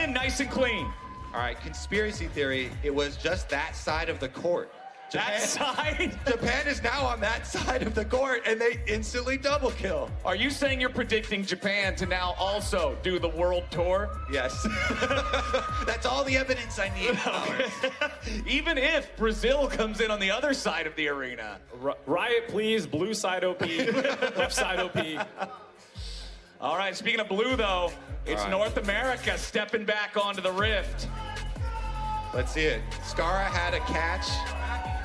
win nice and clean. All right, conspiracy theory, it was just that side of the court. That side? Japan is now on that side of the court, and they instantly double kill. Are you saying you're predicting Japan to now also do the world tour? Yes. That's all the evidence I need. Even if Brazil comes in on the other side of the arena. Riot, please. Blue side OP. Left side OP. All right, speaking of blue, though, it's right. North America stepping back onto the rift. Let's see it. Skara had a catch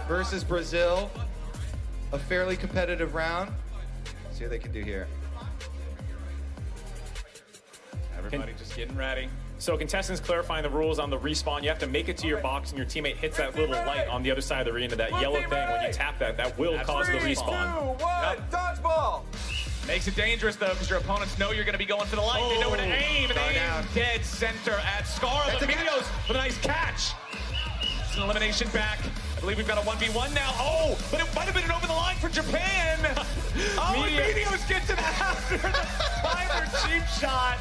versus Brazil. A fairly competitive round. See what they can do here. Everybody just getting ready. So contestants clarifying the rules on the respawn. You have to make it to your box, and your teammate hits that little light on the other side of the arena, that yellow thing. When you tap that, that will cause the respawn. 3, 2, 1, dodgeball! Makes it dangerous, though, because your opponents know you're going to be going for the light. They know where to aim, and they aim dead center at Skara. But Medios with a nice catch. It's an elimination back. I believe we've got a 1v1 now. Oh, but it might have been an over the line for Japan. Oh, and Medios gets it after the finer cheap shot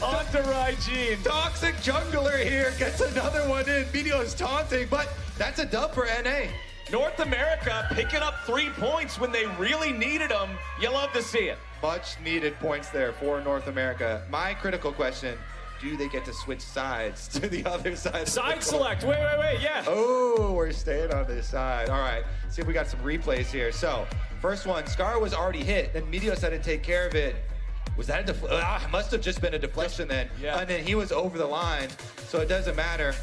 onto Raijin. Toxic jungler here gets another one in. Video's taunting, but that's a dub for NA. North America picking up 3 points when they really needed them. You love to see it. Much needed points there for North America. My critical question, do they get to switch sides to the other side? Side select. Wait. Yeah. Oh, we're staying on this side. All right, see if we got some replays here. So, first one, Skara was already hit, then Medios had to take care of it. Was that a it must have just been a deflection then. Yeah. And then he was over the line, so it doesn't matter.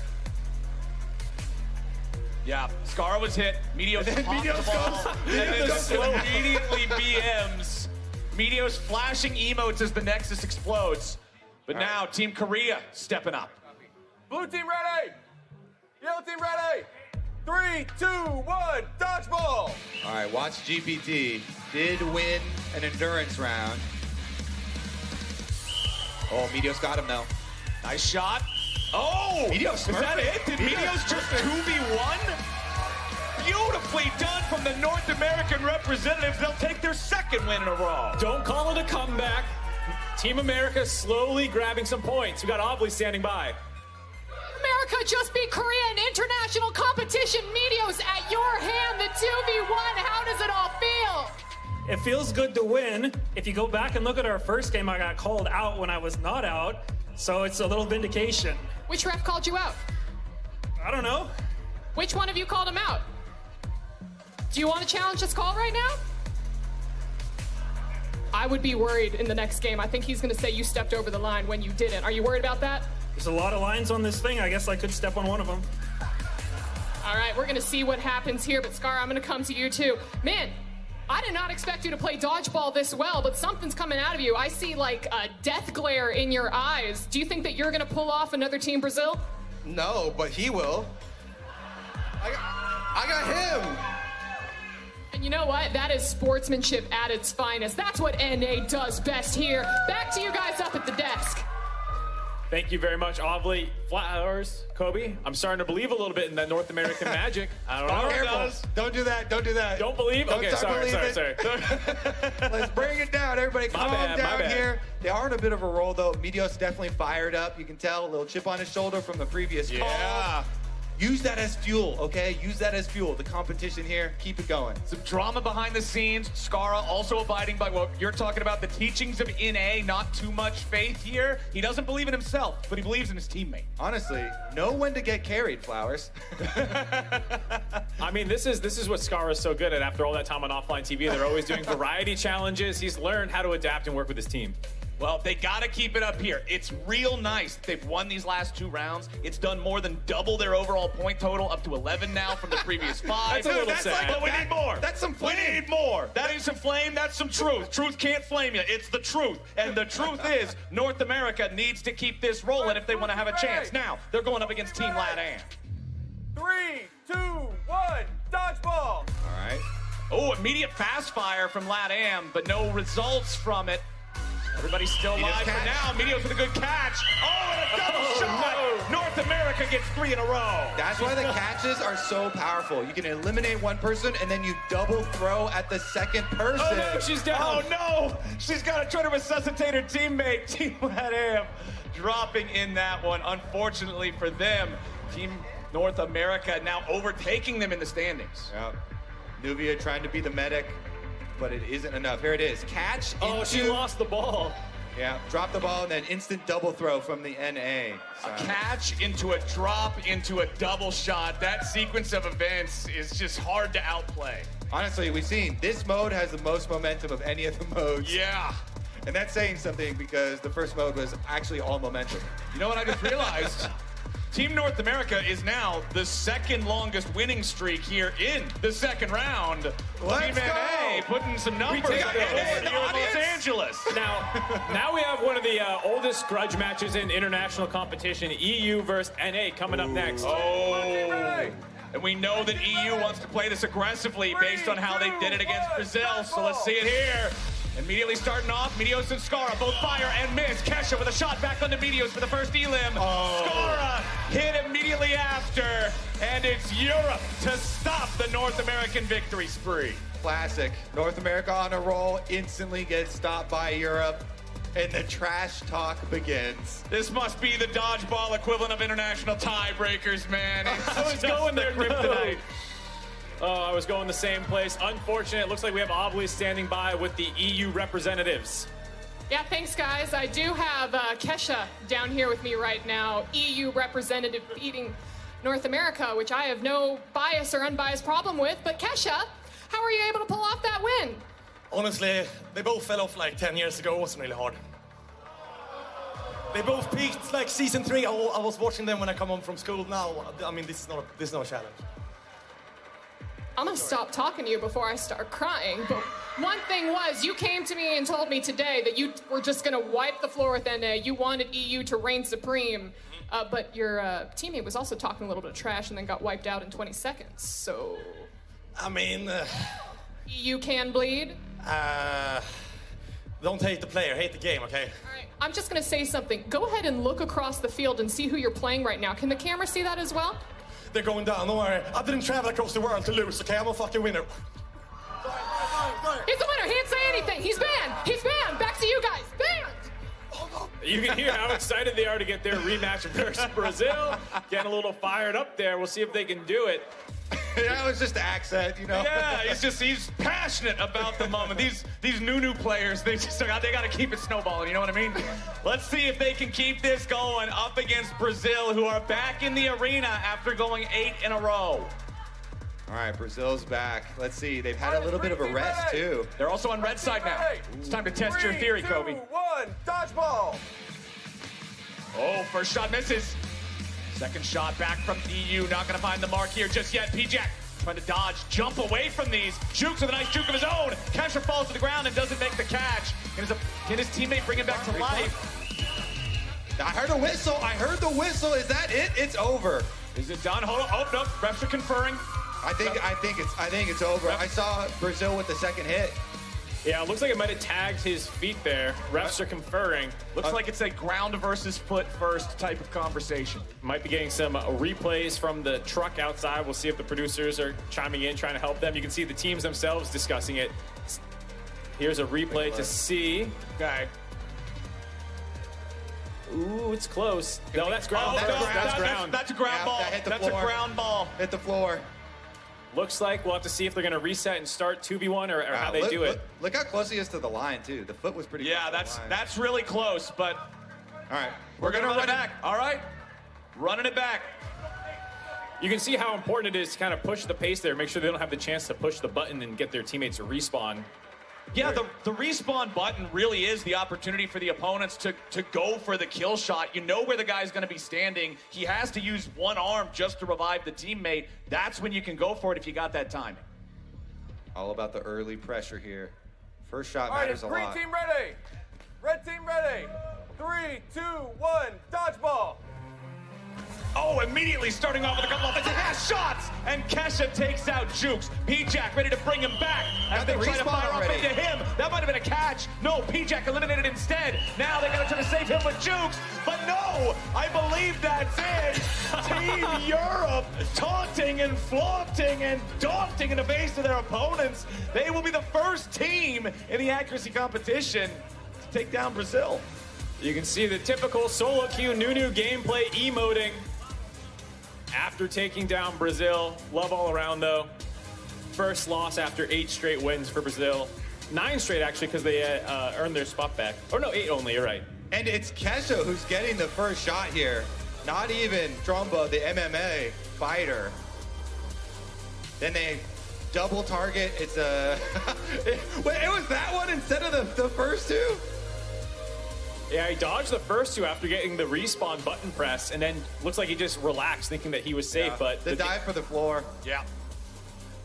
Yeah, Skara was hit. Medios popped the ball. And then immediately BMs. Medios flashing emotes as the Nexus explodes. But now, Team Korea stepping up. Blue team ready! Yellow team ready! 3, 2, 1, dodgeball! All right, watch GPT. Did win an endurance round. Oh, Medios got him though. Nice shot. Oh! Medios is that it? Did Medios just 2v1? Beautifully done from the North American representatives. They'll take their second win in a row. Don't call it a comeback. Team America slowly grabbing some points. We got Obley standing by. America just beat Korea in international competition. Medios at your hand, the 2v1. How does it all feel? It feels good to win. If you go back and look at our first game, I got called out when I was not out. So it's a little vindication. Which ref called you out? I don't know. Which one of you called him out? Do you want to challenge this call right now? I would be worried in the next game. I think he's going to say you stepped over the line when you didn't. Are you worried about that? There's a lot of lines on this thing. I guess I could step on one of them. All right, we're going to see what happens here. But Skara, I'm going to come to you too. Man, I did not expect you to play dodgeball this well, but something's coming out of you. I see like a death glare in your eyes. Do you think that you're going to pull off another Team Brazil? No, but he will. I got him! And you know what? That is sportsmanship at its finest. That's what NA does best here. Back to you guys up at the desk. Thank you very much, Obley. Flowers, Kobe. I'm starting to believe a little bit in that North American magic. I don't know. Careful. Don't do that. Don't do that. Don't believe? Don't Okay, sorry. Let's bring it down. Everybody calm down here. They are in a bit of a roll, though. Medios definitely fired up. You can tell a little chip on his shoulder from the previous call. Use that as fuel, okay? Use that as fuel. The competition here, keep it going. Some drama behind the scenes. Skara also abiding by what you're talking about, the teachings of NA, not too much faith here. He doesn't believe in himself, but he believes in his teammate. Honestly, know when to get carried, Flowers. I mean, this is what Skara is so good at. After all that time on offline TV, they're always doing variety challenges. He's learned how to adapt and work with his team. Well, they got to keep it up here. It's real nice. They've won these last 2 rounds. It's done more than double their overall point total, up to 11 now from the previous 5. That's a little sad. But we need more. That's some flame. We need more. That ain't some flame. That's some truth. Truth can't flame you. It's the truth. And the truth is, North America needs to keep this rolling if they want to have a chance. Now, they're going up against Team LatAm. 3, 2, 1, dodgeball! All right. Oh, immediate fast fire from LatAm, but no results from it. Everybody's still alive for now. Medios with a good catch. Oh, and a double shot. No. North America gets 3 in a row. That's why the catches are so powerful. You can eliminate one person, and then you double throw at the second person. Oh, no, she's down. Oh, no. She's got to try to resuscitate her teammate. Team Red Am dropping in that one. Unfortunately for them, Team North America now overtaking them in the standings. Yeah. Nuvia trying to be the medic, but it isn't enough. Here it is. Catch into... Oh, she lost the ball. Yeah, drop the ball and then instant double throw from the NA. A catch into a drop into a double shot. That sequence of events is just hard to outplay. Honestly, we've seen this mode has the most momentum of any of the modes. Yeah. And that's saying something because the first mode was actually all momentum. You know what I just realized? Team North America is now the second longest winning streak here in the second round. Let's Team NA putting some numbers take on NA here in the in Los audience. Angeles. Now we have one of the oldest grudge matches in international competition, EU versus NA, coming up next. Oh. And we know that EU wants to play this aggressively based on how they did it against Brazil. So let's see it here. Immediately starting off, Medios and Skara both fire and miss. Kesha with a shot back onto Medios for the first elim. Skara hit immediately after. And it's Europe to stop the North American victory spree. Classic. North America on a roll, instantly gets stopped by Europe, and the trash talk begins. This must be the dodgeball equivalent of international tiebreakers, man. I was going there, kryptonite. Oh, I was going the same place. Unfortunate. It looks like we have Obli standing by with the EU representatives. Yeah, thanks, guys. I do have Kesha down here with me right now, EU representative beating North America, which I have no bias or unbiased problem with. But Kesha, how are you able to pull off that win? Honestly, they both fell off like 10 years ago. It wasn't really hard. They both peaked like season 3. I was watching them when I come home from school. Now, I mean, this is not a challenge. I'm gonna stop talking to you before I start crying, but one thing was, you came to me and told me today that you were just gonna wipe the floor with NA. You wanted EU to reign supreme, but your teammate was also talking a little bit of trash and then got wiped out in 20 seconds, so... I mean... EU can bleed? Don't hate the player, hate the game, okay? All right, I'm just gonna say something. Go ahead and look across the field and see who you're playing right now. Can the camera see that as well? They're going down, don't worry. I didn't travel across the world to lose, okay? I'm a fucking winner. He's the winner, he didn't say anything. He's banned, back to you guys, banned! You can hear how excited they are to get their rematch versus Brazil. Getting a little fired up there. We'll see if they can do it. That was just accent, you know? Yeah, he's passionate about the moment. These new players, they got to keep it snowballing, you know what I mean? Let's see if they can keep this going up against Brazil, who are back in the arena after going 8 in a row. All right, Brazil's back. Let's see, they've had a little bit of a rest, too. They're also on red side now. It's time to test your theory, Kobe. 3, 2, 1, dodgeball. Oh, first shot misses. Second shot back from EU. Not going to find the mark here just yet. P-Jack trying to dodge, jump away from these. Jukes with a nice juke of his own. Kesha falls to the ground and doesn't make the catch. Can his teammate bring him back to life? I heard a whistle. Is that it? It's over. Is it done? Hold on. Oh, no. Refs are conferring. I think it's over. I saw Brazil with the second hit. Yeah, it looks like it might have tagged his feet there. Refs are conferring. Looks like it's a ground versus foot first type of conversation. Might be getting some replays from the truck outside. We'll see if the producers are chiming in, trying to help them. You can see the teams themselves discussing it. Here's a replay to see. Okay. Ooh, it's close. No, that's ground. That's ground. That's a ground ball. That hit the That's floor. a ground ball. Hit the floor. Looks like we'll have to see if they're going to reset and start 2v1 or how they do it. Look how close he is to the line, too. The foot was pretty close Yeah, to the line. that's really close, but All right, we're going to run it back. All right. Running it back. You can see how important it is to kind of push the pace there, make sure they don't have the chance to push the button and get their teammates to respawn. Yeah, the respawn button really is the opportunity for the opponents to go for the kill shot. You know where the guy's going to be standing. He has to use one arm just to revive the teammate. That's when you can go for it if you got that timing. All about the early pressure here. First shot All right, matters is a green lot. team ready? Red team ready? 3, 2, 1, dodgeball. Oh, immediately starting off with a couple of shots, and Kesha takes out Jukes. P-Jack ready to bring him back as they try to fire off into him. That might have been a catch. No, P-Jack eliminated instead. Now they got to try to save him with Jukes, but no, I believe that's it. Team Europe taunting and flaunting and daunting in the face of their opponents. They will be the first team in the accuracy competition to take down Brazil. You can see the typical solo queue Nunu gameplay emoting after taking down Brazil. Love all around though. First loss after 8 straight wins for Brazil. 9 straight actually because they earned their spot back. Or no, 8 only, you're right. And it's Kesha who's getting the first shot here. Not even Trumba, the MMA fighter. Then they double target. It's a... Wait, it was that one instead of the first two? Yeah, he dodged the first 2 after getting the respawn button press, and then looks like he just relaxed thinking that he was safe, but... The dive for the floor. Yeah.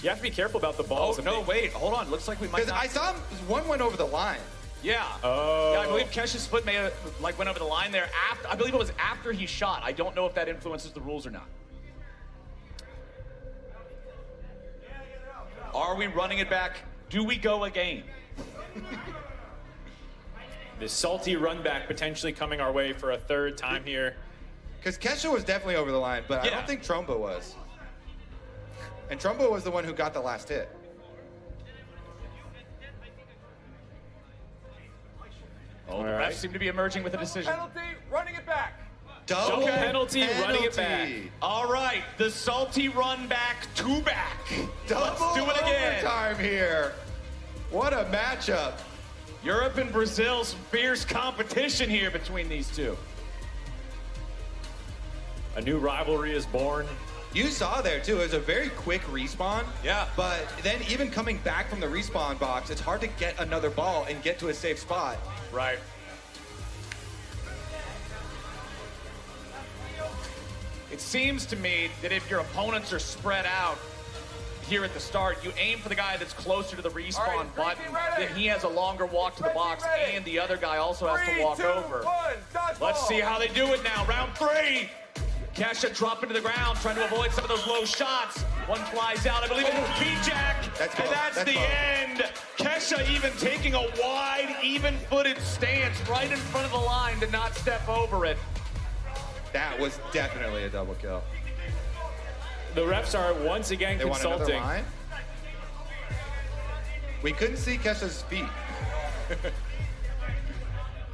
You have to be careful about the balls. Oh, no, wait, hold on. Looks like we might Because I saw him, one went over the line. Yeah. Oh. Yeah, I believe Kesha's split may have, went over the line there. After, I believe it was after he shot. I don't know if that influences the rules or not. Are we running it back? Do we go again? The salty run back potentially coming our way for a 3rd time here. Because Kesha was definitely over the line, but I don't think Trumba was. And Trumba was the one who got the last hit. Oh, the refs seem to be emerging with a decision. Penalty, running it back. Double penalty, running it back. All right, the salty run back, 2 back. Double Let's do it again. overtime here. What a matchup. Europe and Brazil, some fierce competition here between these two. A new rivalry is born. You saw there too, it was a very quick respawn. Yeah. But then even coming back from the respawn box, it's hard to get another ball and get to a safe spot. Right. It seems to me that if your opponents are spread out here at the start, you aim for the guy that's closer to the respawn button, then he has a longer walk to the box, and the other guy also has to walk over. Let's see how they do it now. Round 3. Kesha dropping to the ground, trying to avoid some of those low shots. One flies out, I believe it was B-Jack, and that's the end. Kesha even taking a wide, even-footed stance right in front of the line to not step over it. That was definitely a double kill. The refs are once again They want another consulting. line? We couldn't see Kesha's feet.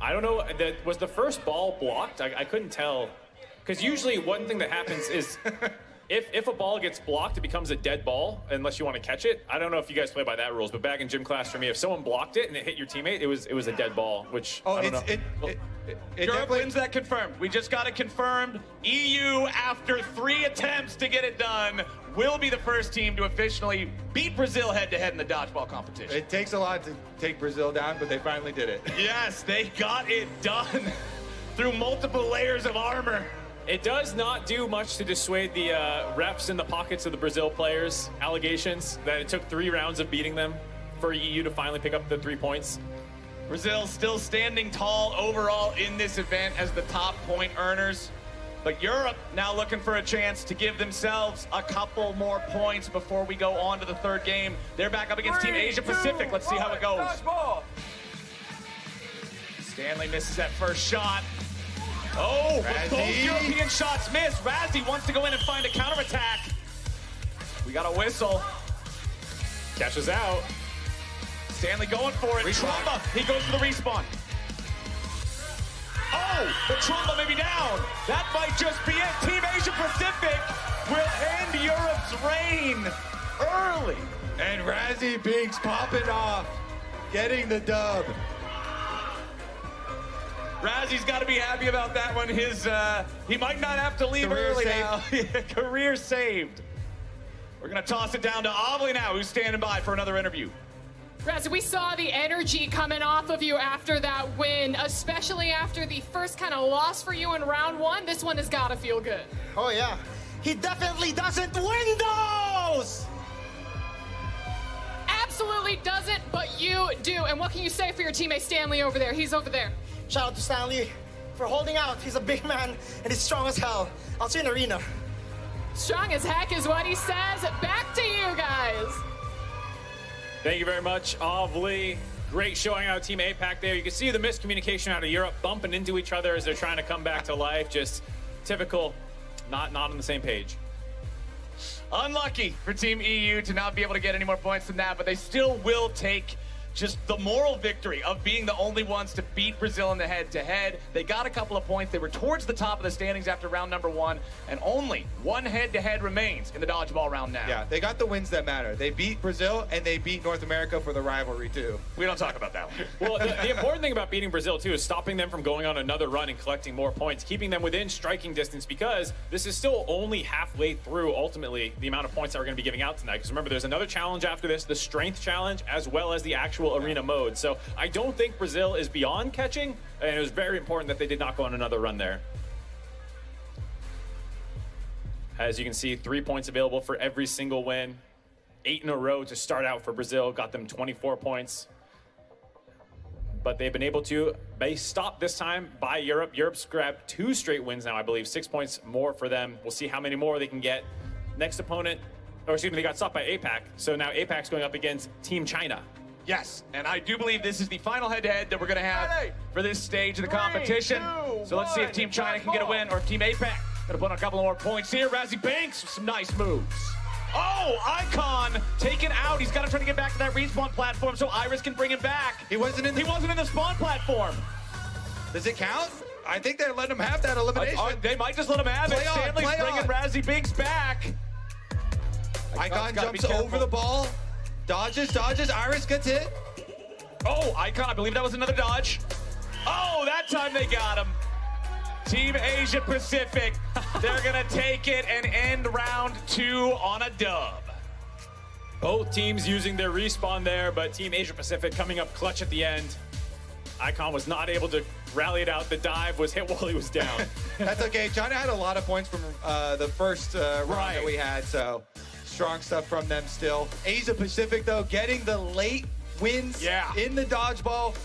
I don't know, was the first ball blocked? I couldn't tell. Because usually one thing that happens is if a ball gets blocked, it becomes a dead ball unless you want to catch it. I don't know if you guys play by that rules, but back in gym class for me, if someone blocked it and it hit your teammate, it was a dead ball, which I don't know. Europe wins that confirmed. We just got it confirmed. EU, after 3 attempts to get it done, will be the first team to officially beat Brazil head-to-head in the dodgeball competition. It takes a lot to take Brazil down, but they finally did it. Yes, they got it done through multiple layers of armor. It does not do much to dissuade the refs in the pockets of the Brazil players' allegations that it took 3 rounds of beating them for EU to finally pick up the 3 points. Brazil still standing tall overall in this event as the top point earners. But Europe now looking for a chance to give themselves a couple more points before we go on to the 3rd game. They're back up against Team Asia Pacific. Let's see how it goes. Stanley misses that first shot. Oh, but both European shots miss. Razzie wants to go in and find a counterattack. We got a whistle. Catches out. Stanley going for it. Trumba, he goes for the respawn. Oh, the Trumba may be down. That might just be it. Team Asia Pacific will end Europe's reign early. And Razzie Binks popping off, getting the dub. Razzie's got to be happy about that one. He might not have to leave early now. Career saved. We're going to toss it down to Avli now, who's standing by for another interview. Razzie, we saw the energy coming off of you after that win, especially after the first kind of loss for you in round 1. This one has got to feel good. Oh, yeah. He definitely doesn't win those! Absolutely doesn't, but you do. And what can you say for your teammate Stanley over there? He's over there. Shout out to Stanley for holding out. He's a big man and he's strong as hell. I'll see you in arena. Strong as heck is what he says. Back to you guys. Thank you very much, Avli. Great showing out of Team APAC there. You can see the miscommunication out of Europe bumping into each other as they're trying to come back to life. Just typical Not on the same page. Unlucky for Team EU to not be able to get any more points than that, but they still will take just the moral victory of being the only ones to beat Brazil in the head-to-head. They got a couple of points. They were towards the top of the standings after round number 1, and only one head-to-head remains in the dodgeball round now. Yeah, they got the wins that matter. They beat Brazil, and they beat North America for the rivalry, too. We don't talk about that one. Well, the important thing about beating Brazil, too, is stopping them from going on another run and collecting more points, keeping them within striking distance, because this is still only halfway through, ultimately, the amount of points that we're going to be giving out tonight. Because remember, there's another challenge after this, the strength challenge, as well as the actual arena mode. So I don't think Brazil is beyond catching, and it was very important that they did not go on another run there. As you can see, 3 points available for every single win. 8 in a row to start out for Brazil, got them 24 points. But they've been able to, they stopped this time by Europe. Europe's grabbed 2 straight wins now, I believe. 6 points more for them. We'll see how many more they can get. Next opponent, or excuse me, they got stopped by APAC. So now APAC's going up against Team China. Yes, and I do believe this is the final head-to-head that we're going to have for this stage of the competition. 3, 2, so let's see if Team China can get a win, or if Team APAC going to put on a couple more points here. Razzie Banks with some nice moves. Oh, Icon taken out. He's got to try to get back to that respawn platform so Iris can bring him back. He wasn't in the spawn platform. Does it count? I think they're letting him have that elimination. They might just let him have it. Stanley's bringing Razzie Banks back. Icon jumps over the ball. Dodges, Iris gets hit. Oh, Icon, I believe that was another dodge. Oh, that time they got him. Team Asia Pacific, they're gonna take it and end round 2 on a dub. Both teams using their respawn there, but Team Asia Pacific coming up clutch at the end. Icon was not able to rally it out. The dive was hit while he was down. That's okay. China had a lot of points from the first round that we had, so strong stuff from them still. Asia Pacific, though, getting the late wins in the dodgeball.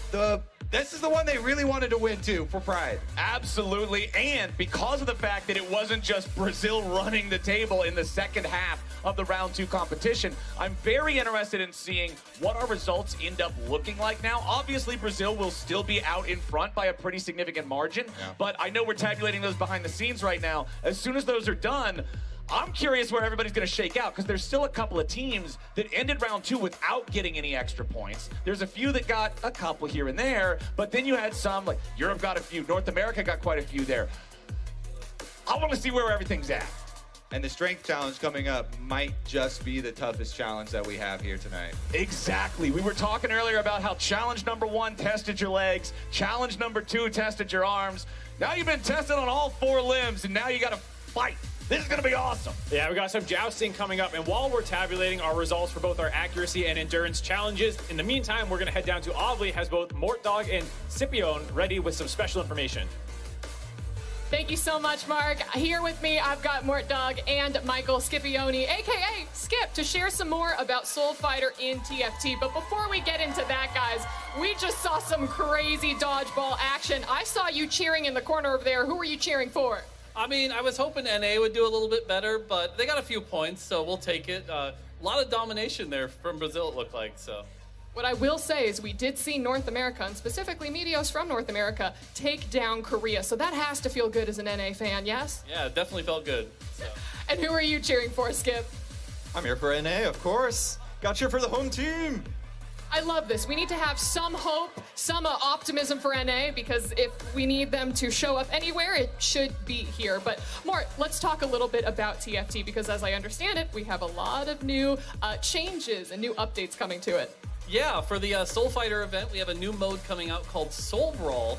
This is the one they really wanted to win, too, for pride. Absolutely, and because of the fact that it wasn't just Brazil running the table in the second half of the round 2 competition, I'm very interested in seeing what our results end up looking like now. Obviously, Brazil will still be out in front by a pretty significant margin, but I know we're tabulating those behind the scenes right now. As soon as those are done, I'm curious where everybody's going to shake out, because there's still a couple of teams that ended round 2 without getting any extra points. There's a few that got a couple here and there, but then you had some, like Europe got a few, North America got quite a few there. I want to see where everything's at. And the strength challenge coming up might just be the toughest challenge that we have here tonight. Exactly. We were talking earlier about how challenge number 1 tested your legs, challenge number 2 tested your arms. Now you've been tested on all 4 limbs, and now you got to fight. This is going to be awesome. Yeah, we got some jousting coming up, and while we're tabulating our results for both our accuracy and endurance challenges, in the meantime, we're going to head down to Ovly, has both Mortdog and Scipione ready with some special information. Thank you so much, Mark. Here with me, I've got Mortdog and Michael Scipione, aka Skip, to share some more about Soul Fighter in TFT. But before we get into that, guys, we just saw some crazy dodgeball action. I saw you cheering in the corner over there. Who were you cheering for? I mean, I was hoping NA would do a little bit better, but they got a few points, so we'll take it. A lot of domination there from Brazil, it looked like, so. What I will say is we did see North America, and specifically Meteos from North America, take down Korea. So that has to feel good as an NA fan, yes? Yeah, it definitely felt good. So. And who are you cheering for, Skip? I'm here for NA, of course. Got cheer for the home team. I love this. We need to have some hope, some optimism for NA, because if we need them to show up anywhere, it should be here. But Mort, let's talk a little bit about TFT, because as I understand it, we have a lot of new changes and new updates coming to it. Yeah, for the Soul Fighter event, we have a new mode coming out called Soul Brawl,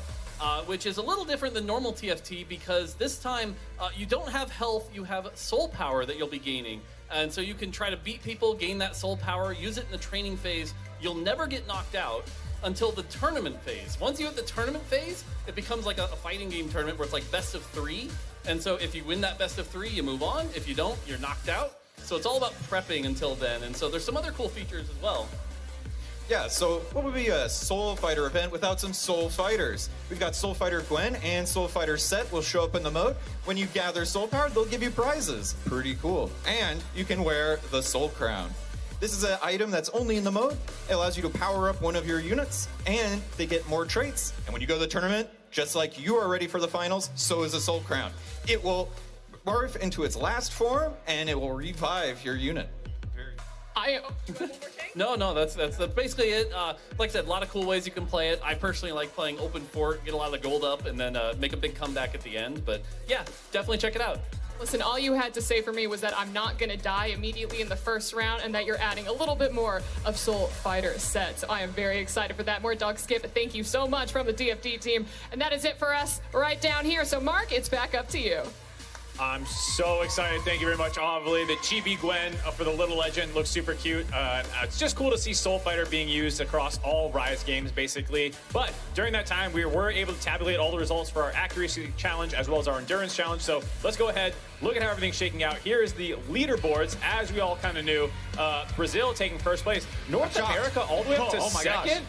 which is a little different than normal TFT, because this time you don't have health, you have soul power that you'll be gaining. And so you can try to beat people, gain that soul power, use it in the training phase. You'll never get knocked out until the tournament phase. Once you hit the tournament phase, it becomes like a fighting game tournament where it's like best of 3. And so if you win that best of 3, you move on. If you don't, you're knocked out. So it's all about prepping until then. And so there's some other cool features as well. Yeah, so what would be a Soul Fighter event without some Soul Fighters? We've got Soul Fighter Gwen and Soul Fighter Set will show up in the mode. When you gather Soul Power, they'll give you prizes. Pretty cool. And you can wear the Soul Crown. This is an item that's only in the mode. It allows you to power up one of your units, and they get more traits. And when you go to the tournament, just like you are ready for the finals, so is the Soul Crown. It will morph into its last form, and it will revive your unit. No, that's basically it. Like I said, a lot of cool ways you can play it. I personally like playing open fort, get a lot of the gold up, and then make a big comeback at the end. But yeah, definitely check it out. Listen, all you had to say for me was that I'm not going to die immediately in the first round and that you're adding a little bit more of Soul Fighter set. So I am very excited for that. More dog skip. Thank you so much from the DFD team. And that is it for us right down here. So Mark, it's back up to you. I'm so excited. Thank you very much, Ovally. The Chibi Gwen for the Little Legend looks super cute. It's just cool to see Soul Fighter being used across all Rise games, basically. But during that time, we were able to tabulate all the results for our accuracy challenge as well as our endurance challenge. So let's go ahead, look at how everything's shaking out. Here is the leaderboards, as we all kind of knew. Brazil taking first place. North America all the way up to second.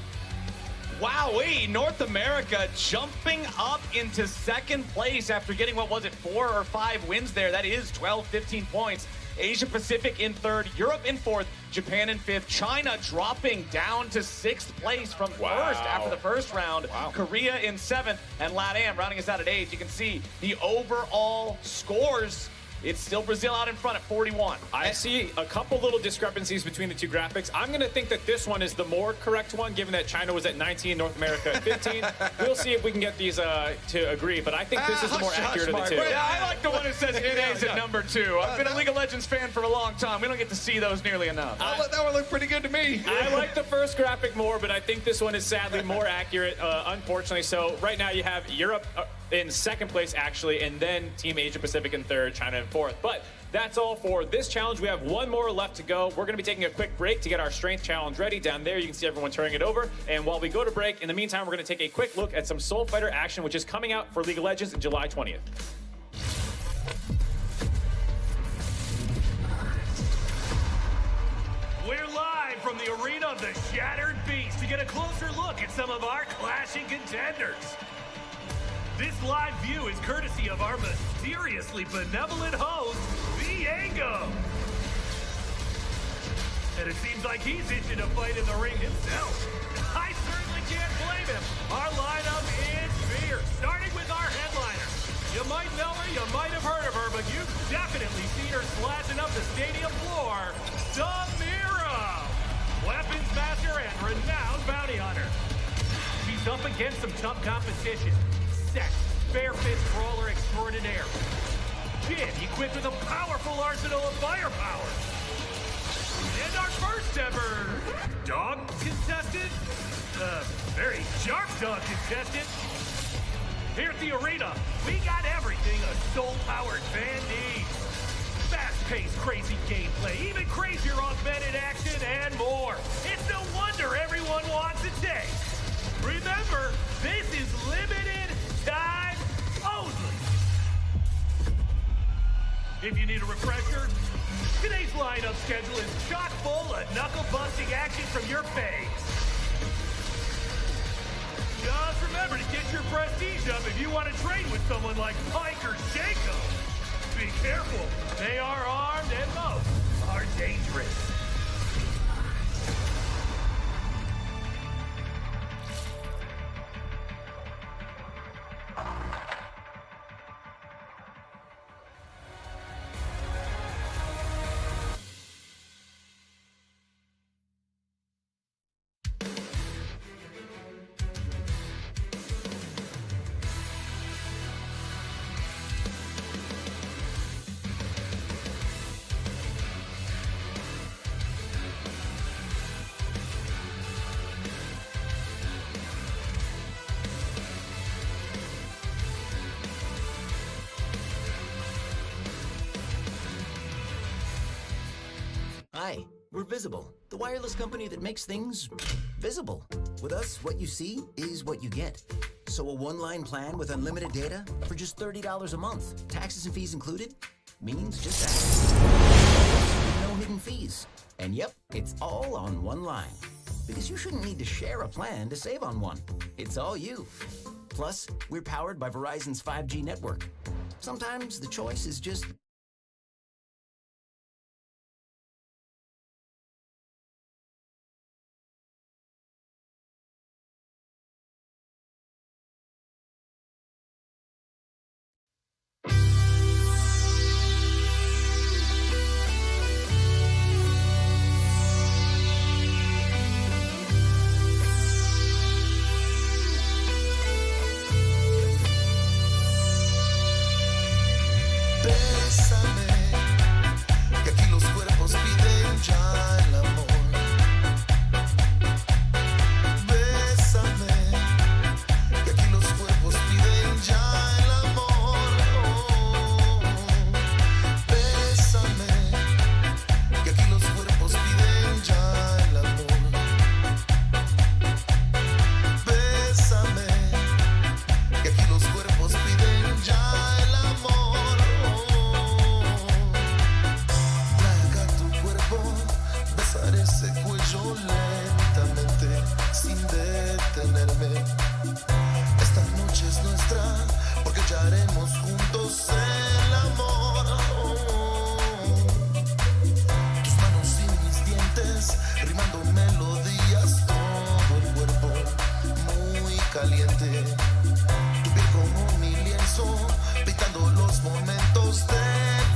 Wowee, North America jumping up into second place after getting, what was it, 4 or 5 wins there. That is 12, 15 points. Asia Pacific in third, Europe in fourth, Japan in fifth, China dropping down to 6th place from first after the first round. Korea in 7th, and LATAM rounding us out at 8th. You can see the overall scores. It's still Brazil out in front at 41. I see a couple little discrepancies between the two graphics. I'm going to think that this one is the more correct one, given that China was at 19, North America at 15. We'll see if we can get these to agree, but I think this is the more accurate of the two. Yeah, I like the one that says NA's at number 2. I've been a League of Legends fan for a long time. We don't get to see those nearly enough. That one looked pretty good to me. I like the first graphic more, but I think this one is sadly more accurate, unfortunately. So right now you have Europe in second place, actually, and then Team Asia Pacific in third, China in fourth. But that's all for this challenge. We have one more left to go. We're going to be taking a quick break to get our strength challenge ready. Down there, you can see everyone turning it over. And while we go to break, in the meantime, we're going to take a quick look at some Soul Fighter action, which is coming out for League of Legends in July 20th. We're live from the arena of the Shattered Beast to get a closer look at some of our clashing contenders. This live view is courtesy of our mysteriously benevolent host, Diego. And it seems like he's itching to fight in the ring himself. I certainly can't blame him. Our lineup is fierce, starting with our headliner. You might know her, you might have heard of her, but you've definitely seen her slashing up the stadium floor. Samira, weapons master and renowned bounty hunter. She's up against some tough competition. Set, bare fist brawler extraordinaire. Jin, equipped with a powerful arsenal of firepower. And our first ever dog contestant, very sharp dog contestant. Here at the arena, we got everything a soul-powered fan needs. Fast-paced, crazy gameplay, even crazier augmented action, and more. It's no wonder everyone wants a taste. Remember, this is limited time only. If you need a refresher, today's lineup schedule is chock full of knuckle-busting action from your face. Just remember to get your prestige up if you want to train with someone like Mike or Shaco. Be careful, they are armed and most are dangerous. Hi, we're Visible, the wireless company that makes things visible. With us, what you see is what you get. So a one-line plan with unlimited data for just $30 a month, taxes and fees included, means just that. No hidden fees. And yep, it's all on one line. Because you shouldn't need to share a plan to save on one. It's all you. Plus, we're powered by Verizon's 5G network. Sometimes the choice is just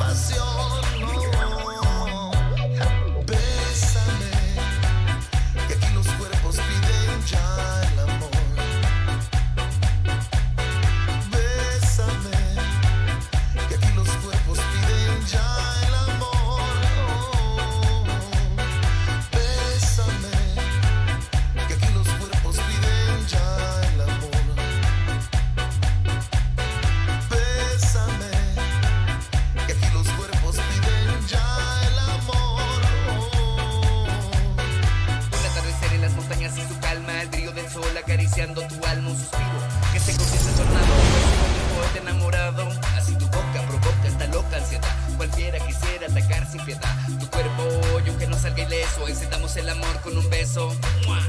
pasión. No. Bésame, que aquí los cuerpos piden ya el amor. Bésame, que aquí los cuerpos piden ya el amor. Bésame, que aquí los cuerpos piden ya el amor. Bésame, que aquí los cuerpos piden ya el amor. Un atardecer en las montañas y su calma, el brillo del sol acariciando tu alma, un suspiro que se convierte en tornado, un poeta enamorado. Así tu boca provoca esta loca ansiedad, cualquiera quisiera atacar sin piedad. Tu cuerpo, yo que no salga ileso, encendamos el amor con un beso. ¡Mua!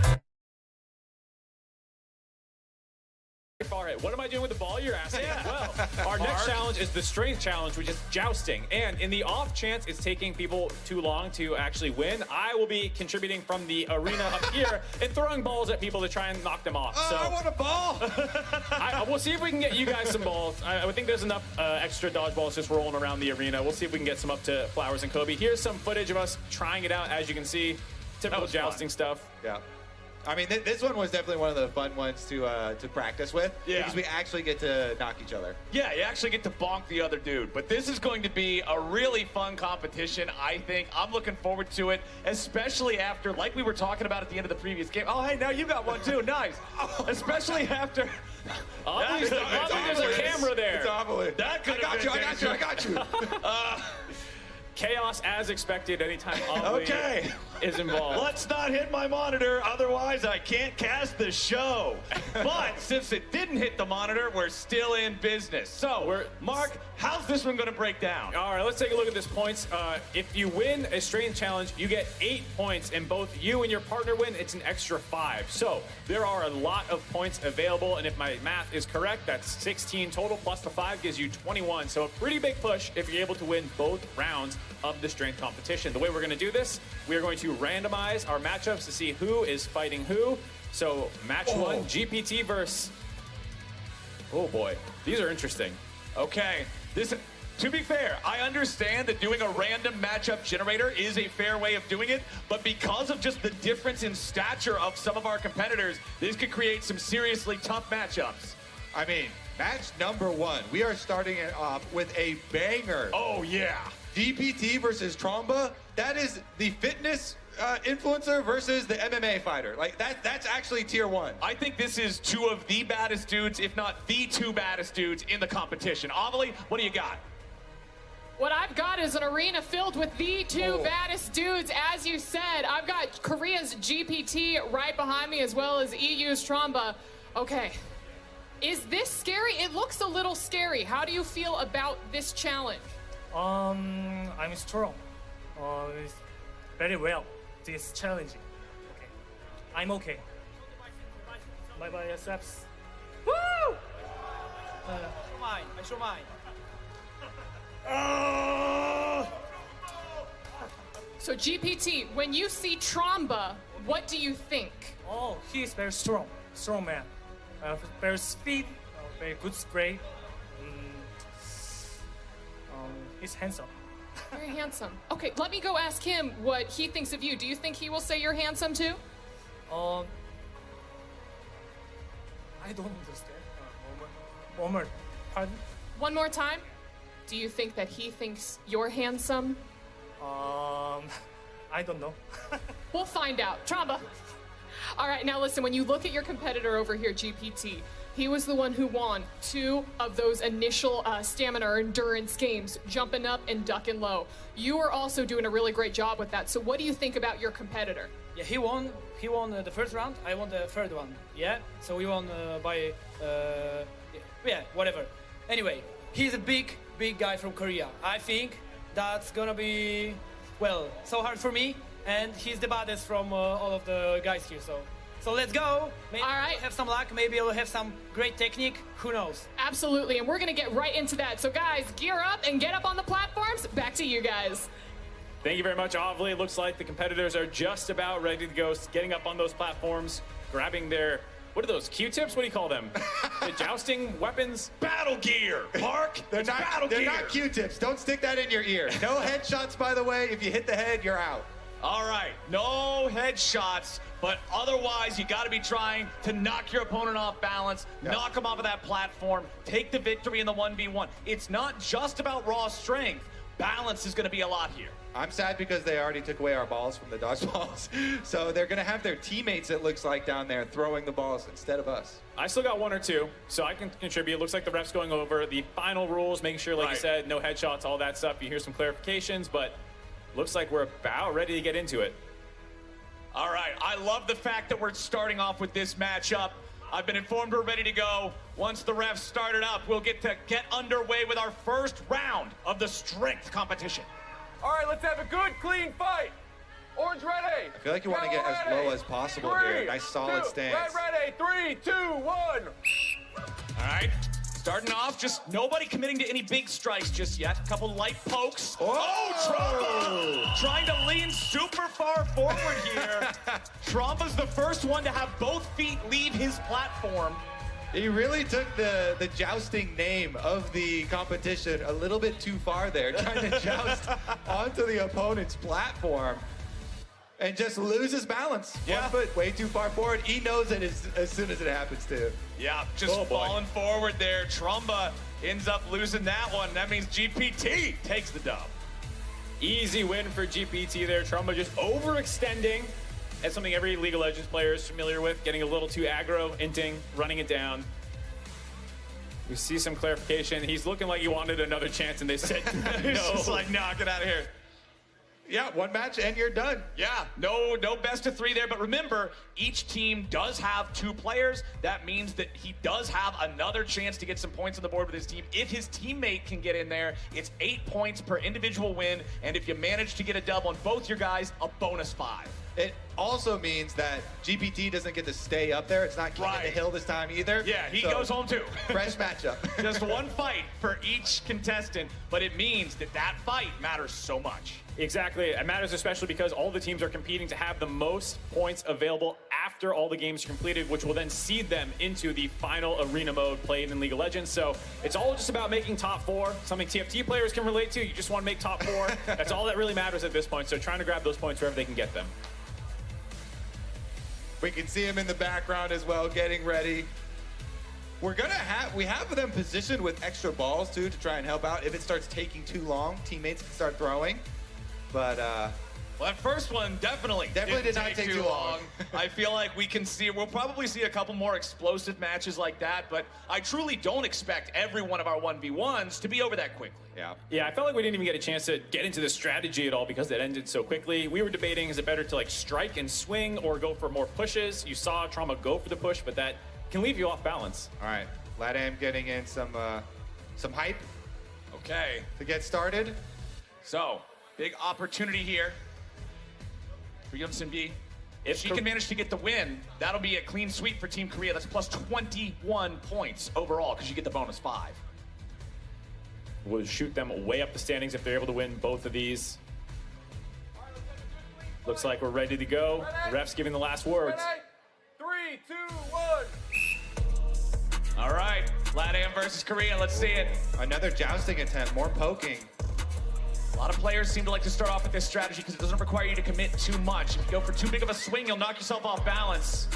All right, what am I doing with the ball, you're asking? Well, our next challenge is the strength challenge, which is jousting. And in the off chance it's taking people too long to actually win, I will be contributing from the arena up here and throwing balls at people to try and knock them off. I want a ball! We'll see if we can get you guys some balls. I would think there's enough extra dodgeballs just rolling around the arena. We'll see if we can get some up to Flowers and Kobe. Here's some footage of us trying it out. As you can see, typical jousting stuff. Yeah. I mean, this one was definitely one of the fun ones to practice with. Yeah. Because we actually get to knock each other. Yeah, you actually get to bonk the other dude. But this is going to be a really fun competition, I think. I'm looking forward to it, especially after, like we were talking about at the end of the previous game. Oh, hey, now you got one too. Nice. Especially after... There's a camera there. It's Amelie. That could have been I got you. Chaos as expected anytime Amelie is involved. Let's not hit my monitor, otherwise I can't cast the show. But since it didn't hit the monitor, we're still in business. So, Mark, how's this one going to break down? All right, let's take a look at this points. If you win a strength challenge, you get 8 points, and both you and your partner win, it's an extra 5. So there are a lot of points available, and if my math is correct, that's 16 total, plus the 5 gives you 21. So a pretty big push if you're able to win both rounds of the strength competition. The way we're going to do this, we are going to randomize our matchups to see who is fighting who. So match 1, GPT versus... Oh boy, these are interesting. Okay, to be fair, I understand that doing a random matchup generator is a fair way of doing it, but because of just the difference in stature of some of our competitors, this could create some seriously tough matchups. I mean, match number 1. We are starting it off with a banger. Oh, yeah. GPT versus Tromba. That is the fitness influencer versus the MMA fighter. Like, that's actually tier 1. I think this is 2 of the baddest dudes, if not the 2 baddest dudes in the competition. Amelie, what do you got? What I've got is an arena filled with the 2 baddest dudes. As you said, I've got Korea's GPT right behind me, as well as EU's Tromba. Okay, is this scary? It looks a little scary. How do you feel about this challenge? I'm strong. It's very well. This challenging. Okay, I'm okay. My biceps. Woo! I show mine. So GPT, when you see Tromba, what do you think? Oh, he is very strong. Strong man. Very speed. Very good spray. He's handsome. Very handsome. Okay, let me go ask him what he thinks of you. Do you think he will say you're handsome too? I don't understand. One more. Pardon? One more time. Do you think that he thinks you're handsome? I don't know. We'll find out. Tromba. All right, now listen, when you look at your competitor over here, GPT, he was the one who won 2 of those initial stamina or endurance games, jumping up and ducking low. You are also doing a really great job with that. So what do you think about your competitor? Yeah, he won the first round. I won the third one. Yeah, so we won by whatever. Anyway, he's a big guy from Korea. I think that's gonna be so hard for me, and he's the baddest from all of the guys here. So let's go. Maybe I'll have some luck. Maybe I'll have some great technique. Who knows? Absolutely, and we're gonna get right into that. So guys, gear up and get up on the platforms. Back to you guys. Thank you very much, Amelie. It looks like the competitors are just about ready to go, getting up on those platforms, grabbing their What are those, Q-tips? What do you call them? The jousting weapons? Battle gear, Mark. They're not Q-tips. Don't stick that in your ear. No headshots, by the way. If you hit the head, you're out. All right, no headshots, but otherwise you got to be trying to knock your opponent off balance, knock them off of that platform, take the victory in the 1v1. It's not just about raw strength. Balance is going to be a lot here. I'm sad because they already took away our balls from the dodgeballs. So they're going to have their teammates, it looks like, down there throwing the balls instead of us. I still got 1 or 2, so I can contribute. It looks like the ref's going over the final rules, making sure, like you said, no headshots, all that stuff. You hear some clarifications, but looks like we're about ready to get into it. All right, I love the fact that we're starting off with this matchup. I've been informed we're ready to go. Once the refs started up, we'll get underway with our first round of the strength competition. All right, let's have a good, clean fight. Orange ready. I feel like you want to get as low as possible here. Nice solid stance. Red ready. 3, 2, 1. All right, starting off, just nobody committing to any big strikes just yet. A couple light pokes. Tromba trying to lean super far forward here. Tromba's the first one to have both feet leave his platform. He really took the jousting name of the competition a little bit too far there, trying to joust onto the opponent's platform and just loses balance. Yeah. 1 foot way too far forward. He knows it as soon as it happens to him. Yeah, just falling forward there. Tromba ends up losing that one. That means GPT takes the dub. Easy win for GPT there. Tromba just overextending. That's something every League of Legends player is familiar with, getting a little too aggro, inting, running it down. We see some clarification. He's looking like he wanted another chance, and they said no. It's just like, nah, get out of here. Yeah, 1 match and you're done. Yeah, no best of 3 there. But remember, each team does have 2 players. That means that he does have another chance to get some points on the board with his team. If his teammate can get in there, it's 8 points per individual win. And if you manage to get a dub on both your guys, a bonus 5. It also means that GPT doesn't get to stay up there. It's not king of the hill this time either. Yeah, he goes home too. Fresh matchup. Just 1 fight for each contestant, but it means that fight matters so much. Exactly. It matters especially because all the teams are competing to have the most points available after all the games are completed, which will then seed them into the final arena mode played in League of Legends. So it's all just about making top 4, something TFT players can relate to. You just want to make top 4. That's all that really matters at this point. So trying to grab those points wherever they can get them. We can see him in the background as well, getting ready. We have them positioned with extra balls too to try and help out. If it starts taking too long, teammates can start throwing. But well, that first one definitely did not take too long. I feel like we'll probably see a couple more explosive matches like that, but I truly don't expect every one of our 1v1s to be over that quickly. Yeah, I felt like we didn't even get a chance to get into the strategy at all because it ended so quickly. We were debating, is it better to like strike and swing or go for more pushes? You saw Trauma go for the push, but that can leave you off balance. All right, LatAm getting in some hype. Okay. To get started. So, big opportunity here for Yunsun B. If she can manage to get the win, that'll be a clean sweep for Team Korea. That's plus 21 points overall because you get the bonus 5. We'll shoot them way up the standings if they're able to win both of these. Looks like we're ready to go. The ref's giving the last words. 3, 2, 1. All right, LatAm versus Korea. Let's see it. Another jousting attempt, more poking. A lot of players seem to like to start off with this strategy because it doesn't require you to commit too much. If you go for too big of a swing, you'll knock yourself off balance.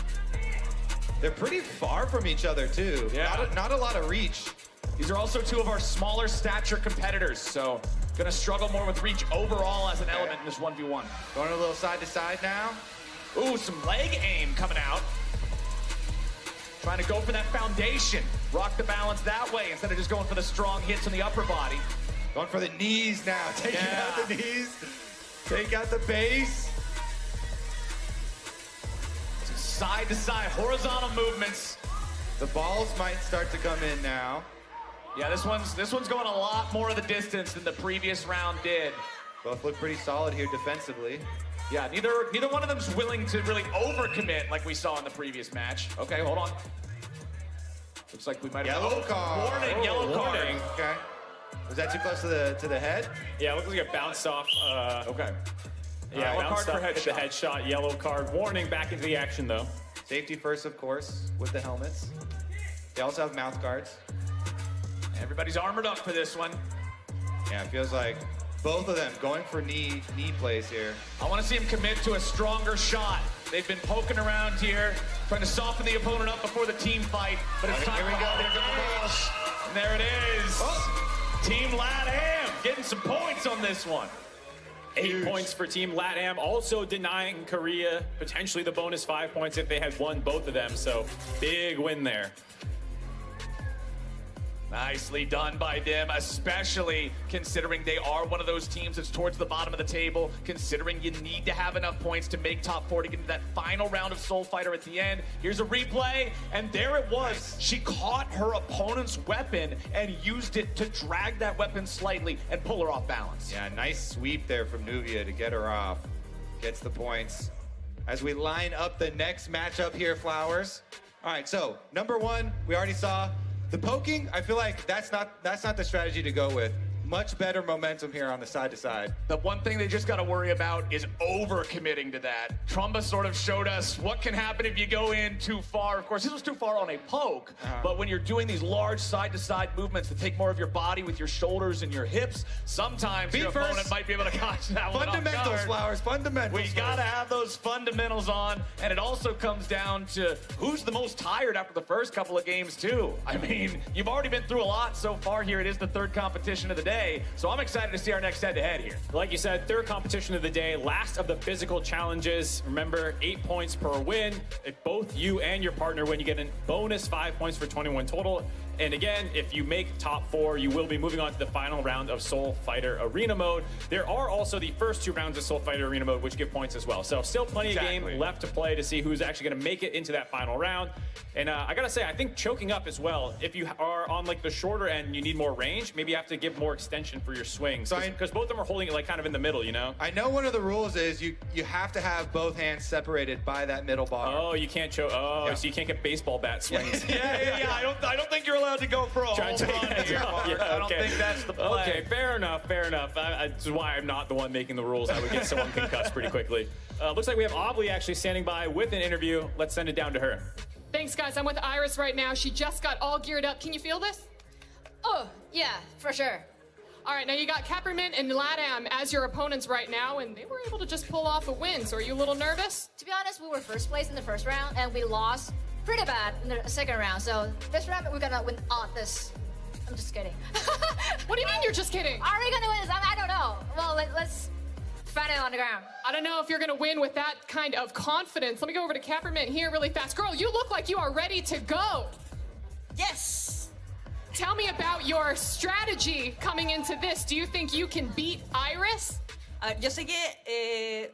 They're pretty far from each other too. Yeah. Not a lot of reach. These are also 2 of our smaller stature competitors, so gonna struggle more with reach overall as an element in this 1v1. Going a little side to side now. Ooh, some leg aim coming out. Trying to go for that foundation. Rock the balance that way instead of just going for the strong hits on the upper body. Going for the knees now. Taking out the knees. Take out the base. Some side to side horizontal movements. The balls might start to come in now. Yeah, this one's going a lot more of the distance than the previous round did. Both look pretty solid here defensively. Yeah, neither one of them's willing to really overcommit like we saw in the previous match. Okay, hold on. Looks like we might have yellow card. Warning, yellow card. Okay. Was that too close to the head? Yeah, it looks like it bounced off. Okay. Yeah, yellow bounced card off, for hit the headshot. Yellow card. Warning, back into the action though. Safety first, of course, with the helmets. They also have mouth guards. Everybody's armored up for this one. Yeah, it feels like both of them going for knee plays here. I want to see him commit to a stronger shot. They've been poking around here, trying to soften the opponent up before the team fight, but it's time Here we for go. Holly to push. And there it is. Oh. Team LatAm getting some points on this one. 8 points for Team LatAm, also denying Korea potentially the bonus 5 points if they had won both of them, so big win there. Nicely done by them, especially considering they are one of those teams that's towards the bottom of the table, considering you need to have enough points to make top 4 to get into that final round of Soul Fighter at the end. Here's a replay, and there it was. Nice. She caught her opponent's weapon and used it to drag that weapon slightly and pull her off balance. Yeah, nice sweep there from Nuvia to get her off. Gets the points. As we line up the next matchup here, Flowers. All right, so number 1, we already saw. The poking, I feel like that's not the strategy to go with. Much better momentum here on the side to side. The one thing they just got to worry about is over-committing to that. Trumba sort of showed us what can happen if you go in too far. Of course, this was too far on a poke, but when you're doing these large side-to-side movements that take more of your body with your shoulders and your hips, sometimes your opponent might be able to catch that one off guard. Fundamentals, Flowers, fundamentals. We got to have those fundamentals on, and it also comes down to who's the most tired after the first couple of games, too. I mean, you've already been through a lot so far here. It is the third competition of the day. So I'm excited to see our next head-to-head here. Like you said, third competition of the day, last of the physical challenges. Remember, 8 points per win. If both you and your partner win, you get a bonus 5 points for 21 total. And again, if you make top 4, you will be moving on to the final round of Soul Fighter Arena Mode. There are also the first 2 rounds of Soul Fighter Arena Mode, which give points as well. So still plenty of game left to play to see who's actually going to make it into that final round. And I gotta say, I think choking up as well, if you are on like the shorter end and you need more range, maybe you have to give more extension for your swings. Because both of them are holding it like kind of in the middle, you know? I know one of the rules is you have to have both hands separated by that middle bar. Oh, you can't choke. Oh, yeah. So you can't get baseball bat swings. Yeah. I don't think you're allowed to go for a home run here. I don't think that's the play. Okay, fair enough. This is why I'm not the one making the rules. I would get someone concussed pretty quickly. Looks like we have Obli actually standing by with an interview. Let's send it down to her. Thanks, guys. I'm with Iris right now. She just got all geared up. Can you feel this? Oh, yeah, for sure. All right, now you got Peppermint and LatAm as your opponents right now, and they were able to just pull off a win. So are you a little nervous? To be honest, we were first place in the first round, and we lost pretty bad in the second round. So this round, we're gonna win all this. I'm just kidding. What do you mean you're just kidding? Are we gonna win this? I don't know. Well, let's fight it on the ground. I don't know if you're gonna win with that kind of confidence. Let me go over to Peppermint here really fast. Girl, you look like you are ready to go. Yes. Tell me about your strategy coming into this. Do you think you can beat Iris? Yo sé que,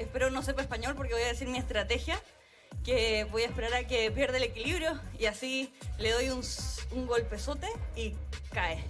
espero no sepa español porque voy a decir mi estrategia, que voy a esperar a que pierda el equilibrio y así le doy un golpezote y cae.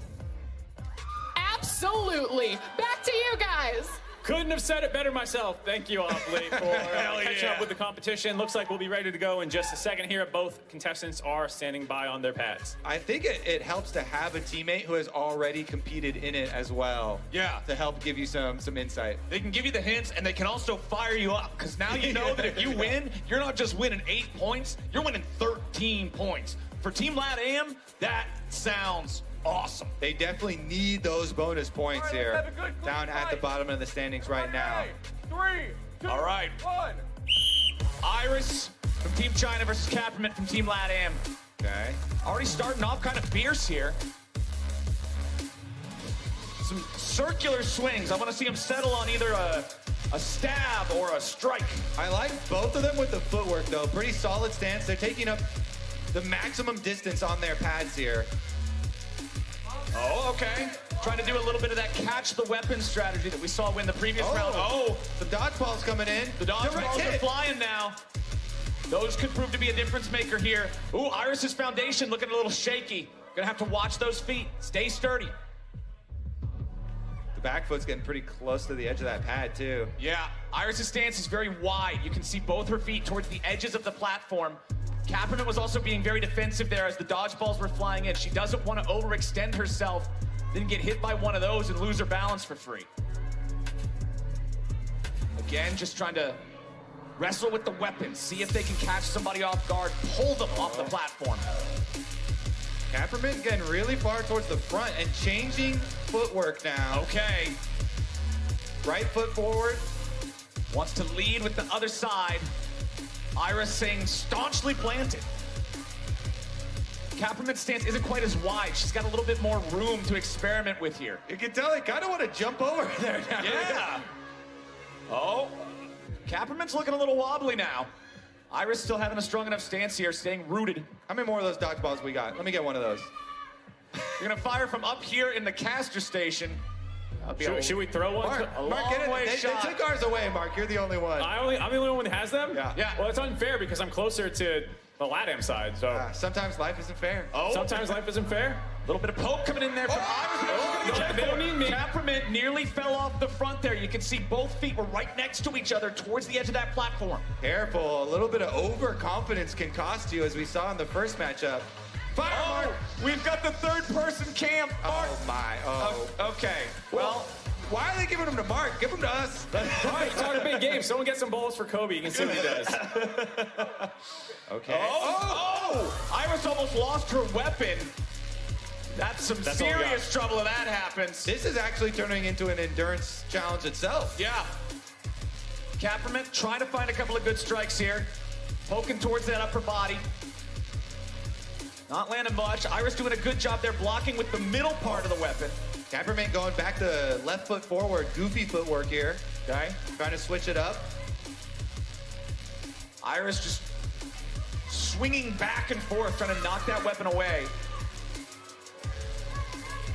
Absolutely. Back to you guys. Couldn't have said it better myself. Thank you, Obli, for catching up with the competition. Looks like we'll be ready to go in just a second here. Both contestants are standing by on their pads. I think it helps to have a teammate who has already competed in it as well. Yeah. To help give you some insight. They can give you the hints, and they can also fire you up, because now you know that if you win, you're not just winning 8 points, you're winning 13 points. For Team LatAm, that sounds awesome. They definitely need those bonus points here. Down at the bottom of the standings right now. 3, 2, all right. 1. Iris from Team China versus Peppermint from Team LatAm. Okay. Already starting off kind of fierce here. Some circular swings. I want to see him settle on either a stab or a strike. I like both of them with the footwork, though. Pretty solid stance. They're taking up the maximum distance on their pads here. Oh, okay. Trying to do a little bit of that catch the weapon strategy that we saw win the previous round. Oh, the dodgeball's coming in. The dodgeballs are flying now. Those could prove to be a difference maker here. Ooh, Iris's foundation looking a little shaky. Gonna have to watch those feet. Stay sturdy. The back foot's getting pretty close to the edge of that pad, too. Yeah, Iris's stance is very wide. You can see both her feet towards the edges of the platform. Peppermint was also being very defensive there as the dodgeballs were flying in. She doesn't want to overextend herself, then get hit by one of those and lose her balance for free. Again, just trying to wrestle with the weapons, see if they can catch somebody off guard, pull them off the platform. Kapperman getting really far towards the front and changing footwork now. Okay. Right foot forward. Wants to lead with the other side. Iris saying staunchly planted. Kapperman's stance isn't quite as wide. She's got a little bit more room to experiment with here. You can tell they kind of want to jump over there now. Yeah. Oh, Kapperman's looking a little wobbly now. Iris still having a strong enough stance here, staying rooted. How many more of those dodgeballs we got? Let me get one of those. You're gonna fire from up here in the caster station. Should we throw one? Mark, get it. They took ours away, Mark. You're the only one. I'm the only one that has them? Yeah. Well, it's unfair because I'm closer to the LATAM side, so. Sometimes life isn't fair. Oh. Sometimes life isn't fair. A little bit of poke coming in there from Iris. They don't need me. Kapperman nearly fell off the front there. You can see both feet were right next to each other towards the edge of that platform. Careful. A little bit of overconfidence can cost you, as we saw in the first matchup. Fire, Mark! We've got the third person cam. Mark. Oh, my. Oh. Okay. Well, why are they giving them to Mark? Give them to us. All right, talking big game. Someone get some balls for Kobe. You can see what he does. Okay. Oh! Iris almost lost her weapon. That's serious trouble if that happens. This is actually turning into an endurance challenge itself. Yeah. Kapperman trying to find a couple of good strikes here. Poking towards that upper body. Not landing much. Iris doing a good job there blocking with the middle part of the weapon. Kapperman going back to left foot forward. Goofy footwork here. Okay. Trying to switch it up. Iris just swinging back and forth, trying to knock that weapon away.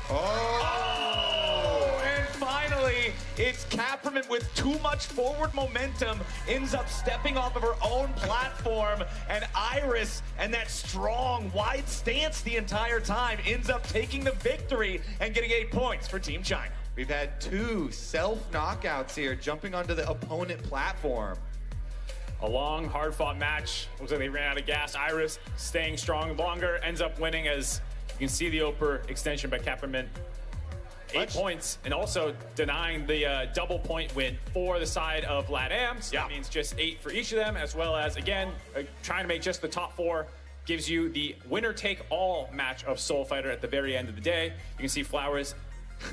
Oh! And finally, it's Kapperman with too much forward momentum, ends up stepping off of her own platform, and Iris, and that strong, wide stance the entire time, ends up taking the victory and getting 8 points for Team China. We've had 2 self-knockouts here, jumping onto the opponent platform. A long, hard-fought match. Looks like they ran out of gas. Iris staying strong longer, ends up winning as you can see the upper extension by Kapperman. 8 points, and also denying the double point win for the side of LATAM. So that means just 8 for each of them, as well as, again, trying to make just the top 4. Gives you the winner-take-all match of Soul Fighter at the very end of the day. You can see Flowers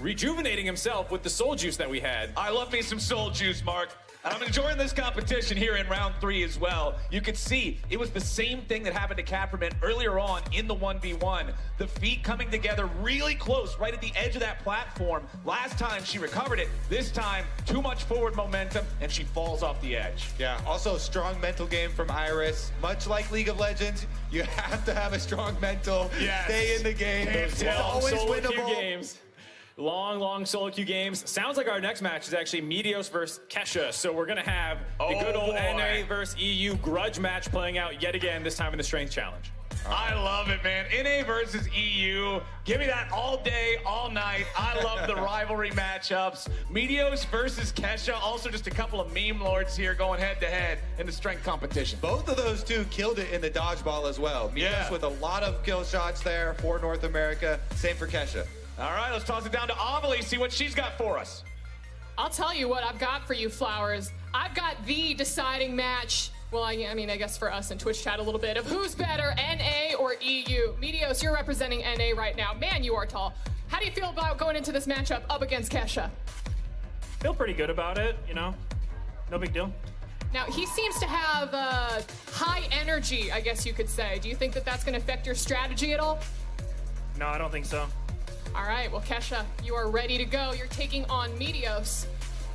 rejuvenating himself with the soul juice that we had. I love me some soul juice, Mark. And I'm enjoying this competition here in round 3 as well. You can see it was the same thing that happened to Kapperman earlier on in the 1v1. The feet coming together really close, right at the edge of that platform. Last time she recovered it. This time, too much forward momentum, and she falls off the edge. Yeah, also strong mental game from Iris. Much like League of Legends, you have to have a strong mental. Yes. Stay in the game. It's always winnable. Games. Long solo queue games. Sounds like our next match is actually Medios versus Kesha. So we're gonna have the good old NA versus EU grudge match playing out yet again, this time in the Strength Challenge. I love it, man. NA versus EU. Give me that all day, all night. I love the rivalry matchups. Medios versus Kesha. Also just a couple of meme lords here going head-to-head in the strength competition. Both of those 2 killed it in the dodgeball as well. Medios with a lot of kill shots there for North America. Same for Kesha. All right, let's toss it down to Amelie, see what she's got for us. I'll tell you what I've got for you, Flowers. I've got the deciding match. Well, I mean, I guess for us in Twitch chat a little bit of who's better, NA or EU. Medios, you're representing NA right now. Man, you are tall. How do you feel about going into this matchup up against Kesha? Feel pretty good about it, you know. No big deal. Now, he seems to have high energy, I guess you could say. Do you think that that's going to affect your strategy at all? No, I don't think so. All right, well, Kesha, you are ready to go. You're taking on Medios.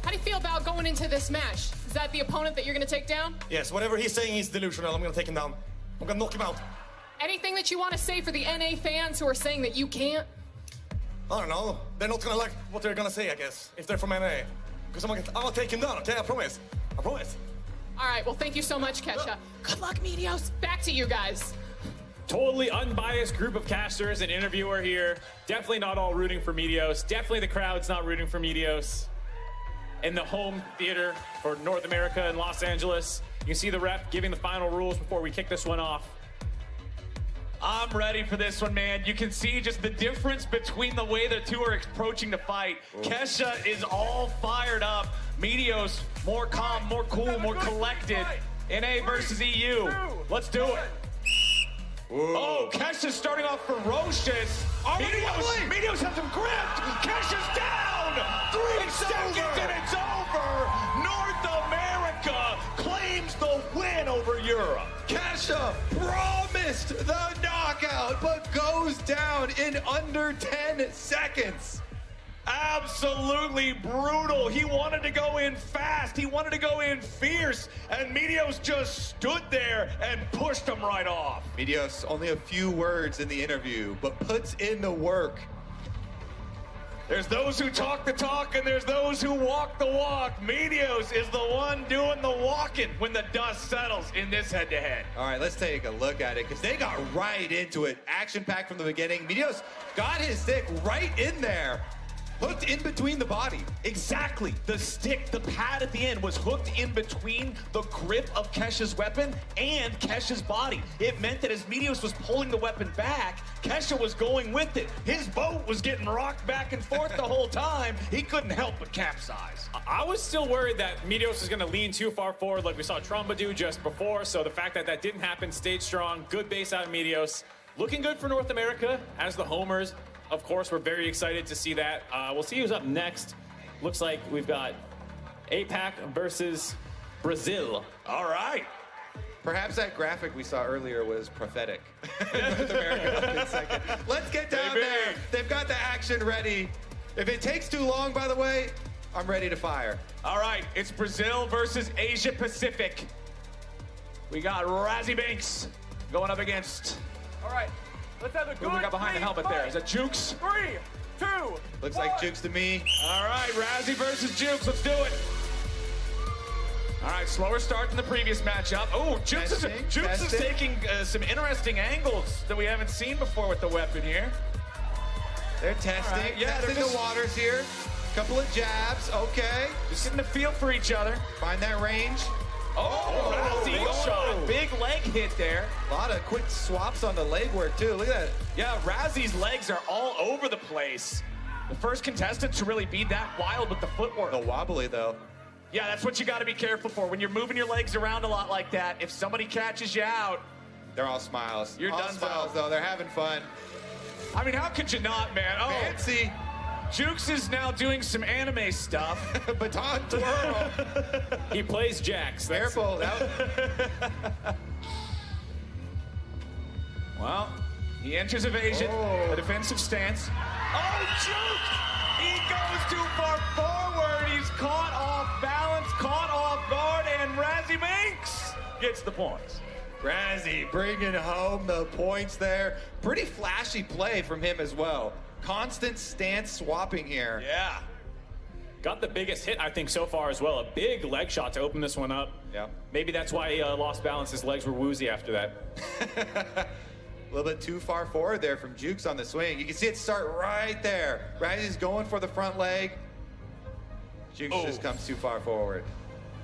How do you feel about going into this match? Is that the opponent that you're going to take down? Yes, whatever he's saying is delusional. I'm going to take him down. I'm going to knock him out. Anything that you want to say for the NA fans who are saying that you can't? I don't know. They're not going to like what they're going to say, I guess, if they're from NA. Because I'm going to take him down, okay? I promise. I promise. All right, well, thank you so much, Kesha. Good luck, Medios. Back to you guys. Totally unbiased group of casters and interviewer here. Definitely not all rooting for Medios. Definitely the crowd's not rooting for Medios. In the home theater for North America in Los Angeles, you can see the ref giving the final rules before we kick this one off. I'm ready for this one, man. You can see just the difference between the way the two are approaching the fight. Kesha is all fired up. Meteos, more calm, more cool, more collected. NA versus EU. Let's do it. Oh, Kesha's starting off ferocious. Meteos has him gripped. Kesha's down. 3 seconds and it's over. North America claims the win over Europe. Kesha promised the knockout, but goes down in under 10 seconds. Absolutely brutal. He wanted to go in fast. He wanted to go in fierce. And Meteos just stood there and pushed him right off. Meteos, only a few words in the interview, but puts in the work. There's those who talk the talk, and there's those who walk the walk. Meteos is the one doing the walking when the dust settles in this head-to-head. All right, let's take a look at it, because they got right into it. Action-packed from the beginning. Meteos got his stick right in there. Hooked in between the body. Exactly. The stick, the pad at the end was hooked in between the grip of Kesha's weapon and Kesha's body. It meant that as Meteos was pulling the weapon back, Kesha was going with it. His boat was getting rocked back and forth the whole time. He couldn't help but capsize. I was still worried that Meteos was going to lean too far forward like we saw Trumba do just before, so the fact that that didn't happen, stayed strong, good base out of Meteos. Looking good for North America as the homers. Of course, we're very excited to see that. We'll see who's up next. Looks like we've got APAC versus Brazil. All right. Perhaps that graphic we saw earlier was prophetic. North America up in second. Let's get down there. They've got the action ready. If it takes too long, by the way, I'm ready to fire. All right, it's Brazil versus Asia Pacific. We got Razzie Banks going up against... All right. Let's have a good Who we got behind the helmet there? Is that Jukes? 3, 2, Looks like Jukes to me. All right, Razzie versus Jukes. Let's do it. All right, slower start than the previous matchup. Oh, Jukes is taking some interesting angles that we haven't seen before with the weapon here. They're testing. Right. Yeah, testing the waters here. Couple of jabs. Okay. Just getting a feel for each other. Find that range. Oh, Razzie shot. Big leg hit there. A lot of quick swaps on the leg work, too. Look at that. Yeah, Razzie's legs are all over the place. The first contestant to really be that wild with the footwork. The wobbly, though. Yeah, that's what you got to be careful for. When you're moving your legs around a lot like that, if somebody catches you out... They're all smiles. You're all done, smiles, though. They're having fun. I mean, how could you not, man? Oh, fancy. Jukes is now doing some anime stuff. Baton twirl. He plays Jax. Careful. Well, he enters evasion, a defensive stance. Oh, Jukes! He goes too far forward. He's caught off balance, caught off guard, and Razzie Banks gets the points. Razzie bringing home the points there. Pretty flashy play from him as well. Constant stance swapping here. Yeah. Got the biggest hit, I think, so far as well. A big leg shot to open this one up. Yeah. Maybe that's why he lost balance. His legs were woozy after that. A little bit too far forward there from Jukes on the swing. You can see it start right there. Razzie's going for the front leg. Jukes just comes too far forward.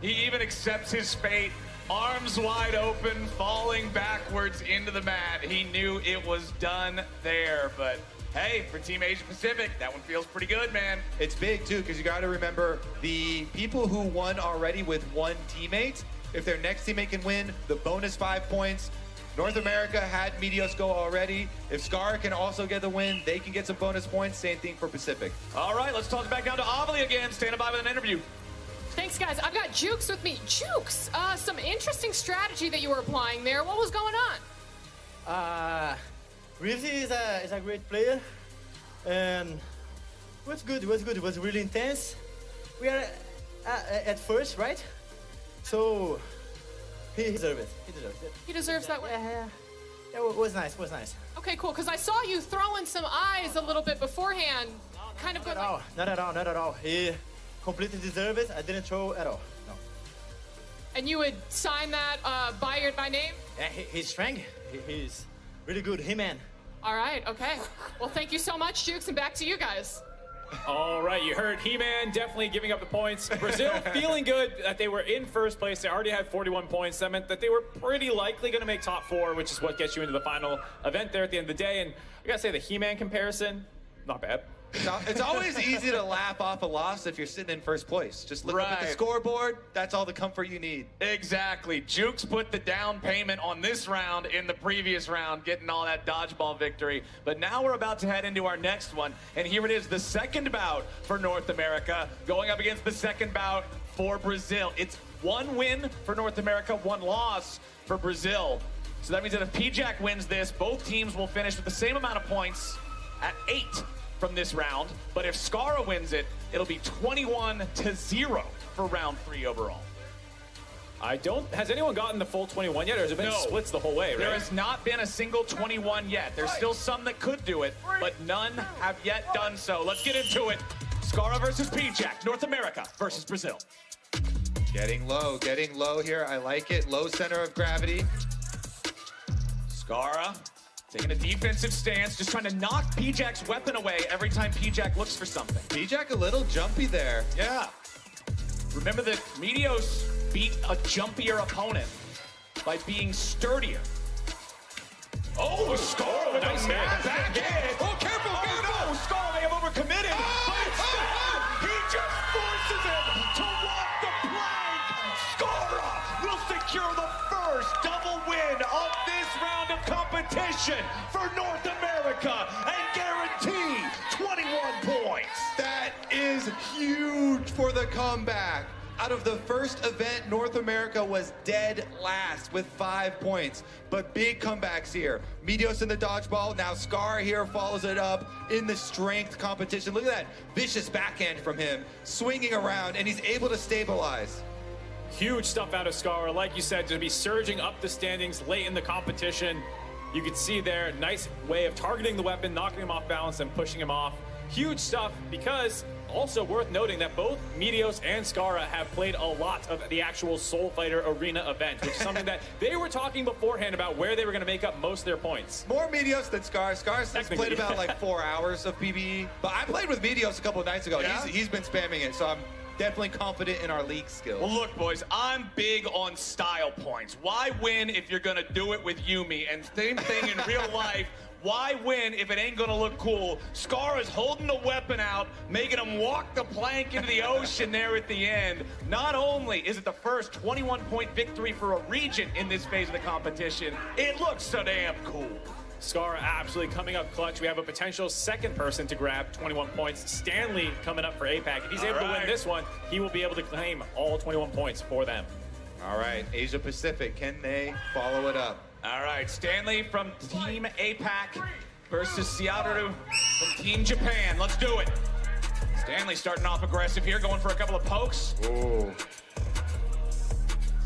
He even accepts his fate. Arms wide open, falling backwards into the mat. He knew it was done there, but hey, for Team Asia Pacific, that one feels pretty good, man. It's big, too, because you got to remember the people who won already with one teammate, if their next teammate can win, the bonus 5 points. North America had Meteos go already. If Scar can also get the win, they can get some bonus points. Same thing for Pacific. All right, let's toss it back down to Avali again. Standing by with an interview. Thanks, guys. I've got Jukes with me. Jukes, some interesting strategy that you were applying there. What was going on? Rizzy is a great player, and it was good. It was really intense. We are at first, right? So he deserves it. He deserves that win. Yeah, it was nice. Okay, cool. Because I saw you throwing some eyes a little bit beforehand, kind of going like... Not at all. He completely deserves it. I didn't throw at all. No. And you would sign that by name? Yeah, he's strong. He's really good. He man. All right, okay. Well, thank you so much, Jukes, and back to you guys. All right, you heard He-Man definitely giving up the points. Brazil feeling good that they were in first place. They already had 41 points. That meant that they were pretty likely going to make top 4, which is what gets you into the final event there at the end of the day. And I got to say, the He-Man comparison, not bad. It's always easy to laugh off a loss if you're sitting in first place. Just look up at the scoreboard. That's all the comfort you need. Exactly. Jukes put the down payment on this round in the previous round, getting all that dodgeball victory. But now we're about to head into our next one. And here it is, the second bout for North America, going up against the second bout for Brazil. It's 1 win for North America, 1 loss for Brazil. So that means that if PJack wins this, both teams will finish with the same amount of points at 8. From this round, but if Skara wins it, it'll be 21-0 for round 3 overall. Has anyone gotten the full 21 yet, or has it been splits the whole way, right? There has not been a single 21 yet. There's still some that could do it, but none have yet done so. Let's get into it. Skara versus PJack, North America versus Brazil. Getting low here. I like it. Low center of gravity. Skara taking a defensive stance, just trying to knock PJack's weapon away every time PJack looks for something. PJack a little jumpy there. Yeah. Remember that Meteos beat a jumpier opponent by being sturdier. Oh, Skara with a mad backhand. Oh, careful, no, Skara may have overcommitted, but instead, he just forces him to walk the plank. Skara will secure the first double win of this round of competition for North America and guarantee 21 points. That is huge for the comeback. Out of the first event, North America was dead last with 5 points. But big comebacks here. Meteos in the dodgeball. Now Skara here follows it up in the strength competition. Look at that vicious backhand from him, swinging around, and he's able to stabilize. Huge stuff out of Skara, like you said, to be surging up the standings late in the competition. You can see there, nice way of targeting the weapon, knocking him off balance and pushing him off. Huge stuff, because also worth noting that both Meteos and Skara have played a lot of the actual Soul Fighter Arena event, which is something that they were talking beforehand about where they were going to make up most of their points. More Meteos than Skara. Skara's played about like 4 hours of PvE, but I played with Meteos a couple of nights ago. Yeah? He's been spamming it, so I'm definitely confident in our league skills. Well, look, boys, I'm big on style points. Why win if you're going to do it with Yumi? And same thing in real life. Why win if it ain't gonna look cool? Skara's holding the weapon out, making him walk the plank into the ocean there at the end. Not only is it the first 21-point victory for a region in this phase of the competition, it looks so damn cool. Skara absolutely coming up clutch. We have a potential second person to grab 21 points. Stanley coming up for APAC. If he's able to win this one, he will be able to claim all 21 points for them. All right, Asia Pacific, can they follow it up? All right, Stanley from Team APAC versus Seattle from Team Japan. Let's do it. Stanley starting off aggressive here, going for a couple of pokes. Ooh.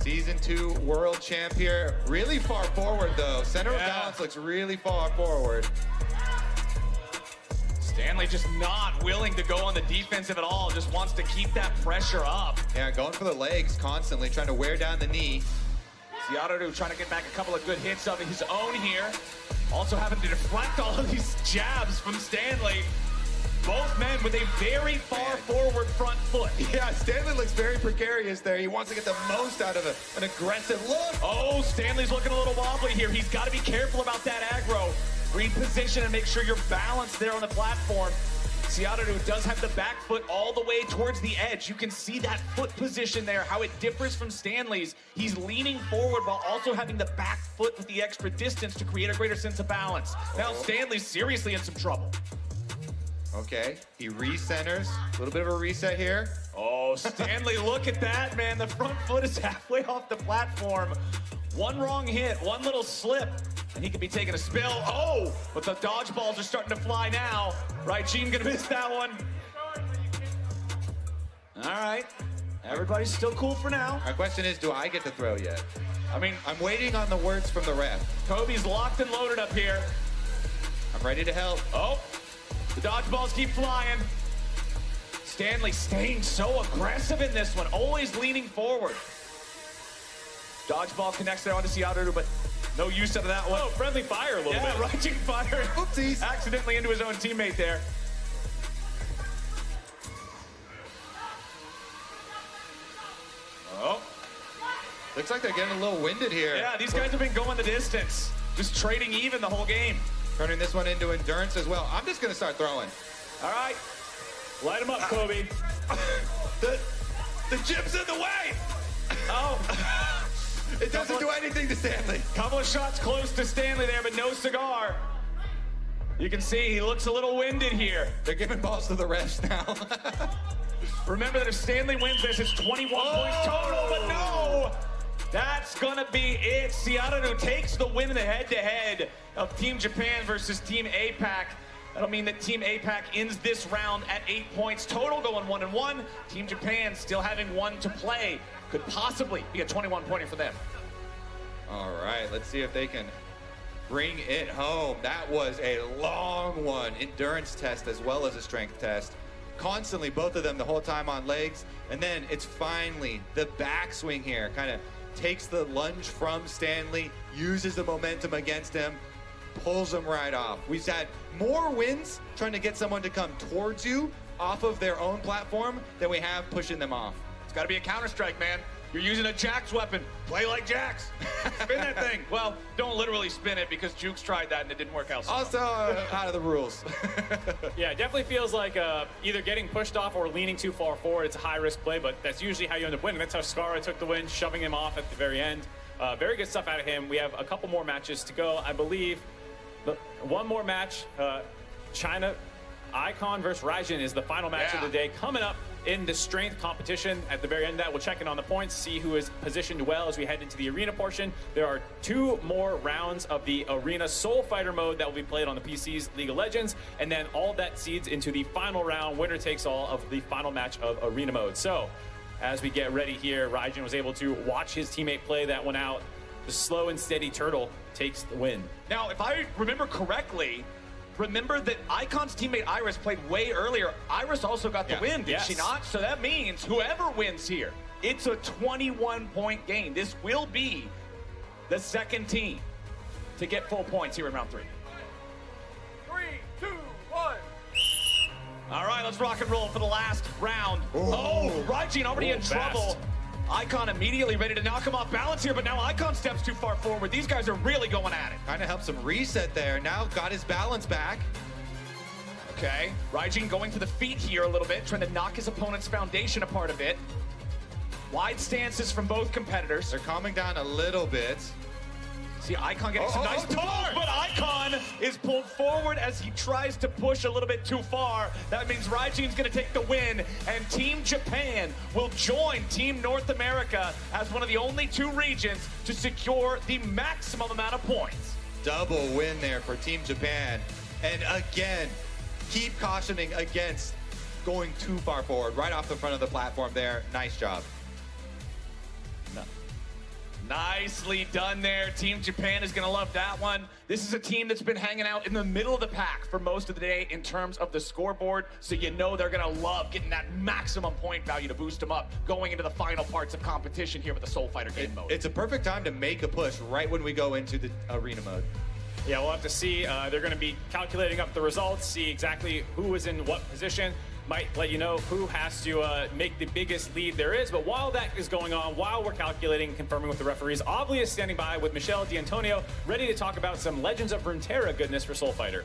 Season 2 world champ here. Really far forward, though. Center of balance looks really far forward. Stanley just not willing to go on the defensive at all. Just wants to keep that pressure up. Yeah, going for the legs constantly, trying to wear down the knee. Seattle trying to get back a couple of good hits of his own here. Also having to deflect all of these jabs from Stanley. Both men with a very far forward front foot. Yeah, Stanley looks very precarious there. He wants to get the most out of an aggressive look. Oh, Stanley's looking a little wobbly here. He's got to be careful about that aggro. Reposition and make sure you're balanced there on the platform. Seattle does have the back foot all the way towards the edge. You can see that foot position there, how it differs from Stanley's. He's leaning forward while also having the back foot with the extra distance to create a greater sense of balance. Now Stanley's seriously in some trouble. Okay, he recenters. A little bit of a reset here. Oh, Stanley, look at that, man. The front foot is halfway off the platform. One wrong hit, one little slip, and he could be taking a spill. Oh, but the dodgeballs are starting to fly now. Right, Gene gonna miss that one. All right, everybody's still cool for now. My question is, do I get to throw yet? I mean, I'm waiting on the words from the ref. Kobe's locked and loaded up here. I'm ready to help. Oh, the dodgeballs keep flying. Stanley staying so aggressive in this one, always leaning forward. Dodgeball connects there onto Seattle, but no use out of that one. Oh, friendly fire a little bit. Yeah, Raging Fire. Oopsies. Accidentally into his own teammate there. Looks like they're getting a little winded here. Yeah, these guys have been going the distance. Just trading even the whole game. Turning this one into endurance as well. I'm just going to start throwing. All right. Light him up, Kobe. The chip's in the way. Oh. It doesn't do anything to Stanley. Couple of shots close to Stanley there, but no cigar. You can see he looks a little winded here. They're giving balls to the refs now. Remember that if Stanley wins this, it's 21 points total, but no! That's gonna be it. Seattle takes the win in the head-to-head of Team Japan versus Team APAC. That'll mean that Team APAC ends this round at 8 points total, going 1-1. Team Japan still having one to play. Could possibly be a 21-pointer for them. All right, let's see if they can bring it home. That was a long one. Endurance test as well as a strength test. Constantly, both of them the whole time on legs. And then it's finally the backswing here. Kind of takes the lunge from Stanley, uses the momentum against him, pulls him right off. We've had more wins trying to get someone to come towards you off of their own platform than we have pushing them off. It's got to be a counter-strike, man. You're using a Jax weapon. Play like Jax. Spin that thing. Well, don't literally spin it because Jukes tried that and it didn't work out. Also, out of the rules. Yeah, it definitely feels like either getting pushed off or leaning too far forward. It's a high-risk play, but that's usually how you end up winning. That's how Skara took the win, shoving him off at the very end. Very good stuff out of him. We have a couple more matches to go, I believe. One more match. China Icon versus Raijin is the final match of the day coming up in the strength competition. At the very end of that, we'll check in on the points, see who is positioned well as we head into the arena portion. There are 2 more rounds of the arena Soul Fighter mode that will be played on the PC's League of Legends, and then all of that seeds into the final round, winner takes all of the final match of arena mode. So as we get ready here, Raijin was able to watch his teammate play that one out. The slow and steady turtle takes the win. Now, if I remember correctly, remember that Icon's teammate Iris played way earlier. Iris also got the win, did she not? So that means whoever wins here, it's a 21-point game. This will be the second team to get full points here in round 3. 3, 2, 1. All right, let's rock and roll for the last round. Raijin already in trouble. Icon immediately ready to knock him off balance here, but now Icon steps too far forward. These guys are really going at it. Kind of helps him reset there. Now got his balance back. Okay, Raijin going to the feet here a little bit, trying to knock his opponent's foundation apart a bit. Wide stances from both competitors. They're calming down a little bit. See, Icon getting some nice pulls, but Icon is pulled forward as he tries to push a little bit too far. That means Raijin's going to take the win, and Team Japan will join Team North America as one of the only 2 regions to secure the maximum amount of points. Double win there for Team Japan. And again, keep cautioning against going too far forward, right off the front of the platform there. Nice job. Nicely done there. Team Japan is going to love that one. This is a team that's been hanging out in the middle of the pack for most of the day in terms of the scoreboard, so you know they're going to love getting that maximum point value to boost them up going into the final parts of competition here with the Soul Fighter game mode. It's a perfect time to make a push right when we go into the arena mode. Yeah, we'll have to see. They're going to be calculating up the results, see exactly who is in what position. Might let you know who has to make the biggest lead there is. But while that is going on, while we're calculating and confirming with the referees, Obli is standing by with Michelle D'Antonio, ready to talk about some Legends of Runeterra goodness for Soul Fighter.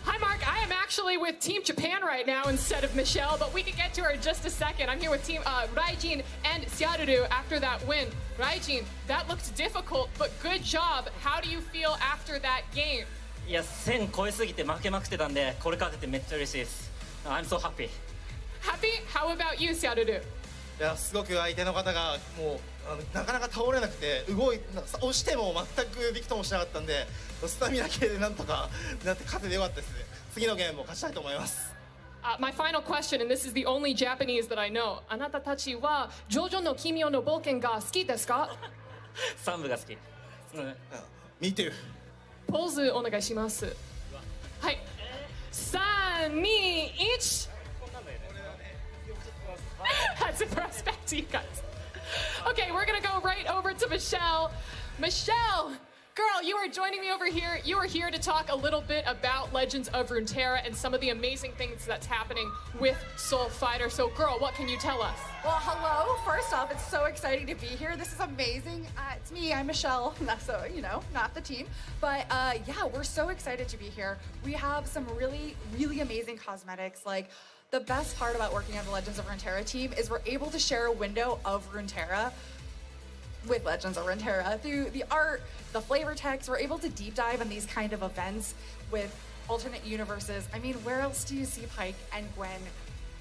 Hi, Mark. I am actually with Team Japan right now instead of Michelle, but we can get to her in just a second. I'm here with Team Raijin and Seattle after that win. Raijin, that looked difficult, but good job. How do you feel after that game? いや、1000超えすぎて負けまくってたんで、これ勝ててめっちゃ嬉しいです。I'm so happy. Happy? How about you, Seattle? いや、すごく相手の方がもうなかなか倒れなくて、押しても全くびくともしなかったんで、スタミナ系でなんとかなって勝ててよかったですね。次のゲームも勝ちたいと思います。My final question, and this is the only Japanese that I know. あなたたちはジョジョの奇妙な冒険が好きですか3部が好き。Me too. ポーズお願いします。はい。3, 2, 1. That's a prospect to you guys. Okay, we're gonna go right over to Michelle. Michelle, Girl, you are joining me over here. You are here to talk a little bit about Legends of Runeterra and some of the amazing things that's happening with Soul Fighter. So, girl, what can you tell us? Well, hello. First off, it's so exciting to be here. This is amazing. It's me, I'm Michelle. So, not the team. But yeah, we're so excited to be here. We have some really, really amazing cosmetics. Like, the best part about working on the Legends of Runeterra team is we're able to share a window of Runeterra with Legends of Runeterra through the art, the flavor text. We're able to deep dive in these kind of events with alternate universes. I mean, where else do you see Pike and Gwen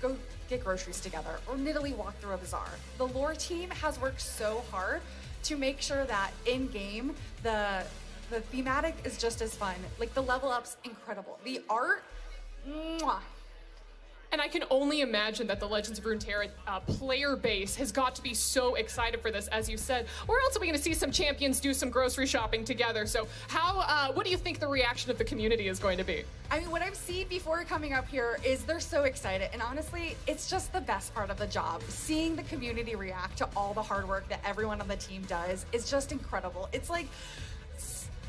go get groceries together or Nidalee walk through a bazaar? The lore team has worked so hard to make sure that in game the thematic is just as fun. Like, the level up's incredible. The art, mwah. And I can only imagine that the Legends of Runeterra player base has got to be so excited for this, as you said. We're also going to see some champions do some grocery shopping together. So what do you think the reaction of the community is going to be? I mean, what I've seen before coming up here is they're so excited. And honestly, it's just the best part of the job. Seeing the community react to all the hard work that everyone on the team does is just incredible. It's like,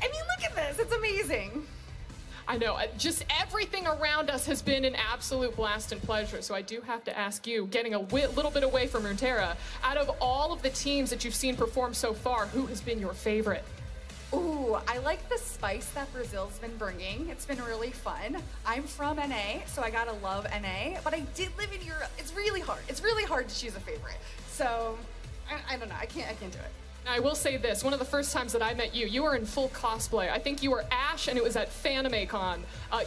I mean, look at this. It's amazing. I know, just everything around us has been an absolute blast and pleasure. So I do have to ask you, getting a little bit away from Runeterra, out of all of the teams that you've seen perform so far, who has been your favorite? Ooh, I like the spice that Brazil's been bringing. It's been really fun. I'm from NA, so I gotta love NA, but I did live in Europe. It's really hard. It's really hard to choose a favorite. So, I don't know, I can't do it. I will say this, one of the first times that I met you, you were in full cosplay. I think you were Ash, and it was at FanimeCon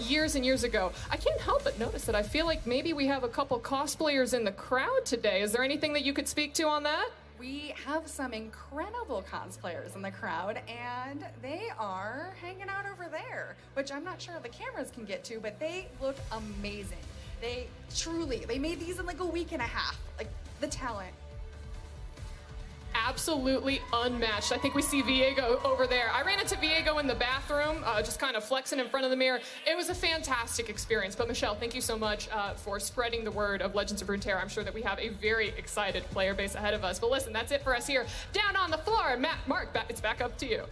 years and years ago. I can't help but notice that I feel like maybe we have a couple cosplayers in the crowd today. Is there anything that you could speak to on that? We have some incredible cosplayers in the crowd, and they are hanging out over there, which I'm not sure the cameras can get to, but they look amazing. They made these in like a week and a half. Like, the talent. Absolutely unmatched. I think we see Viego over there. I ran into Viego in the bathroom, just kind of flexing in front of the mirror. It was a fantastic experience. But Michelle, thank you so much for spreading the word of Legends of Runeterra. I'm sure that we have a very excited player base ahead of us. But listen, that's it for us here down on the floor. Mark, it's back up to you.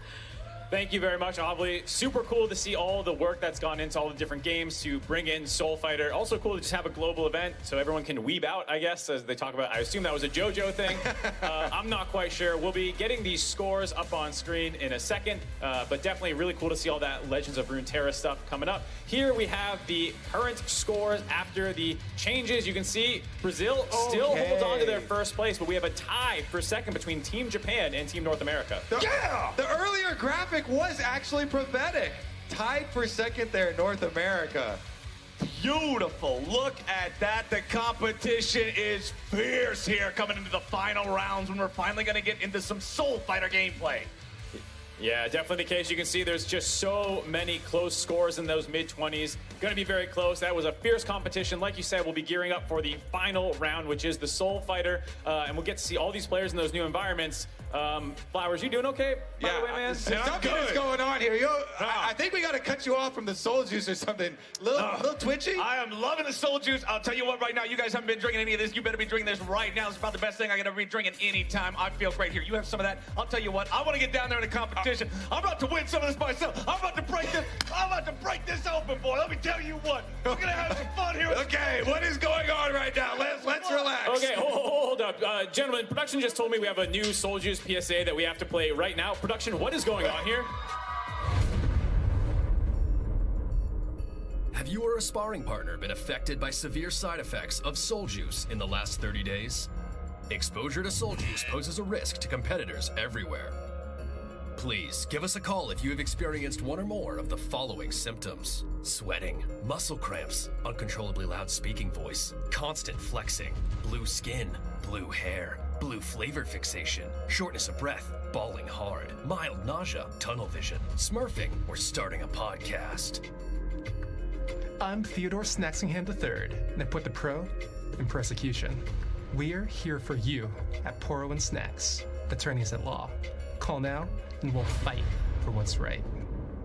Thank you very much, Aubrey. Super cool to see all the work that's gone into all the different games to bring in Soul Fighter. Also cool to just have a global event so everyone can weeb out, I guess, as they talk about. I assume that was a JoJo thing. I'm not quite sure. We'll be getting these scores up on screen in a second, but definitely really cool to see all that Legends of Runeterra stuff coming up. Here we have the current scores after the changes. You can see Brazil still holds on to their first place, but we have a tie for second between Team Japan and Team North America. The earlier graphic was actually prophetic. Tied for second there in North America. Beautiful. Look at that. The competition is fierce here coming into the final rounds when we're finally going to get into some Soul Fighter gameplay. Yeah, definitely the case. You can see there's just so many close scores in those mid-20s. Going to be very close. That was a fierce competition. Like you said, we'll be gearing up for the final round, which is the Soul Fighter, and we'll get to see all these players in those new environments. Flowers, you doing okay? By the way, man? Something is going on here. I think we got to cut you off from the soul juice or something. Little twitchy? I am loving the soul juice. I'll tell you what right now, you guys haven't been drinking any of this. You better be drinking this right now. It's about the best thing I can ever be drinking anytime. I feel great here. You have some of that. I'll tell you what, I want to get down there in a competition. I'm about to win some of this myself. I'm about to break this open, boy. Let me tell you what. We're going to have some fun here. Okay, what is going on right now? Let's relax. Okay, hold up. Gentlemen, production just told me we have a new Soul Juice PSA that we have to play right now. Production, what is going on here? Have you or a sparring partner been affected by severe side effects of Soul Juice in the last 30 days? Exposure to Soul Juice poses a risk to competitors everywhere. Please give us a call if you have experienced one or more of the following symptoms: sweating, muscle cramps, uncontrollably loud speaking voice, constant flexing, blue skin, blue hair, blue flavor fixation, shortness of breath, bawling hard, mild nausea, tunnel vision, smurfing, or starting a podcast. I'm Theodore Snaxingham III, and I put the pro in prosecution. We're here for you at Poro and Snacks, attorneys at law. Call now and we'll fight for what's right.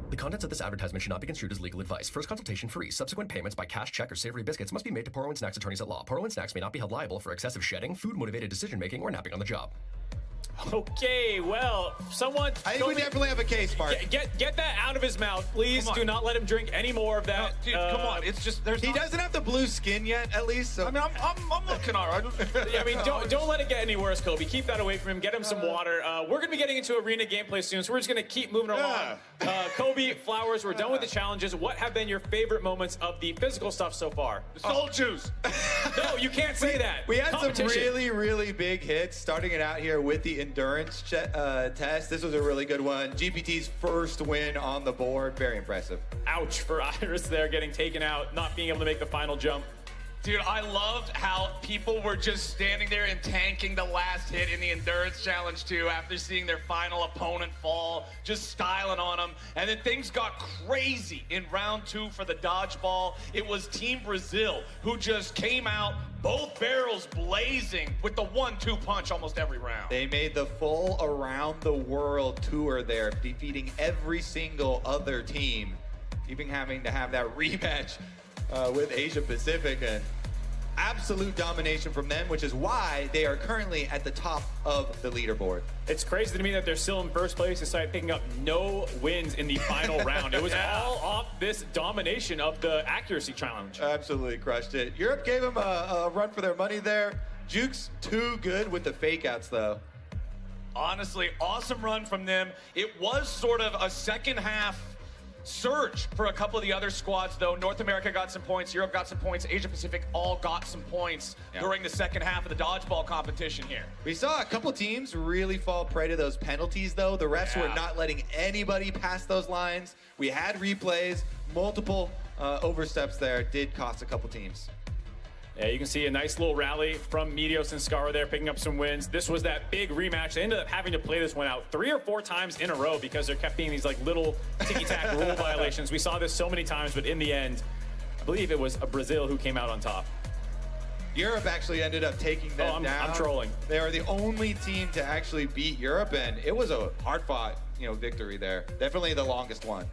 The contents of this advertisement should not be construed as legal advice. First consultation free. Subsequent payments by cash, check, or savory biscuits must be made to Poro and Snacks attorneys at law. Poro and Snacks may not be held liable for excessive shedding, food-motivated decision-making, or napping on the job. Okay, well, someone... I think we definitely have a case, Mark. Get that out of his mouth, please. Do not let him drink any more of that. No, dude, come on. It's just he doesn't have the blue skin yet, at least. So. I mean, I'm looking all right. I mean, don't let it get any worse, Kobe. Keep that away from him. Get him some water. We're going to be getting into arena gameplay soon, so we're just going to keep moving along. Kobe, Flowers, we're done with the challenges. What have been your favorite moments of the physical stuff so far? The soul juice. No, you can't say that. We had some really, really big hits, starting it out here with the endurance test. This was a really good one. GPT's first win on the board. Very impressive. Ouch for Iris there, getting taken out, not being able to make the final jump. Dude, I loved how people were just standing there and tanking the last hit in the endurance challenge too after seeing their final opponent fall, just styling on them. And then things got crazy in round 2 for the dodgeball. It was Team Brazil who just came out, both barrels blazing with the 1-2 punch almost every round. They made the full around the world tour there, defeating every single other team, even having to have that rematch with Asia Pacific, and absolute domination from them, which is why they are currently at the top of the leaderboard. It's crazy to me that they're still in first place despite picking up no wins in the final round. It was all off this domination of the accuracy challenge. Absolutely crushed it. Europe gave them a run for their money there. Juke's too good with the fake outs though. Honestly, awesome run from them. It was sort of a second half surge for a couple of the other squads, though. North America got some points, Europe got some points, Asia Pacific all got some points during the second half of the dodgeball competition here. We saw a couple teams really fall prey to those penalties, though. The refs were not letting anybody pass those lines. We had replays, multiple oversteps there. Did cost a couple teams. Yeah, you can see a nice little rally from Medios and Scara there, picking up some wins. This was that big rematch. They ended up having to play this one out 3 or 4 times in a row because there kept being these like little ticky-tack rule violations. We saw this so many times, but in the end, I believe it was Brazil who came out on top. Europe actually ended up taking them down. I'm trolling. They are the only team to actually beat Europe, and it was a hard-fought, victory there. Definitely the longest one.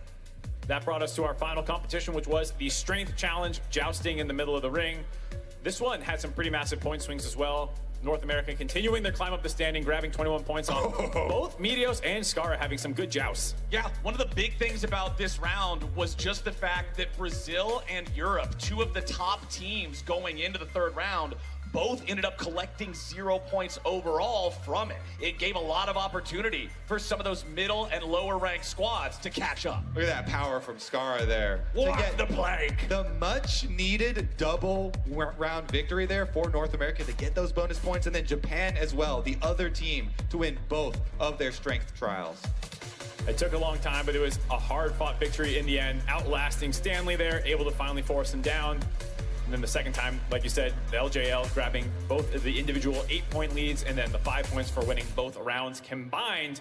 That brought us to our final competition, which was the strength challenge, jousting in the middle of the ring. This one had some pretty massive point swings as well. North America continuing their climb up the standing, grabbing 21 points on both Medios and Scara having some good jousts. Yeah, one of the big things about this round was just the fact that Brazil and Europe, 2 of the top teams going into the third round, both ended up collecting 0 points overall from it. It gave a lot of opportunity for some of those middle and lower ranked squads to catch up. Look at that power from Scara there. What the plank? The much needed double round victory there for North America to get those bonus points, and then Japan as well, the other team, to win both of their strength trials. It took a long time, but it was a hard-fought victory in the end, outlasting Stanley there, able to finally force him down. And then the second time, like you said, the LJL grabbing both of the individual 8-point leads and then the 5 points for winning both rounds combined.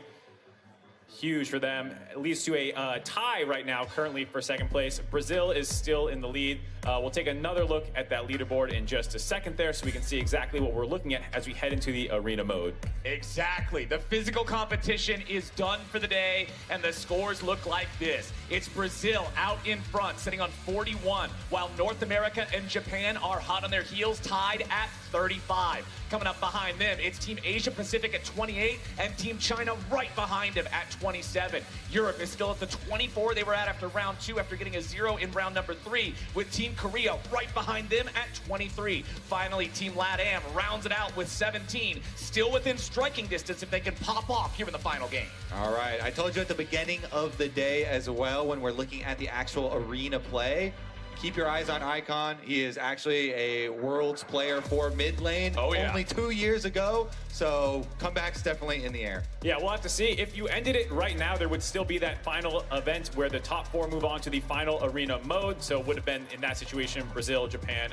Huge for them. It leads to a tie right now, currently for second place. Brazil is still in the lead. We'll take another look at that leaderboard in just a second there so we can see exactly what we're looking at as we head into the arena mode. Exactly. The physical competition is done for the day, and the scores look like this. It's Brazil out in front, sitting on 41, while North America and Japan are hot on their heels, tied at 35. Coming up behind them, it's Team Asia Pacific at 28 and Team China right behind them at 27. Europe is still at the 24 they were at after round 2 after getting a 0 in round number 3, with Team Korea right behind them at 23. Finally, Team LATAM rounds it out with 17, still within striking distance if they can pop off here in the final game. All right, I told you at the beginning of the day as well, when we're looking at the actual arena play, keep your eyes on Icon. He is actually a Worlds player for mid lane only 2 years ago, so comeback's definitely in the air. Yeah, we'll have to see. If you ended it right now, there would still be that final event where the top 4 move on to the final arena mode, so it would have been in that situation Brazil, Japan,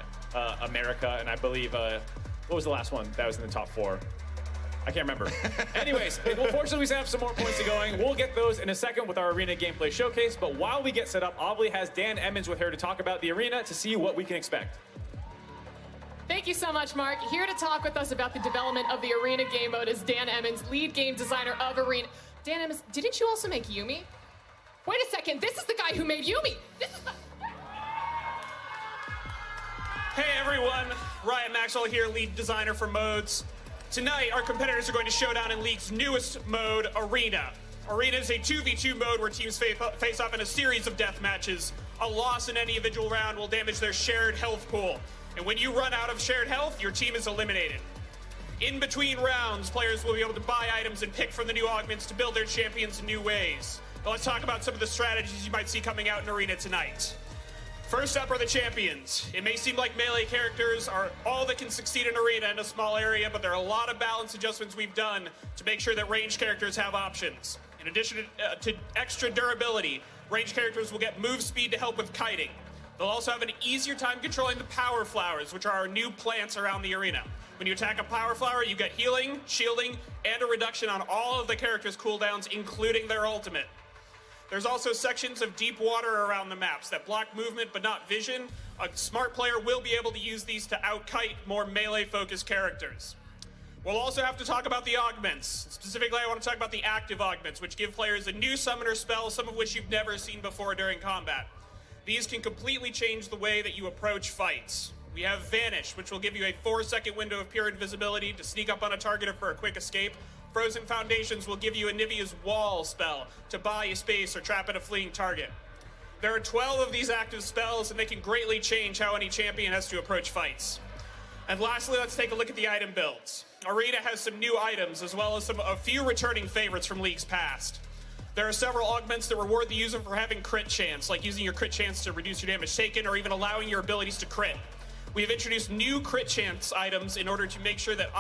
America, and I believe, what was the last one that was in the top 4? I can't remember. Anyways, well, fortunately, we still have some more points to going. We'll get those in a second with our arena gameplay showcase. But while we get set up, Aubrey has Dan Emmons with her to talk about the arena to see what we can expect. Thank you so much, Mark. Here to talk with us about the development of the arena game mode is Dan Emmons, lead game designer of Arena. Dan Emmons, didn't you also make Yumi? Wait a second, this is the guy who made Yumi. This is the... Hey everyone, Ryan Maxwell here, lead designer for modes. Tonight, our competitors are going to show down in League's newest mode, Arena. Arena is a 2v2 mode where teams face off in a series of death matches. A loss in any individual round will damage their shared health pool. And when you run out of shared health, your team is eliminated. In between rounds, players will be able to buy items and pick from the new augments to build their champions in new ways. But let's talk about some of the strategies you might see coming out in Arena tonight. First up are the champions. It may seem like melee characters are all that can succeed in Arena in a small area, but there are a lot of balance adjustments we've done to make sure that ranged characters have options. In addition to extra durability, ranged characters will get move speed to help with kiting. They'll also have an easier time controlling the power flowers, which are our new plants around the arena. When you attack a power flower, you get healing, shielding, and a reduction on all of the characters' cooldowns, including their ultimate. There's also sections of deep water around the maps that block movement but not vision. A smart player will be able to use these to out-kite more melee-focused characters. We'll also have to talk about the augments. Specifically, I want to talk about the active augments, which give players a new summoner spell, some of which you've never seen before during combat. These can completely change the way that you approach fights. We have Vanish, which will give you a 4-second window of pure invisibility to sneak up on a target for a quick escape. Frozen Foundations will give you Anivia's Wall spell to buy you space or trap at a fleeing target. There are 12 of these active spells, and they can greatly change how any champion has to approach fights. And lastly, let's take a look at the item builds. Arena has some new items, as well as a few returning favorites from leagues past. There are several augments that reward the user for having crit chance, like using your crit chance to reduce your damage taken, or even allowing your abilities to crit. We have introduced new crit chance items in order to make sure that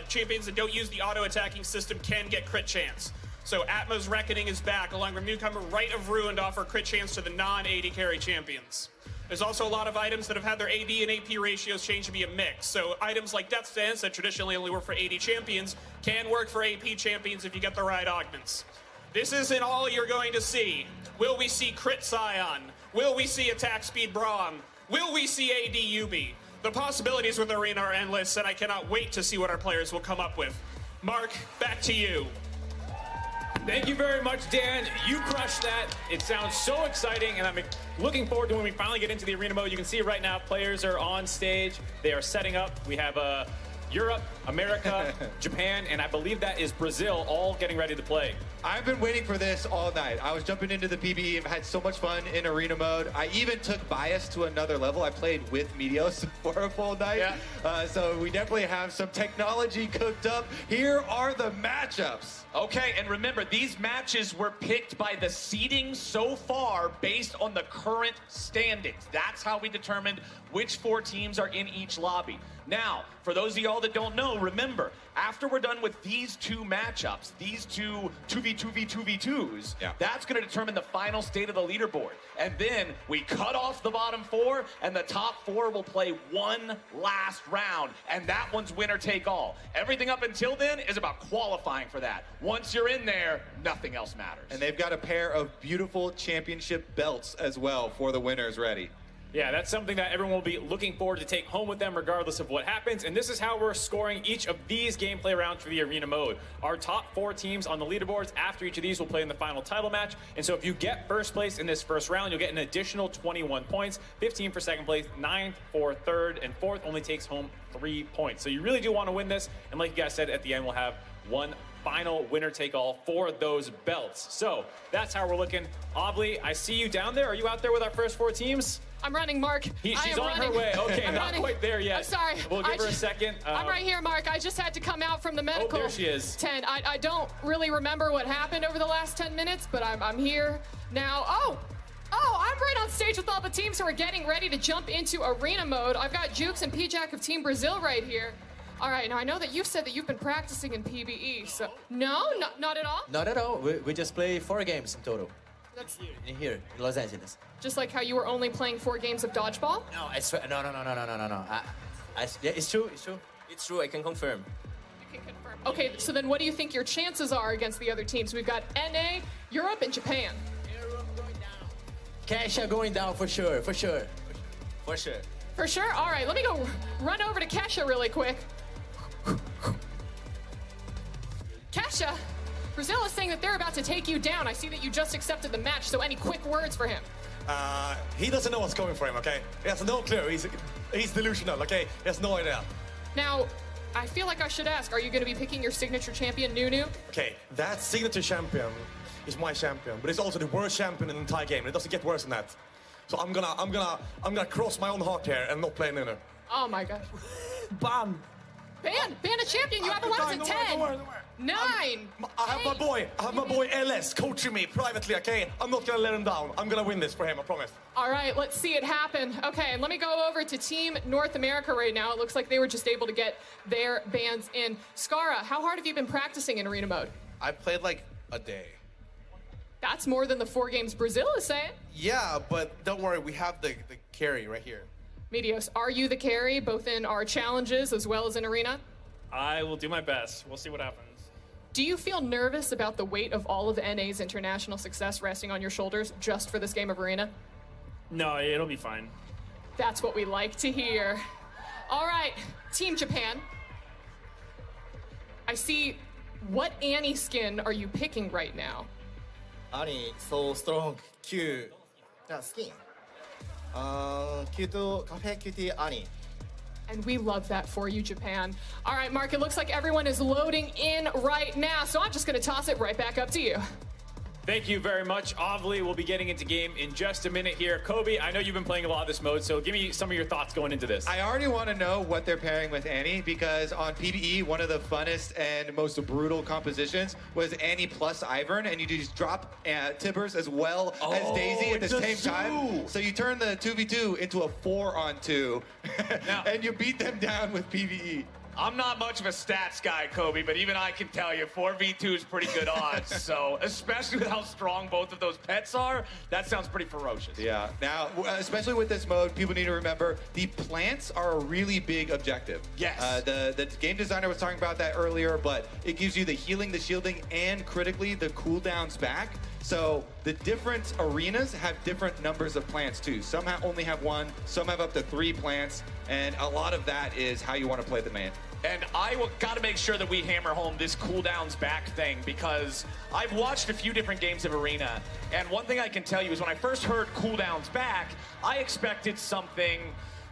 champions that don't use the auto-attacking system can get crit chance. So Atma's Reckoning is back, along with newcomer Rite of Ruin to offer crit chance to the non-AD carry champions. There's also a lot of items that have had their AD and AP ratios changed to be a mix. So items like Death Stance that traditionally only work for AD champions can work for AP champions if you get the right augments. This isn't all you're going to see. Will we see Crit Scion? Will we see Attack Speed Braum? Will we see AD Yubi? The possibilities with Arena are endless, and I cannot wait to see what our players will come up with. Mark, back to you. Thank you very much, Dan. You crushed that. It sounds so exciting, and I'm looking forward to when we finally get into the arena mode. You can see right now, players are on stage. They are setting up. We have Europe, America, Japan, and I believe that is Brazil, all getting ready to play. I've been waiting for this all night. I was jumping into the PBE. I've had so much fun in arena mode. I even took Bias to another level. I played with Meteos for a full night. Yeah. So we definitely have some technology cooked up. Here are the matchups. Okay, and remember, these matches were picked by the seeding so far based on the current standings. That's how we determined which 4 teams are in each lobby. Now, for those of y'all that don't know, remember, after we're done with these 2 matchups, these 2 2v2v2v2s, that's going to determine the final state of the leaderboard. And then we cut off the bottom 4, and the top 4 will play one last round, and that one's winner take all. Everything up until then is about qualifying for that. Once you're in there, nothing else matters. And they've got a pair of beautiful championship belts as well for the winners ready. Yeah, that's something that everyone will be looking forward to take home with them regardless of what happens. And this is how we're scoring each of these gameplay rounds for the arena mode. Our top 4 teams on the leaderboards after each of these will play in the final title match. And so if you get first place in this first round, you'll get an additional 21 points, 15 for second place, 9 for third, and fourth only takes home 3 points. So you really do want to win this. And like you guys said, at the end, we'll have one final winner-take-all for those belts. So that's how we're looking. Aubrey, I see you down there. Are you out there with our first 4 teams? I'm running, Mark. She's on her way. Okay, not quite there yet. I'm sorry. We'll give her a second. I'm right here, Mark. I just had to come out from the medical there she is. tent. I don't really remember what happened over the last 10 minutes, but I'm here now. Oh, I'm right on stage with all the teams who are getting ready to jump into arena mode. I've got Jukes and P-Jack of Team Brazil right here. All right, now I know that you said that you've been practicing in PBE, so no, not at all? Not at all. We just play 4 games in total. That's Here in Los Angeles. just like how you were only playing 4 games of dodgeball? No, no. Yeah, it's true. It's true. I can confirm. You can confirm. Okay, so then what do you think your chances are against the other teams? We've got NA, Europe, and Japan. Kesha going down for sure. For sure? All right, let me go run over to Kesha really quick. Kesha, Brazil is saying that they're about to take you down. I see that you just accepted the match, so any quick words for him? He doesn't know what's coming for him, okay? He has no clue. He's delusional, okay? He has no idea. Now, I feel like I should ask, are you going to be picking your signature champion, Nunu? Okay, that signature champion is my champion, but it's also the worst champion in the entire game. It doesn't get worse than that. So I'm gonna cross my own heart here and not play Nunu. Oh my gosh. Ban a champion. You have 11 and 10. 9. I have my boy LS coaching me privately, okay? I'm not gonna let him down. I'm gonna win this for him, I promise. All right, let's see it happen. Okay, and let me go over to Team North America right now. It looks like they were just able to get their bands in. Skara, how hard have you been practicing in arena mode? I played like a day. That's more than the 4 games Brazil is saying. Yeah, but don't worry, we have the carry right here. Medios, are you the carry, both in our challenges as well as in arena? I will do my best. We'll see what happens. Do you feel nervous about the weight of all of NA's international success resting on your shoulders just for this game of arena? No, it'll be fine. That's what we like to hear. All right, Team Japan. I see, what Annie skin are you picking right now? Annie, so strong, cute. Skin. Cute cafe cutie Annie. And we love that for you, Japan. All right, Mark, it looks like everyone is loading in right now, so I'm just gonna toss it right back up to you. Thank you very much. Ovly will be getting into game in just a minute here. Kobe, I know you've been playing a lot of this mode, so give me some of your thoughts going into this. I already want to know what they're pairing with Annie, because on PvE, one of the funnest and most brutal compositions was Annie plus Ivern, and you just drop Tibbers as well as Daisy at the same time. So you turn the 2v2 into a 4-on-2, and you beat them down with PvE. I'm not much of a stats guy, Kobe, but even I can tell you 4v2 is pretty good odds. So, especially with how strong both of those pets are, that sounds pretty ferocious. Yeah. Now, especially with this mode, people need to remember the plants are a really big objective. Yes. The game designer was talking about that earlier, but it gives you the healing, the shielding, and critically the cooldowns back. So the different arenas have different numbers of plants too. Some only have 1, some have up to 3 plants, and a lot of that is how you want to play the main. And I got to make sure that we hammer home this cooldowns back thing, because I've watched a few different games of Arena, and one thing I can tell you is when I first heard cooldowns back, I expected something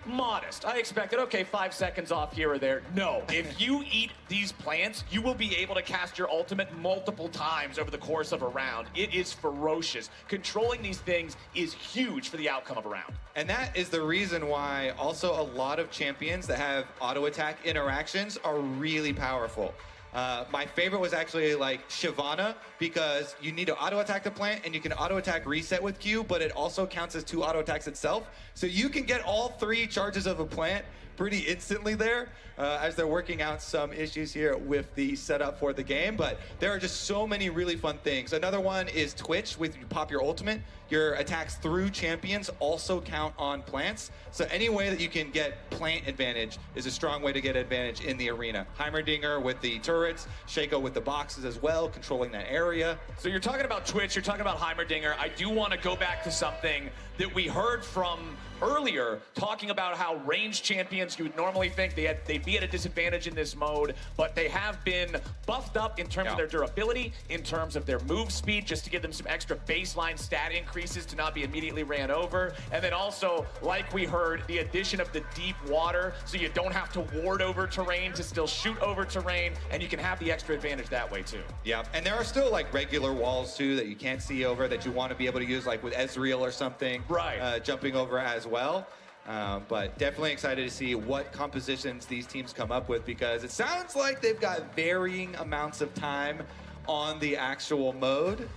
modest. I expected, okay, 5 seconds off here or there. No, if you eat these plants, you will be able to cast your ultimate multiple times over the course of a round. It is ferocious. Controlling these things is huge for the outcome of a round. And that is the reason why also a lot of champions that have auto attack interactions are really powerful. My favorite was actually like Shyvana, because you need to auto attack the plant and you can auto attack reset with Q, but it also counts as 2 auto attacks itself. So you can get all 3 charges of a plant pretty instantly there, as they're working out some issues here with the setup for the game. But there are just so many really fun things. Another one is Twitch. With you pop your ultimate, your attacks through champions also count on plants. So any way that you can get plant advantage is a strong way to get advantage in the arena. Heimerdinger with the turrets, Shaco with the boxes as well, controlling that area. So you're talking about Twitch, you're talking about Heimerdinger. I do want to go back to something that we heard from earlier, talking about how ranged champions, you would normally think they'd be at a disadvantage in this mode, but they have been buffed up in terms of their durability, in terms of their move speed, just to give them some extra baseline stat increases to not be immediately ran over. And then also, like we heard, the addition of the deep water, so you don't have to ward over terrain to still shoot over terrain, and you can have the extra advantage that way too. Yeah, and there are still like regular walls too that you can't see over that you want to be able to use, like with Ezreal or something. Right. Jumping over as well. But definitely excited to see what compositions these teams come up with, because it sounds like they've got varying amounts of time on the actual mode.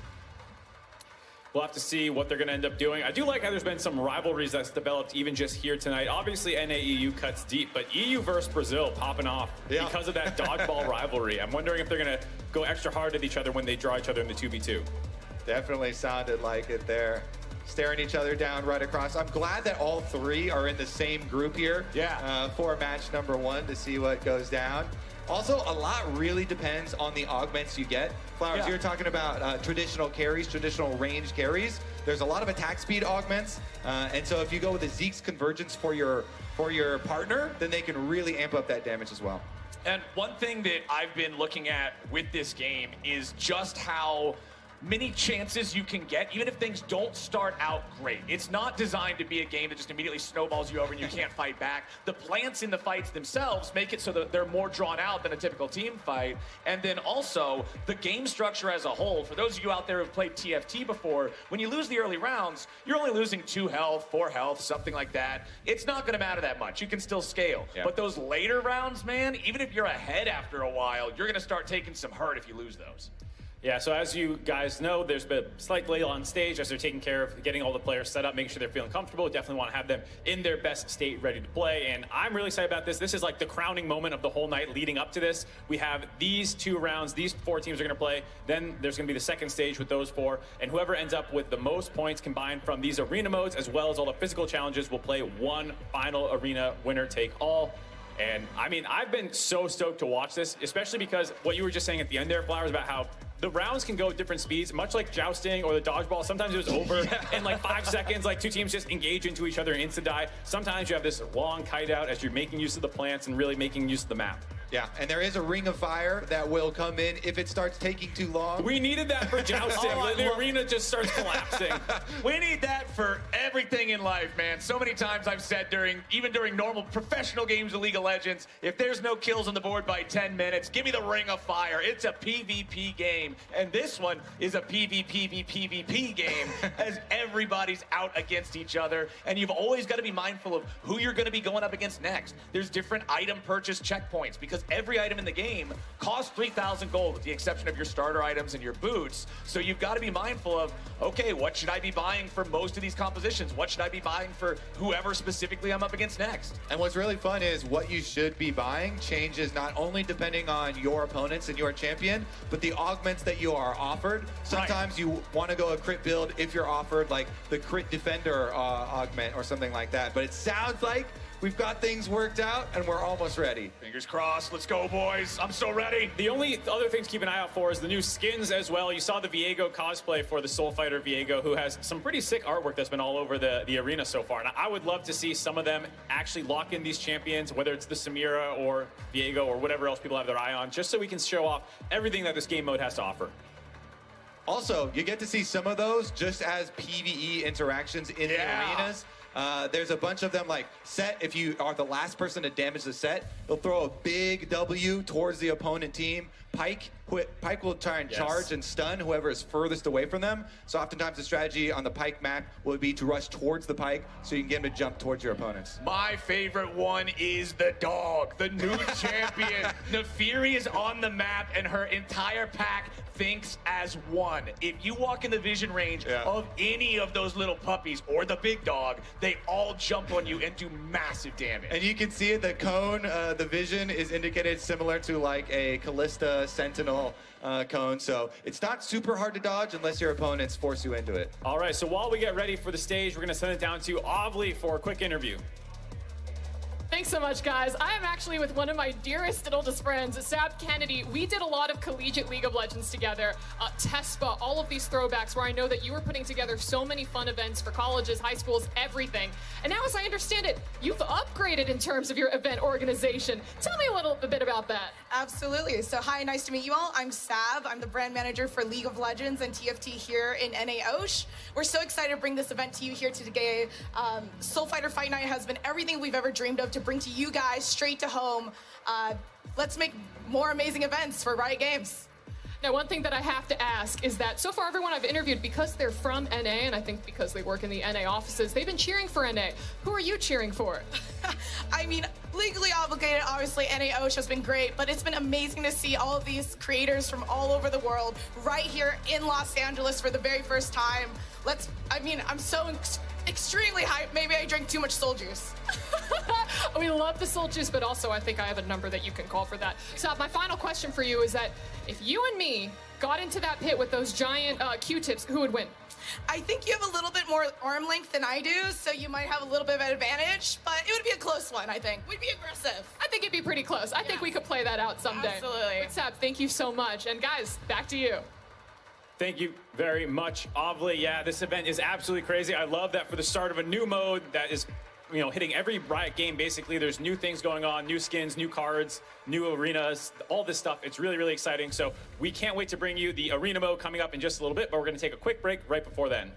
We'll have to see what they're going to end up doing. I do like how there's been some rivalries that's developed even just here tonight. Obviously, NA-EU cuts deep, but EU versus Brazil popping off because of that dodgeball rivalry. I'm wondering if they're going to go extra hard at each other when they draw each other in the 2v2. Definitely sounded like it there. Staring each other down right across. I'm glad that all 3 are in the same group here for match number 1 to see what goes down. Also, a lot really depends on the augments you get. Flowers, you're talking about traditional carries, traditional range carries. There's a lot of attack speed augments, and so if you go with a Zeke's Convergence for your partner, then they can really amp up that damage as well. And one thing that I've been looking at with this game is just how many chances you can get, even if things don't start out great. It's not designed to be a game that just immediately snowballs you over and you can't fight back. The plants in the fights themselves make it so that they're more drawn out than a typical team fight. And then also, the game structure as a whole, for those of you out there who've played TFT before, when you lose the early rounds, you're only losing 2 health, 4 health, something like that. It's not gonna matter that much. You can still scale. Yeah. But those later rounds, man, even if you're ahead after a while, you're gonna start taking some hurt if you lose those. Yeah, so as you guys know, there's been a slight delay on stage as they're taking care of getting all the players set up, making sure they're feeling comfortable. Definitely want to have them in their best state, ready to play. And I'm really excited about this. This is like the crowning moment of the whole night leading up to this. We have these 2 rounds. These 4 teams are going to play. Then there's going to be the second stage with those 4. And whoever ends up with the most points combined from these arena modes, as well as all the physical challenges, will play one final arena winner take all. And I mean, I've been so stoked to watch this, especially because what you were just saying at the end there, Flowers, about how the rounds can go at different speeds, much like jousting or the dodgeball. Sometimes it was over in like 5 seconds, like 2 teams just engage into each other and insta-die. Sometimes you have this long kite out as you're making use of the plants and really making use of the map. Yeah, and there is a ring of fire that will come in if it starts taking too long. We needed that for jousting. The arena just starts collapsing. We need that for everything in life, man. So many times I've said even during normal professional games of League of Legends, if there's no kills on the board by 10 minutes, give me the ring of fire. It's a PvP game. And this one is a PvP game as everybody's out against each other. And you've always got to be mindful of who you're going to be going up against next. There's different item purchase checkpoints because every item in the game costs 3,000 gold with the exception of your starter items and your boots. So you've got to be mindful of, okay, what should I be buying for most of these compositions? What should I be buying for whoever specifically I'm up against next? And what's really fun is what you should be buying changes not only depending on your opponents and your champion, but the augments that you are offered. Sometimes you want to go a crit build if you're offered like the crit defender augment or something like that. But it sounds like we've got things worked out and we're almost ready. Fingers crossed. Let's go, boys. I'm so ready. The only other thing to keep an eye out for is the new skins as well. You saw the Viego cosplay for the Soul Fighter Viego, who has some pretty sick artwork that's been all over the arena so far. And I would love to see some of them actually lock in these champions, whether it's the Samira or Viego or whatever else people have their eye on, just so we can show off everything that this game mode has to offer. Also, you get to see some of those just as PvE interactions in the arenas. There's a bunch of them like set. If you are the last person to damage the set, they'll throw a big W towards the opponent team. Pike will try and charge and stun whoever is furthest away from them. So oftentimes the strategy on the Pike map will be to rush towards the Pike so you can get him to jump towards your opponents. My favorite one is the dog, the new champion. Nefiri is on the map and her entire pack thinks as one. If you walk in the vision range of any of those little puppies or the big dog, they all jump on you and do massive damage. And you can see it, the cone, the vision is indicated similar to like a Callista Sentinel cone, so it's not super hard to dodge unless your opponents force you into it. All right, so while we get ready for the stage, we're going to send it down to Ovly for a quick interview. Thanks so much, guys. I am actually with one of my dearest and oldest friends, Sab Kennedy. We did a lot of collegiate League of Legends together, TESPA, all of these throwbacks where I know that you were putting together so many fun events for colleges, high schools, everything. And now, as I understand it, you've upgraded in terms of your event organization. Tell me a little bit about that. Absolutely. So hi, nice to meet you all. I'm Sab. I'm the brand manager for League of Legends and TFT here in NAOSH. We're so excited to bring this event to you here today. Soul Fighter Fight Night has been everything we've ever dreamed of to bring to you guys straight to home. Let's make more amazing events for Riot Games. Now, one thing that I have to ask is that so far everyone I've interviewed, because they're from NA, and I think because they work in the NA offices, they've been cheering for NA. Who are you cheering for? I mean, legally obligated, obviously, NAOSH has been great, but it's been amazing to see all of these creators from all over the world right here in Los Angeles for the very first time. I'm so extremely hyped. Maybe I drank too much soul juice. We love the soul juice, but also I think I have a number that you can call for that. So my final question for you is that if you and me got into that pit with those giant Q-tips, who would win? I think you have a little bit more arm length than I do, so you might have a little bit of an advantage, but it would be a close one, I think. We'd be aggressive. I think it'd be pretty close. I think we could play that out someday. Absolutely. But Sab, thank you so much. And guys, back to you. Thank you very much, Ovly. Yeah, this event is absolutely crazy. I love that for the start of a new mode that is hitting every Riot game. Basically, there's new things going on, new skins, new cards, new arenas, all this stuff. It's really, really exciting. So we can't wait to bring you the arena mode coming up in just a little bit, but we're going to take a quick break right before then.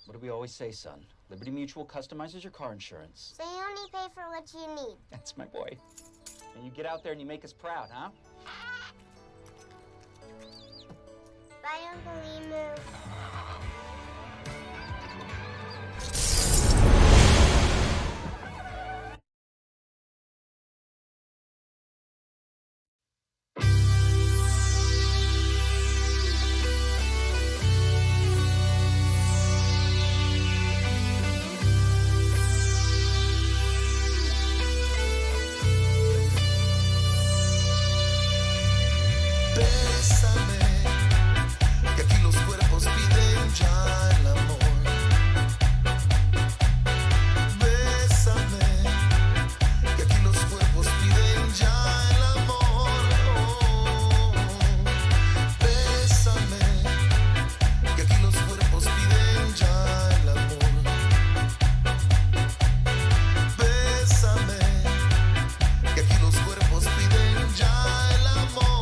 What do we always say, son? Liberty Mutual customizes your car insurance. So you only pay for what you need. That's my boy. And you get out there and you make us proud, huh? Bye, Uncle Emu. Que aquí los cuerpos piden ya el amor. Bésame, que aquí los cuerpos piden ya el amor. Bésame, que aquí los cuerpos piden ya el amor. Bésame, que aquí los cuerpos piden ya el amor.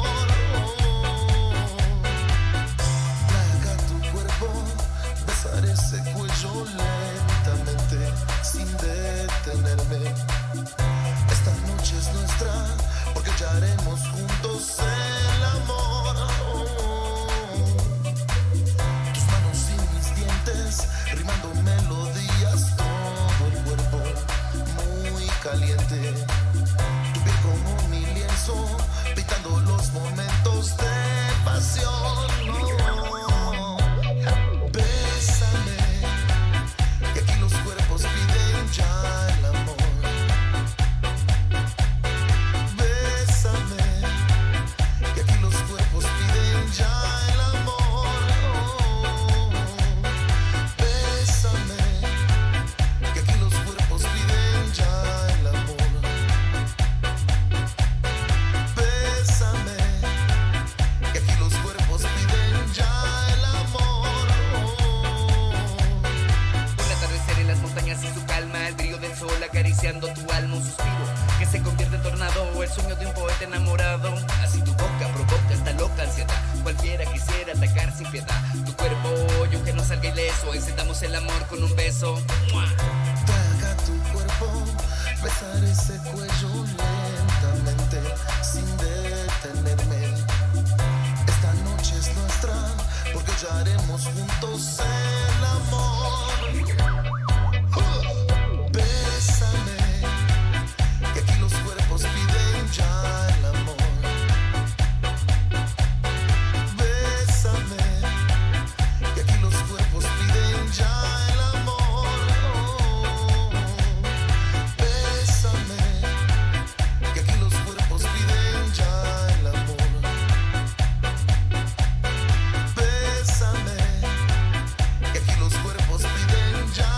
Besar ese cuello lentamente, sin detenerme. Esta noche es nuestra, porque ya haremos juntos el amor. Tus manos y mis dientes, rimando melodías, todo el cuerpo muy caliente. Tu piel como mi lienzo, pintando los momentos de pasión. Bésame, que aquí los cuerpos piden ya el amor. Bésame, que aquí los cuerpos piden ya el amor. Bésame, que aquí los cuerpos piden ya el amor. Bésame, que aquí los cuerpos piden ya el amor. Un atardecer en las montañas y su calma, el brillo del sol acariciando tu alma, un suspiro que se convierte en tornado, el sueño de un poeta enamorado. Así tu boca provoca esta loca ansiedad, cualquiera quisiera atacar sin piedad. Tu cuerpo, yo que no salga ileso, encendamos el amor con un beso. ¡Mua! Traga tu cuerpo, besar ese cuello lentamente, sin detenerme. Esta noche es nuestra, porque ya haremos juntos el amor. Bésame, que aquí los cuerpos piden ya el amor. Bésame, que aquí los cuerpos piden ya el amor. Bésame, que aquí los cuerpos piden ya el amor. Bésame, que aquí los cuerpos piden ya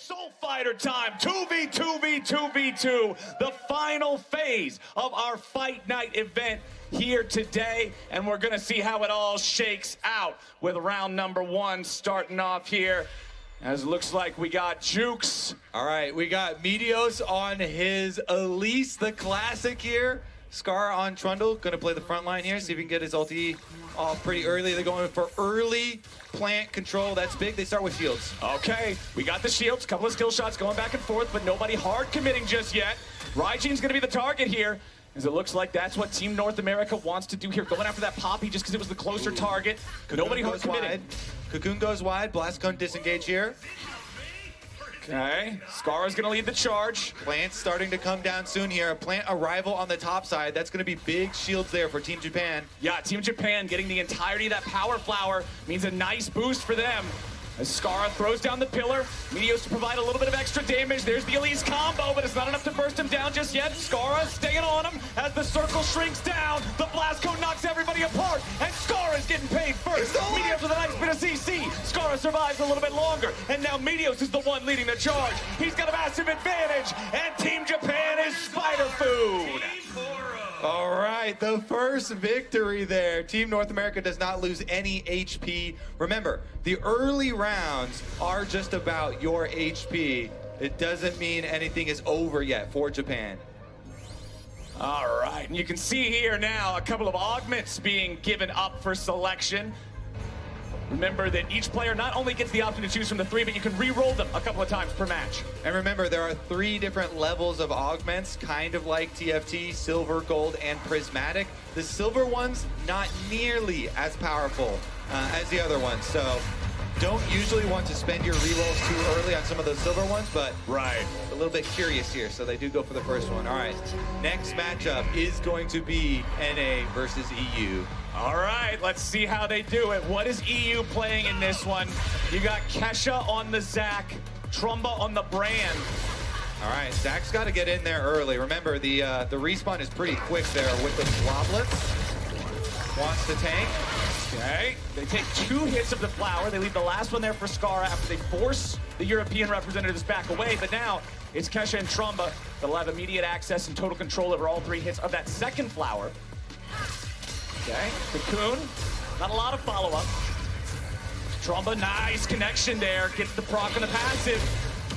Soul Fighter time, 2v2v2v2, the final phase of our Fight Night event here today, and we're gonna see how it all shakes out with round number 1 starting off here. As it looks like we got Jukes. All right, we got Meteos on his Elise, the classic here. Scar on Trundle, gonna play the front line here, see if he can get his ulti off pretty early. They're going for early plant control. That's big. They start with shields. Okay, we got the shields, couple of skill shots going back and forth, but nobody hard committing just yet. Raijine's gonna be the target here, as it looks like that's what Team North America wants to do here. Going after that Poppy just because it was the closer target. Nobody hard committing. Cocoon goes wide, Blast Cone disengage here. Okay, Scar's gonna lead the charge. Plant's starting to come down soon here. A plant arrival on the top side. That's gonna be big shields there for Team Japan. Yeah, Team Japan getting the entirety of that power flower means a nice boost for them. As Scar throws down the pillar, Meteos to provide a little bit of extra damage. There's the Elise combo, but it's not enough to burst him down just yet. Scar staying on him as the circle shrinks down. The blast cone knocks everybody apart, and Scar is getting paid first. Meteos with a nice bit of CC. Scar survives a little bit longer, and now Meteos is the one leading the charge. He's got a massive advantage, and Team Japan is spider food. All right, the first victory there. Team North America does not lose any HP. Remember, the early rounds are just about your HP. It doesn't mean anything is over yet for Japan. All right, and you can see here now a couple of augments being given up for selection. Remember that each player not only gets the option to choose from the 3, but you can re-roll them a couple of times per match. And remember, there are 3 different levels of augments, kind of like TFT, silver, gold, and prismatic. The silver ones, not nearly as powerful as the other ones. So don't usually want to spend your re-rolls too early on some of those silver ones, but a little bit curious here, so they do go for the first one. All right, next matchup is going to be NA versus EU. All right, let's see how they do it. What is EU playing in this one? You got Kesha on the Zac, Trumba on the Brand. All right, Zac's got to get in there early. Remember, the respawn is pretty quick there with the Globlets. Wants to tank. Okay, they take 2 hits of the flower. They leave the last one there for Scar after they force the European representatives back away. But now it's Kesha and Trumba that'll have immediate access and total control over all 3 hits of that second flower. Okay, Cocoon, not a lot of follow-up. Trumba, nice connection there, gets the proc on the passive.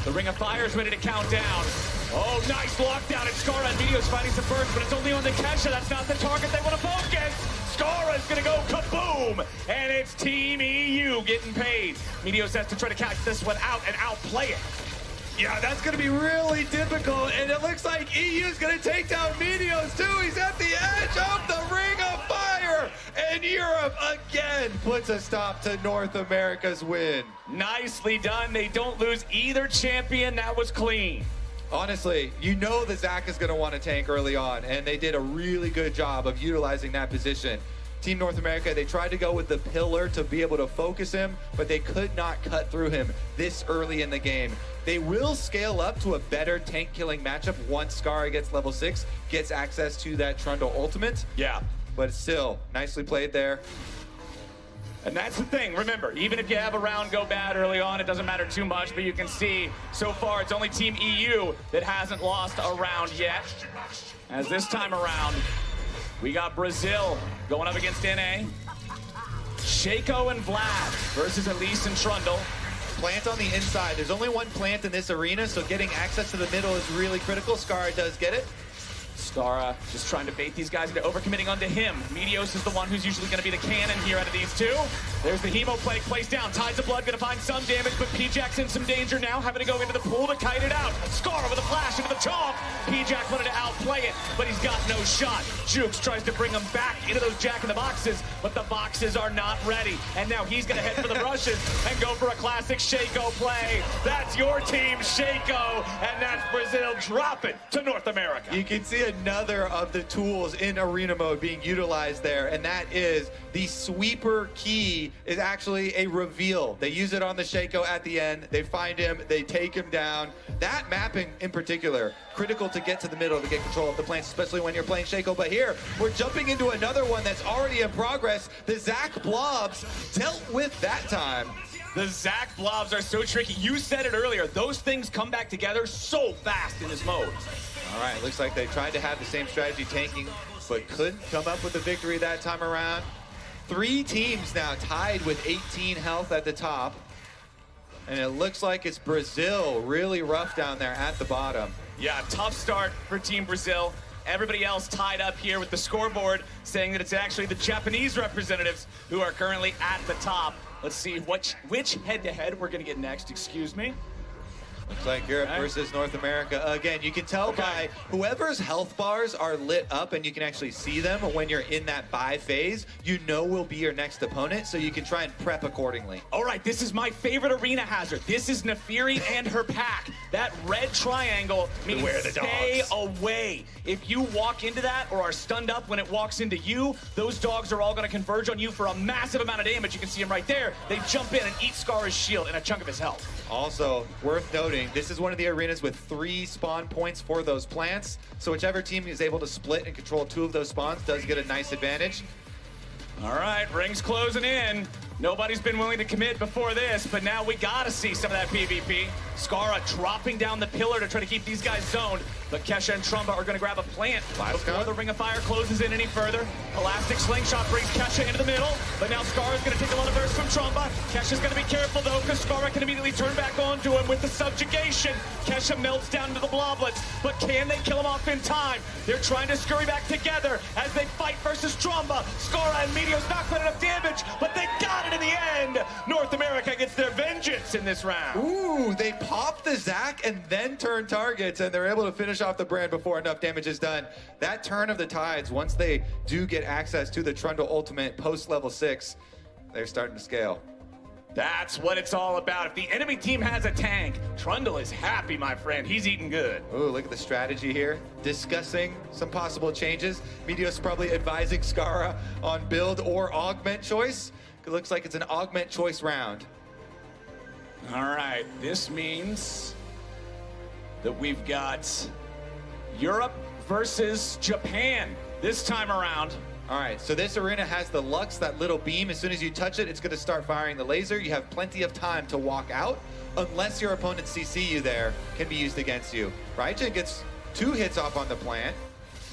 The Ring of Fire is ready to count down. Oh, nice lockdown, and Scara and Meteos fighting some first, but it's only on the Kesha. That's not the target they want to focus. Scara is gonna go kaboom, and it's Team EU getting paid. Meteos has to try to catch this one out and outplay it. Yeah, that's going to be really difficult, and it looks like EU's going to take down Meteos too. He's at the edge of the Ring of Fire, and Europe again puts a stop to North America's win. Nicely done. They don't lose either champion. That was clean. Honestly, you know that Zac is going to want to tank early on, and they did a really good job of utilizing that position. Team North America, they tried to go with the pillar to be able to focus him, but they could not cut through him this early in the game. They will scale up to a better tank-killing matchup once Scara gets level 6, gets access to that Trundle ultimate. Yeah. But still, nicely played there. And that's the thing, remember, even if you have a round go bad early on, it doesn't matter too much, but you can see so far it's only Team EU that hasn't lost a round yet. As this time around, we got Brazil going up against NA. Shaco and Vlad versus Elise and Trundle. Plant on the inside. There's only 1 plant in this arena, so getting access to the middle is really critical. Scara does get it. Scara just trying to bait these guys into overcommitting onto him. Meteos is the one who's usually going to be the cannon here out of these 2. There's the Hemo Plague placed down. Tides of Blood going to find some damage, but P-Jack's in some danger now, having to go into the pool to kite it out. Scara with a flash into the chomp. P-Jack wanted to outplay it, but he's got no shot. Jukes tries to bring him back into those Jack-in-the-Boxes, but the boxes are not ready. And now he's going to head for the brushes and go for a classic Shaco play. That's your team, Shaco, and that's Brazil dropping to North America. You can see another of the tools in arena mode being utilized there, and that is the sweeper key is actually a reveal. They use it on the Shaco at the end. They find him, they take him down. That mapping in particular, critical to get to the middle to get control of the plants, especially when you're playing Shaco. But here, we're jumping into another one that's already in progress. The Zac blobs dealt with that time. The Zach blobs are so tricky. You said it earlier. Those things come back together so fast in this mode. All right, looks like they tried to have the same strategy tanking, but couldn't come up with the victory that time around. 3 teams now tied with 18 health at the top. And it looks like it's Brazil really rough down there at the bottom. Yeah, tough start for Team Brazil. Everybody else tied up here with the scoreboard saying that it's actually the Japanese representatives who are currently at the top. Let's see which head-to-head we're going to get next. Excuse me. Looks like Europe versus North America. Again, you can tell by whoever's health bars are lit up and you can actually see them when you're in that buy phase, you know will be your next opponent, so you can try and prep accordingly. All right, this is my favorite arena hazard. This is Nefiri and her pack. That red triangle means stay away. If you walk into that or are stunned up when it walks into you, those dogs are all going to converge on you for a massive amount of damage. You can see them right there. They jump in and eat Scar's shield and a chunk of his health. Also, worth noting, this is one of the arenas with 3 spawn points for those plants. So whichever team is able to split and control 2 of those spawns does get a nice advantage. All right, ring's closing in. Nobody's been willing to commit before this, but now we gotta see some of that PvP. Scara dropping down the pillar to try to keep these guys zoned, but Kesha and Trumba are gonna grab a plant before the Ring of Fire closes in any further. Elastic Slingshot brings Kesha into the middle, but now Scara's gonna take a lot of burst from Trumba. Kesha's gonna be careful though, because Scara can immediately turn back onto him with the subjugation. Kesha melts down into the bloblets, but can they kill him off in time? They're trying to scurry back together as they fight versus Trumba. Scara and Meteor's not quite enough damage, but they got it in the end. North America gets their vengeance in this round. Ooh, they pop the Zac and then turn targets, and they're able to finish off the brand before enough damage is done. That turn of the tides, once they do get access to the Trundle ultimate post level 6, they're starting to scale. That's what it's all about. If the enemy team has a tank, Trundle is happy, my friend. He's eating good. Ooh, look at the strategy here. Discussing some possible changes. Meteor's probably advising Scara on build or augment choice. It looks like it's an augment choice round. All right, this means that we've got Europe versus Japan this time around. All right, so this arena has the Lux, that little beam. As soon as you touch it, it's going to start firing the laser. You have plenty of time to walk out, unless your opponent CC you there, can be used against you. Raijin gets 2 hits off on the plant.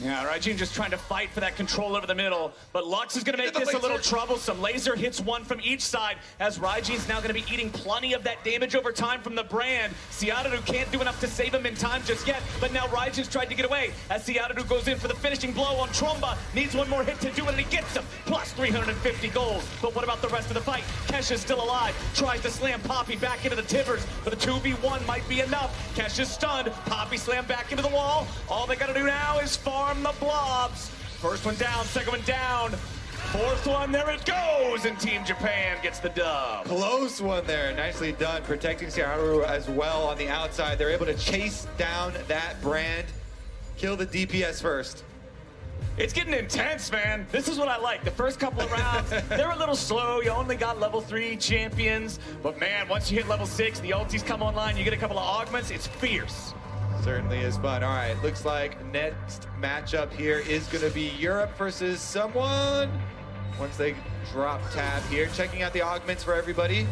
Yeah, Raijin just trying to fight for that control over the middle, but Lux is going to make this a little troublesome. Laser hits 1 from each side, as Raijin's now going to be eating plenty of that damage over time from the brand. Seatadu can't do enough to save him in time just yet, but now Raijin's tried to get away, as Seatadu goes in for the finishing blow on Trumba. Needs 1 more hit to do it, and he gets him, plus 350 gold. But what about the rest of the fight? Kesha's still alive, tries to slam Poppy back into the Tibbers, but a 2v1 might be enough. Kesha's stunned, Poppy slammed back into the wall. All they got to do now is farm the blobs. First one down, second one down. 4th one, there it goes, and Team Japan gets the dub. Close one there, nicely done. Protecting Seatadu as well on the outside. They're able to chase down that brand, kill the DPS first. It's getting intense, man. This is what I like. The first couple of rounds, they're a little slow. You only got level 3 champions. But man, once you hit level 6, the ultis come online, you get a couple of augments, it's fierce. Certainly is fun. All right, looks like next matchup here is going to be Europe versus someone. Once they drop tab here, checking out the augments for everybody.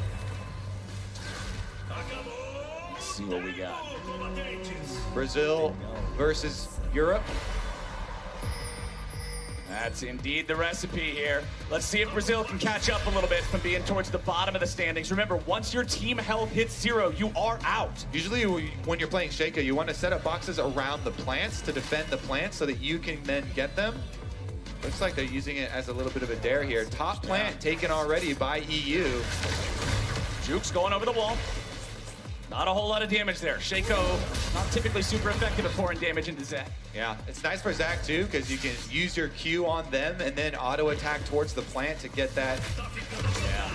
Let's see what we got. Brazil versus Europe. That's indeed the recipe here. Let's see if Brazil can catch up a little bit from being towards the bottom of the standings. Remember, once your team health hits 0, you are out. Usually when you're playing Sheikah, you want to set up boxes around the plants to defend the plants so that you can then get them. Looks like they're using it as a little bit of a dare here. Top plant taken already by EU. Juke's going over the wall. Not a whole lot of damage there. Shaco, not typically super effective at pouring damage into Zac. Yeah, it's nice for Zac too, because you can use your Q on them and then auto attack towards the plant to get that. Yeah.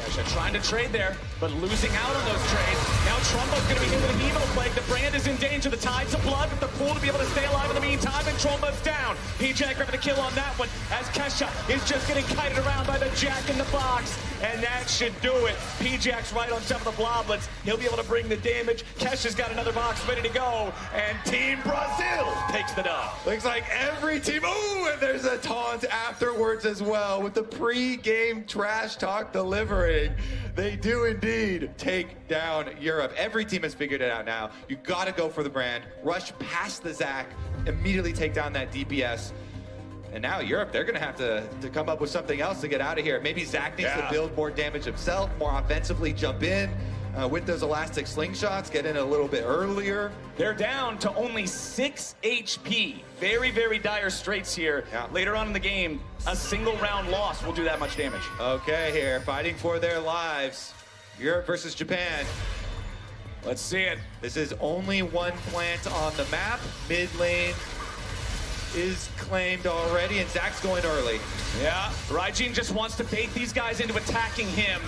Kesha trying to trade there, but losing out on those trades. Now Trumba's going to be hit with a Hemo Plague. The brand is in danger. The tides of blood, but the pool to be able to stay alive in the meantime, and Trumba's down. PJ grabbing the kill on that one, as Kesha is just getting kited around by the Jack in the Box. and that should do it. P-Jack's right on top of the bloblets. He'll be able to bring the damage. Kesha's got another box ready to go, and Team Brazil takes the dub. Looks like every team, ooh, and there's a taunt afterwards as well with the pre-game trash talk delivering. They do indeed take down Europe. Every team has figured it out now. You gotta go for the brand, rush past the Zac, immediately take down that DPS. And now Europe, they're gonna have to come up with something else to get out of here. Maybe Zac needs to build more damage himself, more offensively jump in with those elastic slingshots, get in a little bit earlier. They're down to only 6 HP. Very, very dire straits here. Later on in the game, a single round loss will do that much damage. Okay, here, fighting for their lives. Europe versus Japan. Let's see it. This is only one plant on the map. Mid lane is claimed already, and Zac's going early. Yeah, Raijin just wants to bait these guys into attacking him.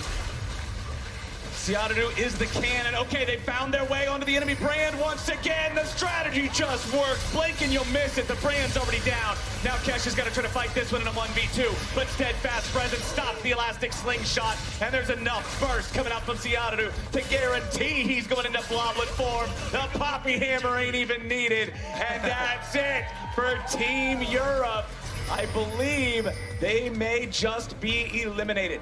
Seadonu is the cannon. Okay, they found their way onto the enemy brand once again. The strategy just works. Blink and you'll miss it. The brand's already down. Now Kesha's got to try to fight this one in a 1v2, but Steadfast Presence stops the elastic slingshot, and there's enough burst coming out from Seadonu to guarantee he's going into Bloblet form. The Poppy Hammer ain't even needed, and that's it for Team Europe. I believe they may just be eliminated.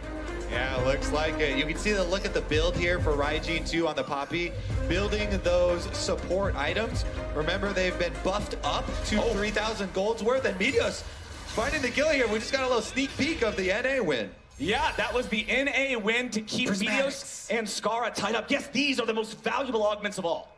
Yeah, looks like it. You can see the look at the build here for Raijin 2 on the Poppy. Building those support items. Remember, they've been buffed up to 3,000 gold's worth. And Meteos finding the kill here. We just got a little sneak peek of the NA win. Yeah, that was the NA win to keep Meteos and Scarra tied up. Yes, these are the most valuable augments of all.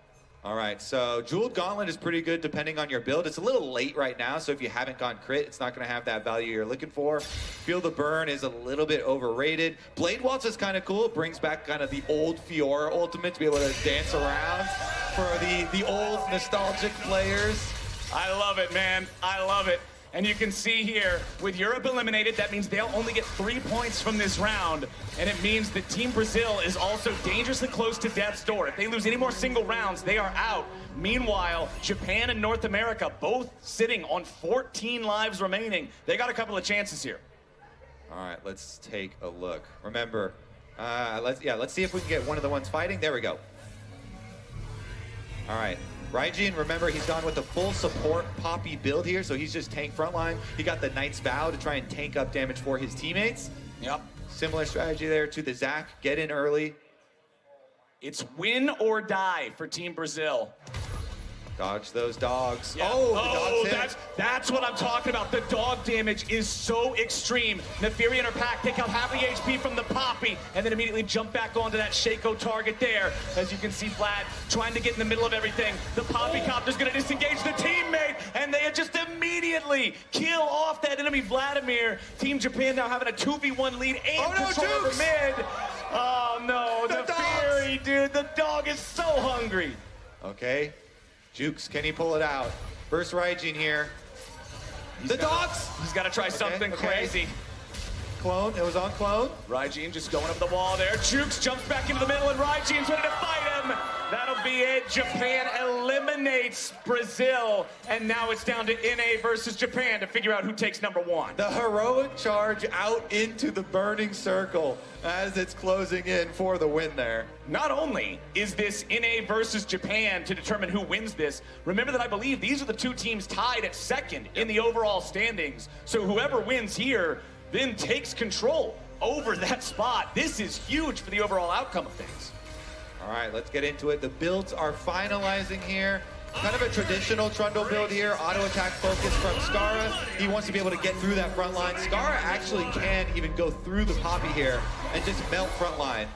All right, so Jeweled Gauntlet is pretty good depending on your build. It's a little late right now, so if you haven't gone crit, it's not going to have that value you're looking for. Feel the Burn is a little bit overrated. Blade Waltz is kind of cool. It brings back kind of the old Fiora ultimate to be able to dance around for the old nostalgic players. I love it, man. I love it. And you can see here, with Europe eliminated, that means they'll only get 3 points from this round. And it means that Team Brazil is also dangerously close to death's door. If they lose any more single rounds, they are out. Meanwhile, Japan and North America both sitting on 14 lives remaining. They got a couple of chances here. All right, let's take a look. Remember, let's see if we can get one of the ones fighting. There we go. All right. Raijin, remember, he's gone with the full support Poppy build here, so he's just tank frontline. He got the Knight's Vow to try and tank up damage for his teammates. Yep. Similar strategy there to the Zac. Get in early. It's win or die for Team Brazil. Dodge those dogs. Yeah. Oh, that's what I'm talking about. The dog damage is so extreme. Nefiri and her pack take out half the HP from the Poppy and then immediately jump back onto that Shaco target there. As you can see, Vlad trying to get in the middle of everything. The Poppy Copter's going to disengage the teammate, and they just immediately kill off that enemy Vladimir. Team Japan now having a 2v1 lead and control over mid. Oh no, the Fury, dude. The dog is so hungry. Okay. Jukes, can he pull it out? First Raijin here. The dogs! He's got to try something crazy. Clone, it was on Clone. Raijin just going up the wall there. Jukes jumps back into the middle, and Raijin's ready to fight him. That'll be it. Japan eliminates Brazil, and now it's down to NA versus Japan to figure out who takes number one. The heroic charge out into the burning circle as it's closing in for the win there. Not only is this NA versus Japan to determine who wins this, remember that I believe these are the two teams tied at second in the overall standings. So whoever wins here then takes control over that spot. This is huge for the overall outcome of things. All right, let's get into it. The builds are finalizing here. Kind of a traditional Trundle build here. Auto attack focus from Scarra. He wants to be able to get through that front line. Scarra actually can even go through the Poppy here and just melt front line.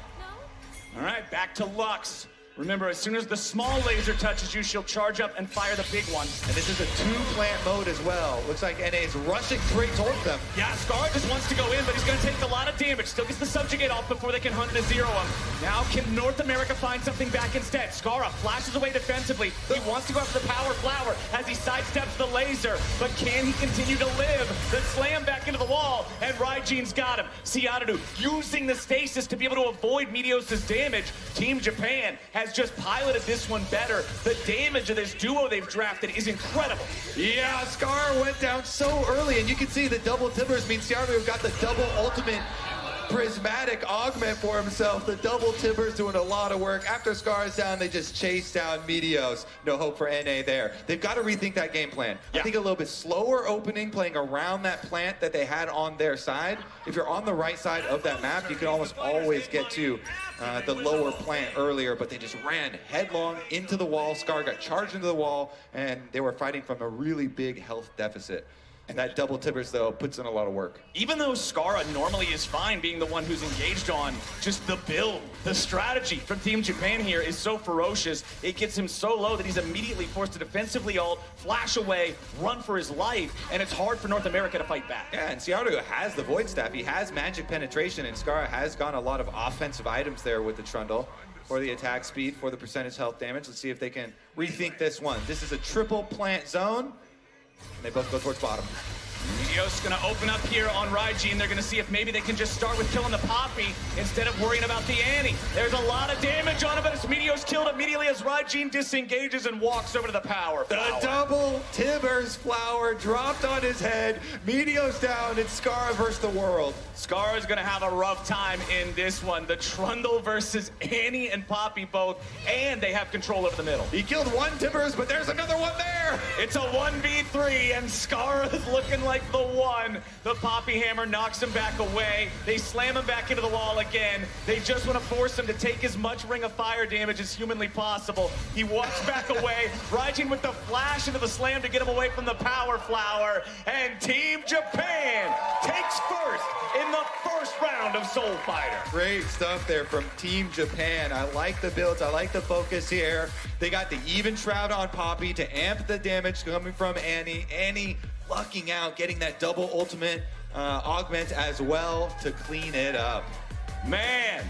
All right, back to Lux. Remember, as soon as the small laser touches you, she'll charge up and fire the big one. And this is a two-plant mode as well. Looks like NA is rushing straight towards them. Yeah, Scarra just wants to go in, but he's going to take a lot of damage. Still gets the subjugate off before they can hunt to zero him. Now can North America find something back instead? Scarra flashes away defensively. He wants to go after the power flower as he sidesteps the laser, but can he continue to live? The slam back into the wall, and Raijin's got him. Seadonu using the stasis to be able to avoid Meteos' damage. Team Japan has just piloted this one better. The damage of this duo they've drafted is incredible. Yeah, Scarra went down so early, and you can see the double timbers means Seadonu got the double ultimate prismatic augment for himself. The double timbers doing a lot of work. After Scar is down, they just chase down Meteos. No hope for NA there. They've got to rethink that game plan. I think a little bit slower opening, playing around that plant that they had on their side. If you're on the right side of that map, you can almost always get to the lower plant earlier, but they just ran headlong into the wall. Scar got charged into the wall, and they were fighting from a really big health deficit. And that double timbers, though, puts in a lot of work. Even though Skara normally is fine being the one who's engaged on, just the build, the strategy from Team Japan here is so ferocious. It gets him so low that he's immediately forced to defensively ult, flash away, run for his life, and it's hard for North America to fight back. Yeah, and Ciardo has the Void Staff. He has magic penetration, and Skara has gone a lot of offensive items there with the Trundle for the attack speed, for the percentage health damage. Let's see if they can rethink this one. This is a triple plant zone. And they both go towards bottom. Meteos gonna open up here on Raijin. They're gonna see if maybe they can just start with killing the Poppy instead of worrying about the Annie. There's a lot of damage on him, but it's Meteos killed immediately as Raijin disengages and walks over to the power flower. The double Timbers flower dropped on his head. Meteos down. It's Skara versus the world. Skara is gonna have a rough time in this one. The Trundle versus Annie and Poppy both, and they have control over the middle. He killed one Timbers, but there's another one there. It's a 1v3, and Skara is looking like the one. The Poppy Hammer knocks him back away. They slam him back into the wall again. They just want to force him to take as much Ring of Fire damage as humanly possible. He walks back away, Raijin with the flash into the slam to get him away from the Power Flower, and Team Japan takes first in the first round of Soul Fighter. Great stuff there from Team Japan. I like the builds. I like the focus here. They got the even shroud on Poppy to amp the damage coming from Annie. Annie lucking out, getting that double ultimate augment as well to clean it up. Man,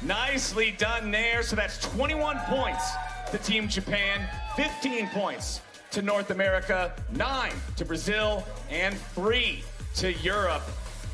nicely done there. So that's 21 points to Team Japan, 15 points to North America, 9 to Brazil, and 3 to Europe.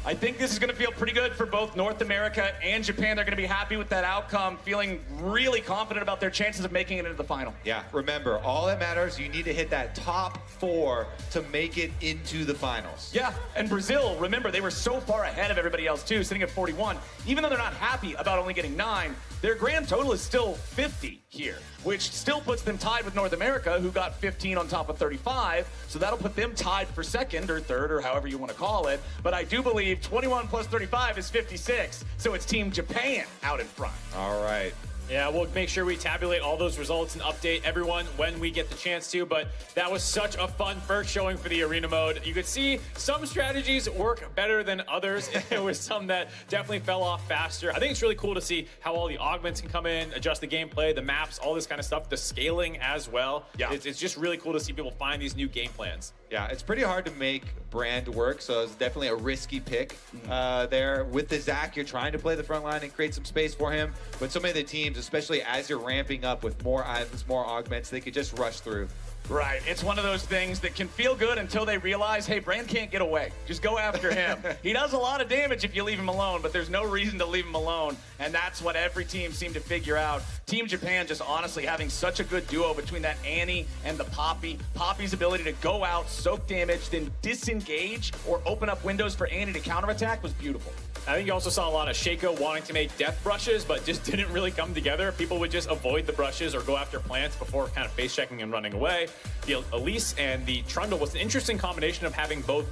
I think this is going to feel pretty good for both North America and Japan. They're going to be happy with that outcome, feeling really confident about their chances of making it into the final. Yeah, remember, all that matters, you need to hit that top 4 to make it into the finals. Yeah, and Brazil, remember, they were so far ahead of everybody else too, sitting at 41. Even though they're not happy about only getting 9, their grand total is still 50 here, which still puts them tied with North America, who got 15 on top of 35. So that'll put them tied for second or third or however you want to call it. But I do believe 21 plus 35 is 56. So it's Team Japan out in front. All right. Yeah, we'll make sure we tabulate all those results and update everyone when we get the chance to, but that was such a fun first showing for the arena mode. You could see some strategies work better than others. There was some that definitely fell off faster. I think it's really cool to see how all the augments can come in, adjust the gameplay, the maps, all this kind of stuff, the scaling as well. Yeah. It's just really cool to see people find these new game plans. Yeah, it's pretty hard to make Brand work, so it's definitely a risky pick there. With the Zac, you're trying to play the front line and create some space for him, but so many of the teams, especially as you're ramping up with more items, more augments, they could just rush through. Right, it's one of those things that can feel good until they realize, hey, Brand can't get away. Just go after him. He does a lot of damage if you leave him alone, but there's no reason to leave him alone, and that's what every team seemed to figure out. Team Japan just honestly having such a good duo between that Annie and the Poppy. Poppy's ability to go out, soak damage, then disengage or open up windows for Annie to counterattack was beautiful. I think you also saw a lot of Shaco wanting to make death brushes, but just didn't really come together. People would just avoid the brushes or go after plants before kind of face checking and running away. The Elise and the Trundle was an interesting combination of having both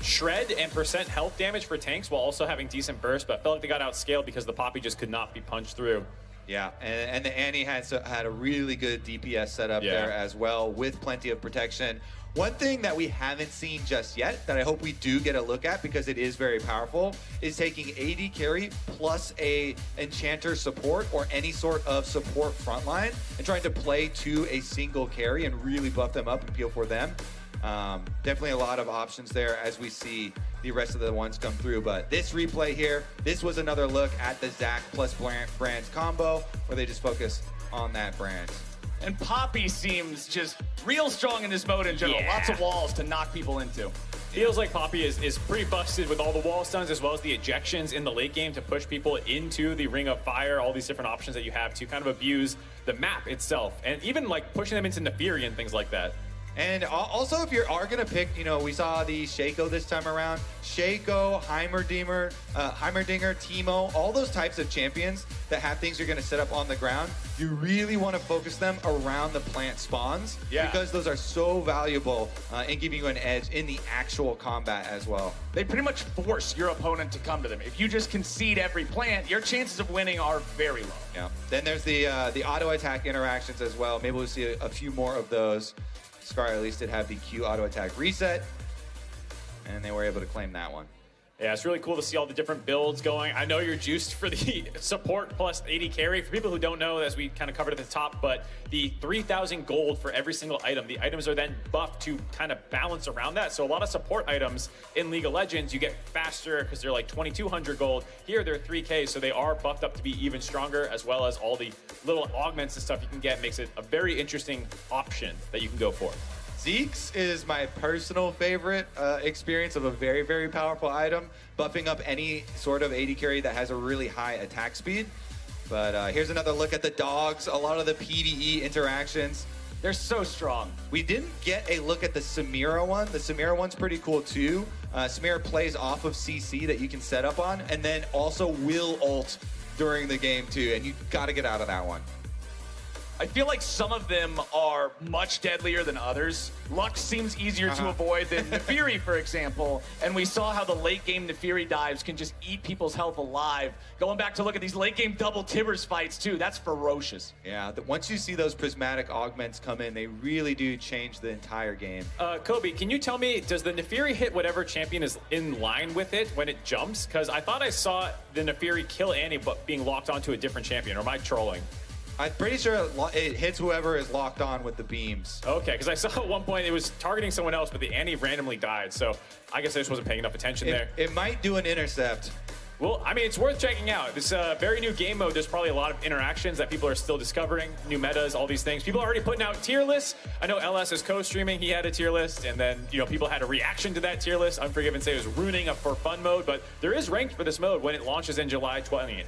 shred and percent health damage for tanks while also having decent burst, but felt like they got outscaled because the Poppy just could not be punched through. Yeah, and the Annie had a really good DPS setup there as well with plenty of protection. One thing that we haven't seen just yet that I hope we do get a look at because it is very powerful is taking AD carry plus a enchanter support or any sort of support frontline and trying to play to a single carry and really buff them up and peel for them. Definitely a lot of options there as we see the rest of the ones come through. But this replay here, this was another look at the Zac plus Brand's combo where they just focus on that Brand. And Poppy seems just real strong in this mode in general. Yeah. Lots of walls to knock people into. Feels like Poppy is pretty busted with all the wall stuns as well as the ejections in the late game to push people into the Ring of Fire, all these different options that you have to kind of abuse the map itself. And even like pushing them into Neferi and things like that. And also, if you are going to pick, we saw the Shaco this time around. Shaco, Heimerdinger, Teemo, all those types of champions that have things you're going to set up on the ground, you really want to focus them around the plant spawns. Yeah. Because those are so valuable in giving you an edge in the actual combat as well. They pretty much force your opponent to come to them. If you just concede every plant, your chances of winning are very low. Yeah. Then there's the auto attack interactions as well. Maybe we'll see a few more of those. Scar at least did have the Q auto attack reset, and they were able to claim that one. Yeah, it's really cool to see all the different builds going. I know you're juiced for the support plus 80 carry. For people who don't know, as we kind of covered at the top, but the 3,000 gold for every single item. The items are then buffed to kind of balance around that. So a lot of support items in League of Legends, you get faster because they're like 2,200 gold. Here they're 3K, so they are buffed up to be even stronger, as well as all the little augments and stuff you can get. Makes it a very interesting option that you can go for. Zeke's is my personal favorite experience of a very, very powerful item, buffing up any sort of AD carry that has a really high attack speed. But here's another look at the dogs, a lot of the PvE interactions. They're so strong. We didn't get a look at the Samira one. The Samira one's pretty cool too. Samira plays off of CC that you can set up on, and then also will ult during the game too, and you gotta get out of that one. I feel like some of them are much deadlier than others. Lux seems easier to avoid than Nefiri, for example. And we saw how the late game Nefiri dives can just eat people's health alive. Going back to look at these late game double Tibbers fights too, that's ferocious. Yeah, once you see those prismatic augments come in, they really do change the entire game. Kobe, can you tell me, does the Nefiri hit whatever champion is in line with it when it jumps? Because I thought I saw the Nefiri kill Annie, but being locked onto a different champion. Or am I trolling? I'm pretty sure it hits whoever is locked on with the beams. Okay, because I saw at one point it was targeting someone else, but the Annie randomly died. So I guess I just wasn't paying enough attention there. It might do an intercept. Well, I mean, it's worth checking out. This very new game mode, there's probably a lot of interactions that people are still discovering, new metas, all these things. People are already putting out tier lists. I know LS is co-streaming. He had a tier list, and then, people had a reaction to that tier list. Unforgiven say it was ruining a for fun mode, but there is ranked for this mode when it launches in July 20th.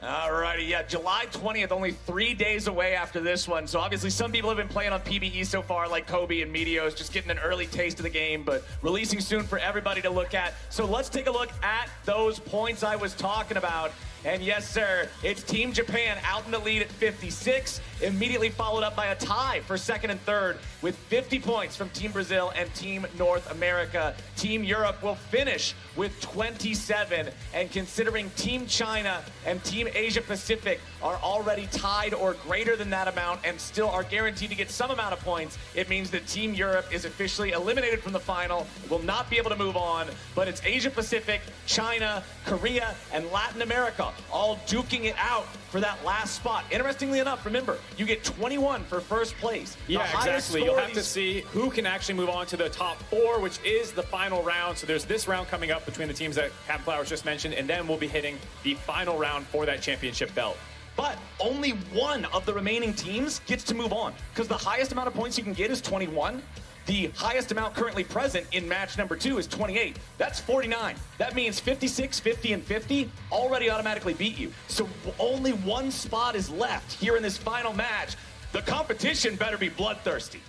Alrighty, yeah, July 20th, only 3 days away after this one. So obviously some people have been playing on PvE so far, like Kobe and Meteos, just getting an early taste of the game, but releasing soon for everybody to look at. So let's take a look at those points I was talking about. And yes, sir, it's Team Japan out in the lead at 56, immediately followed up by a tie for second and third with 50 points from Team Brazil and Team North America. Team Europe will finish with 27, and considering Team China and Team Asia Pacific are already tied or greater than that amount and still are guaranteed to get some amount of points, it means that Team Europe is officially eliminated from the final, will not be able to move on, but it's Asia Pacific, China, Korea, and Latin America all duking it out for that last spot. Interestingly enough, remember, you get 21 for first place. Yeah, exactly. You'll have to see who can actually move on to the top 4, which is the final round. So there's this round coming up between the teams that Captain Flowers just mentioned, and then we'll be hitting the final round for that championship belt. But only one of the remaining teams gets to move on, because the highest amount of points you can get is 21. The highest amount currently present in match number 2 is 28. That's 49. That means 56, 50, and 50 already automatically beat you. So only one spot is left here in this final match. The competition better be bloodthirsty.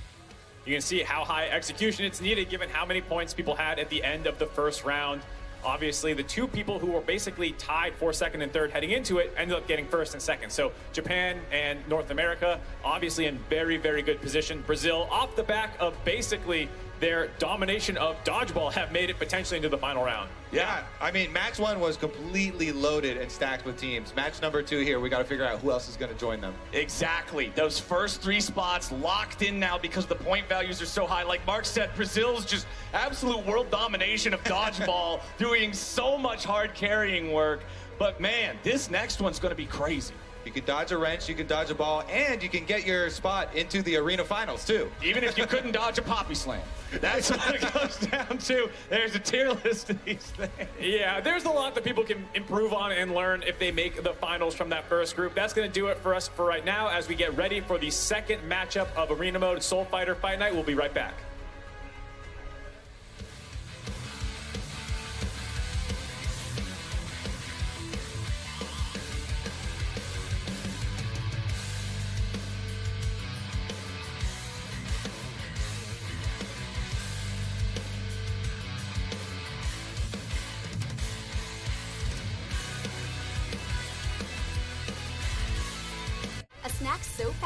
You can see how high execution it's needed given how many points people had at the end of the first round. Obviously, the two people who were basically tied for second and third heading into it ended up getting first and second. So Japan and North America, obviously in very, very good position. Brazil, off the back of basically their domination of dodgeball, have made it potentially into the final round. Yeah, I mean, match 1 was completely loaded and stacked with teams. Match number 2 here, we got to figure out who else is going to join them. Exactly. Those first 3 spots locked in now because the point values are so high. Like Mark said, Brazil's just absolute world domination of dodgeball, doing so much hard carrying work. But man, this next one's going to be crazy. You can dodge a wrench, you can dodge a ball, and you can get your spot into the arena finals, too. Even if you couldn't dodge a poppy slam. That's what it comes down to. There's a tier list of these things. Yeah, there's a lot that people can improve on and learn if they make the finals from that first group. That's going to do it for us for right now as we get ready for the second matchup of Arena Mode Soul Fighter Fight Night. We'll be right back.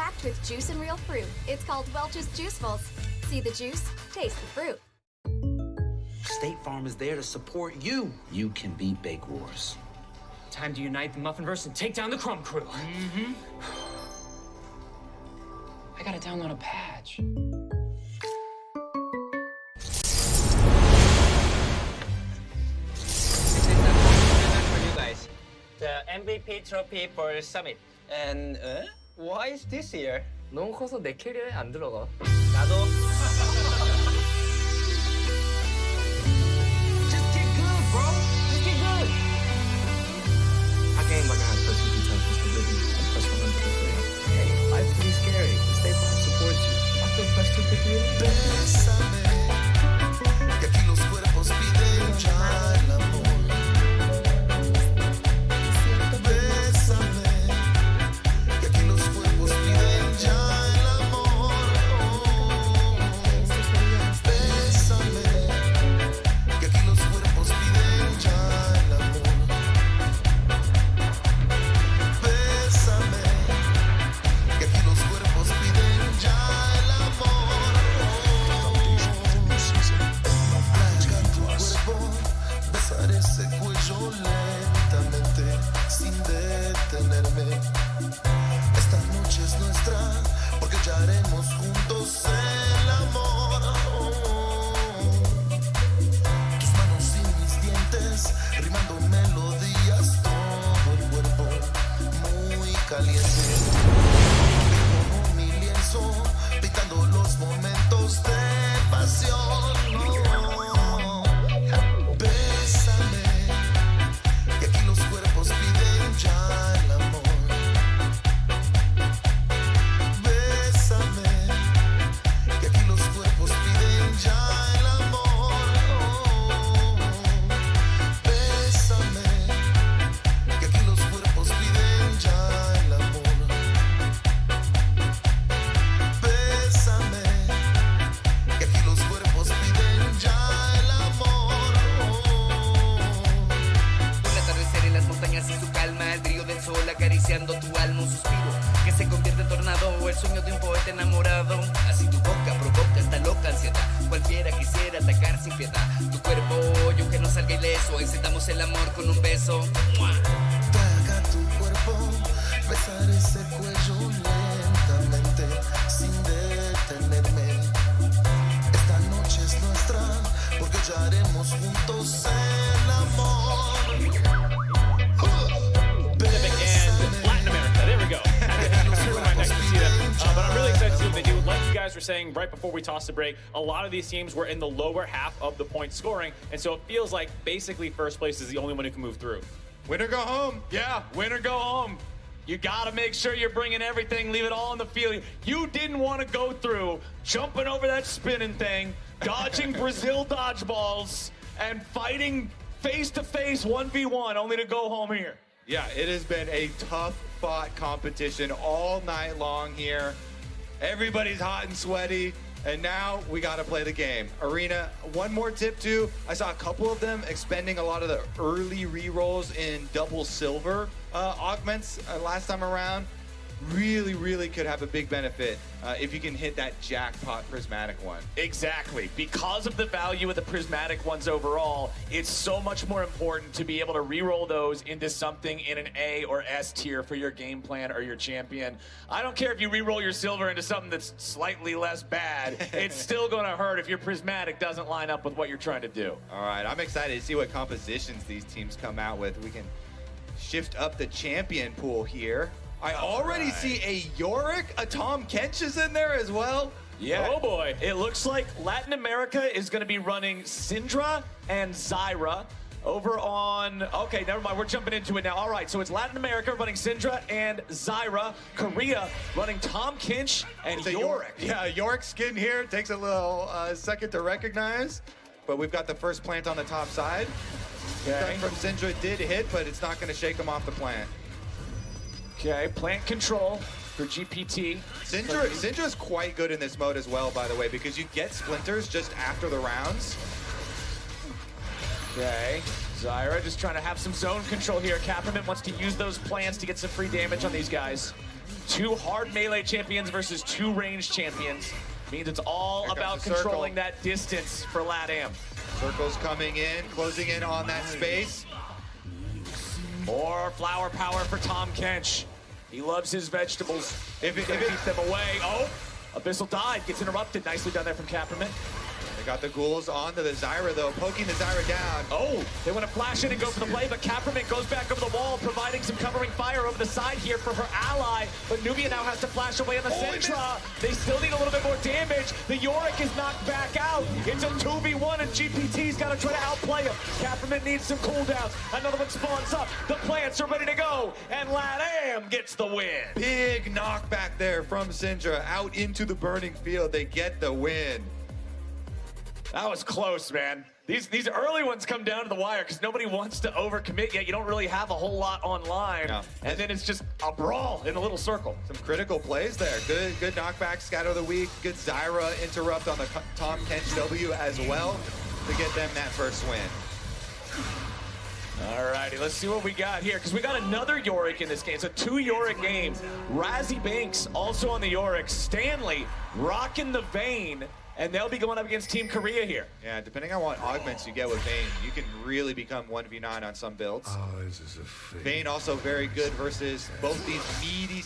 packed with juice and real fruit. It's called Welch's Juicefuls. See the juice, taste the fruit. State Farm is there to support you. You can beat Bake Wars. Time to unite the Muffinverse and take down the Crumb Crew. Mm-hmm. I gotta download a patch. For you guys, the MVP trophy for Summit. And why is this here? 너무 커서 내 캐리어에 안 들어가. 나도. Just get good, bro. Just get good. I gained like I had plus 50 times plus the rhythm and plus 153. Hey, life's pretty scary. The State Farm supports you. I feel plus 250. Bésame, que aquí los cuerpos piden ya el amor. Bésame, que aquí los cuerpos piden ya el amor. Bésame, que aquí los cuerpos piden ya el amor. Bésame, que aquí los cuerpos piden ya el amor. Placa tu cuerpo, besar ese cuello lentamente, sin detenerme. Esta noche es nuestra, porque ya haremos juntos el amor. Tus manos y mis dientes, rimando melodías, todo el cuerpo muy caliente. Como mi lienzo, pintando los momentos de pasión. Bésame, que aquí los cuerpos piden ya el amor. Bésame, que aquí los cuerpos piden ya el amor. Bésame, que aquí los cuerpos piden ya el amor. Bésame, que aquí los cuerpos piden ya el amor. Un atardecer en las montañas y su calma, el brillo del sol acariciando tu alma, un suspiro que se convierte en tornado, el sueño de un poeta enamorado. Así tu boca provoca esta loca ansiedad, cualquiera quisiera atacar sin piedad. Tu cuerpo, yo que no salga ileso, encendamos el amor con un beso. ¡Mua! Daga tu cuerpo, besar ese cuello lentamente, sin detenerme. Esta noche es nuestra, porque ya haremos juntos el amor. Pacific and Latin America. There we go. Right next to see that. But I'm really excited to see what they do. Like you guys were saying right before we tossed the break, a lot of these teams were in the lower half of the point scoring, and so it feels like basically first place is the only one who can move through. Win or go home. Yeah, win or go home. You gotta make sure you're bringing everything, leave it all in the field. You didn't want to go through jumping over that spinning thing, dodging Brazil dodgeballs, and fighting face-to-face 1v1 only to go home here. Yeah, it has been a tough fought competition all night long here. Everybody's hot and sweaty, and now we got to play the game. Arena, one more tip too. I saw a couple of them expending a lot of the early re-rolls in double silver augments last time around. Really could have a big benefit if you can hit that jackpot prismatic one. Exactly. Because of the value of the prismatic ones overall, it's so much more important to be able to re-roll those into something in an A or S tier for your game plan or your champion. I don't care if you re-roll your silver into something that's slightly less bad. It's still going to hurt if your prismatic doesn't line up with what you're trying to do. All right, I'm excited to see what compositions these teams come out with. We can shift up the champion pool here. I already see a Yorick, a Tom Kench is in there as well. Yeah. Oh boy. It looks like Latin America is going to be running Syndra and Zyra over on... Okay, never mind. We're jumping into it now. All right, so it's Latin America running Syndra and Zyra. Korea running Tom Kench and Yorick. Yeah, Yorick skin here. Takes a little second to recognize. But we've got the first plant on the top side. Okay. From Syndra did hit, but it's not going to shake him off the plant. Okay, plant control for GPT. Syndra's quite good in this mode as well, by the way, because you get splinters just after the rounds. Okay, Zyra just trying to have some zone control here. Kapperman wants to use those plants to get some free damage on these guys. 2 hard melee champions versus 2 ranged champions. Means it's all Here about comes the circle. controlling that distance for LatAm. Circle's coming in, closing in on that space. More flower power for Tom Kench. He loves his vegetables. If it keep them away. Oh, Abyssal dive gets interrupted. Nicely done there from Kaepernick. They got the ghouls onto the Zyra, though, poking the Zyra down. Oh, they want to flash in and go for the play, but Kaepernick goes back over the wall, providing some covering fire over the side here for her ally. But Nubia now has to flash away on the Sentra. They still need a little bit more damage. The Yorick is knocked back out. It's a 2v1, and GPT's got to try to outplay him. Kaepernick needs some cooldowns. Another one spawns up. The plants are ready to go, and LatAm gets the win. Big knockback there from Syndra out into the burning field. They get the win. That was close, man. These early ones come down to the wire because nobody wants to overcommit yet. You don't really have a whole lot online. No. And then it's just a brawl in a little circle. Some critical plays there. Good knockback, scatter of the week. Good Zyra interrupt on the Tom Kench W as well to get them that first win. All righty, let's see what we got here, because we got another Yorick in this game. It's a 2 Yorick game. Razzie Banks also on the Yorick. Stanley rocking the Vayne, and they'll be going up against Team Korea here. Yeah, depending on what augments you get with Vayne, you can really become 1v9 on some builds. Oh, this is a fake. Vayne also very good versus both these meaty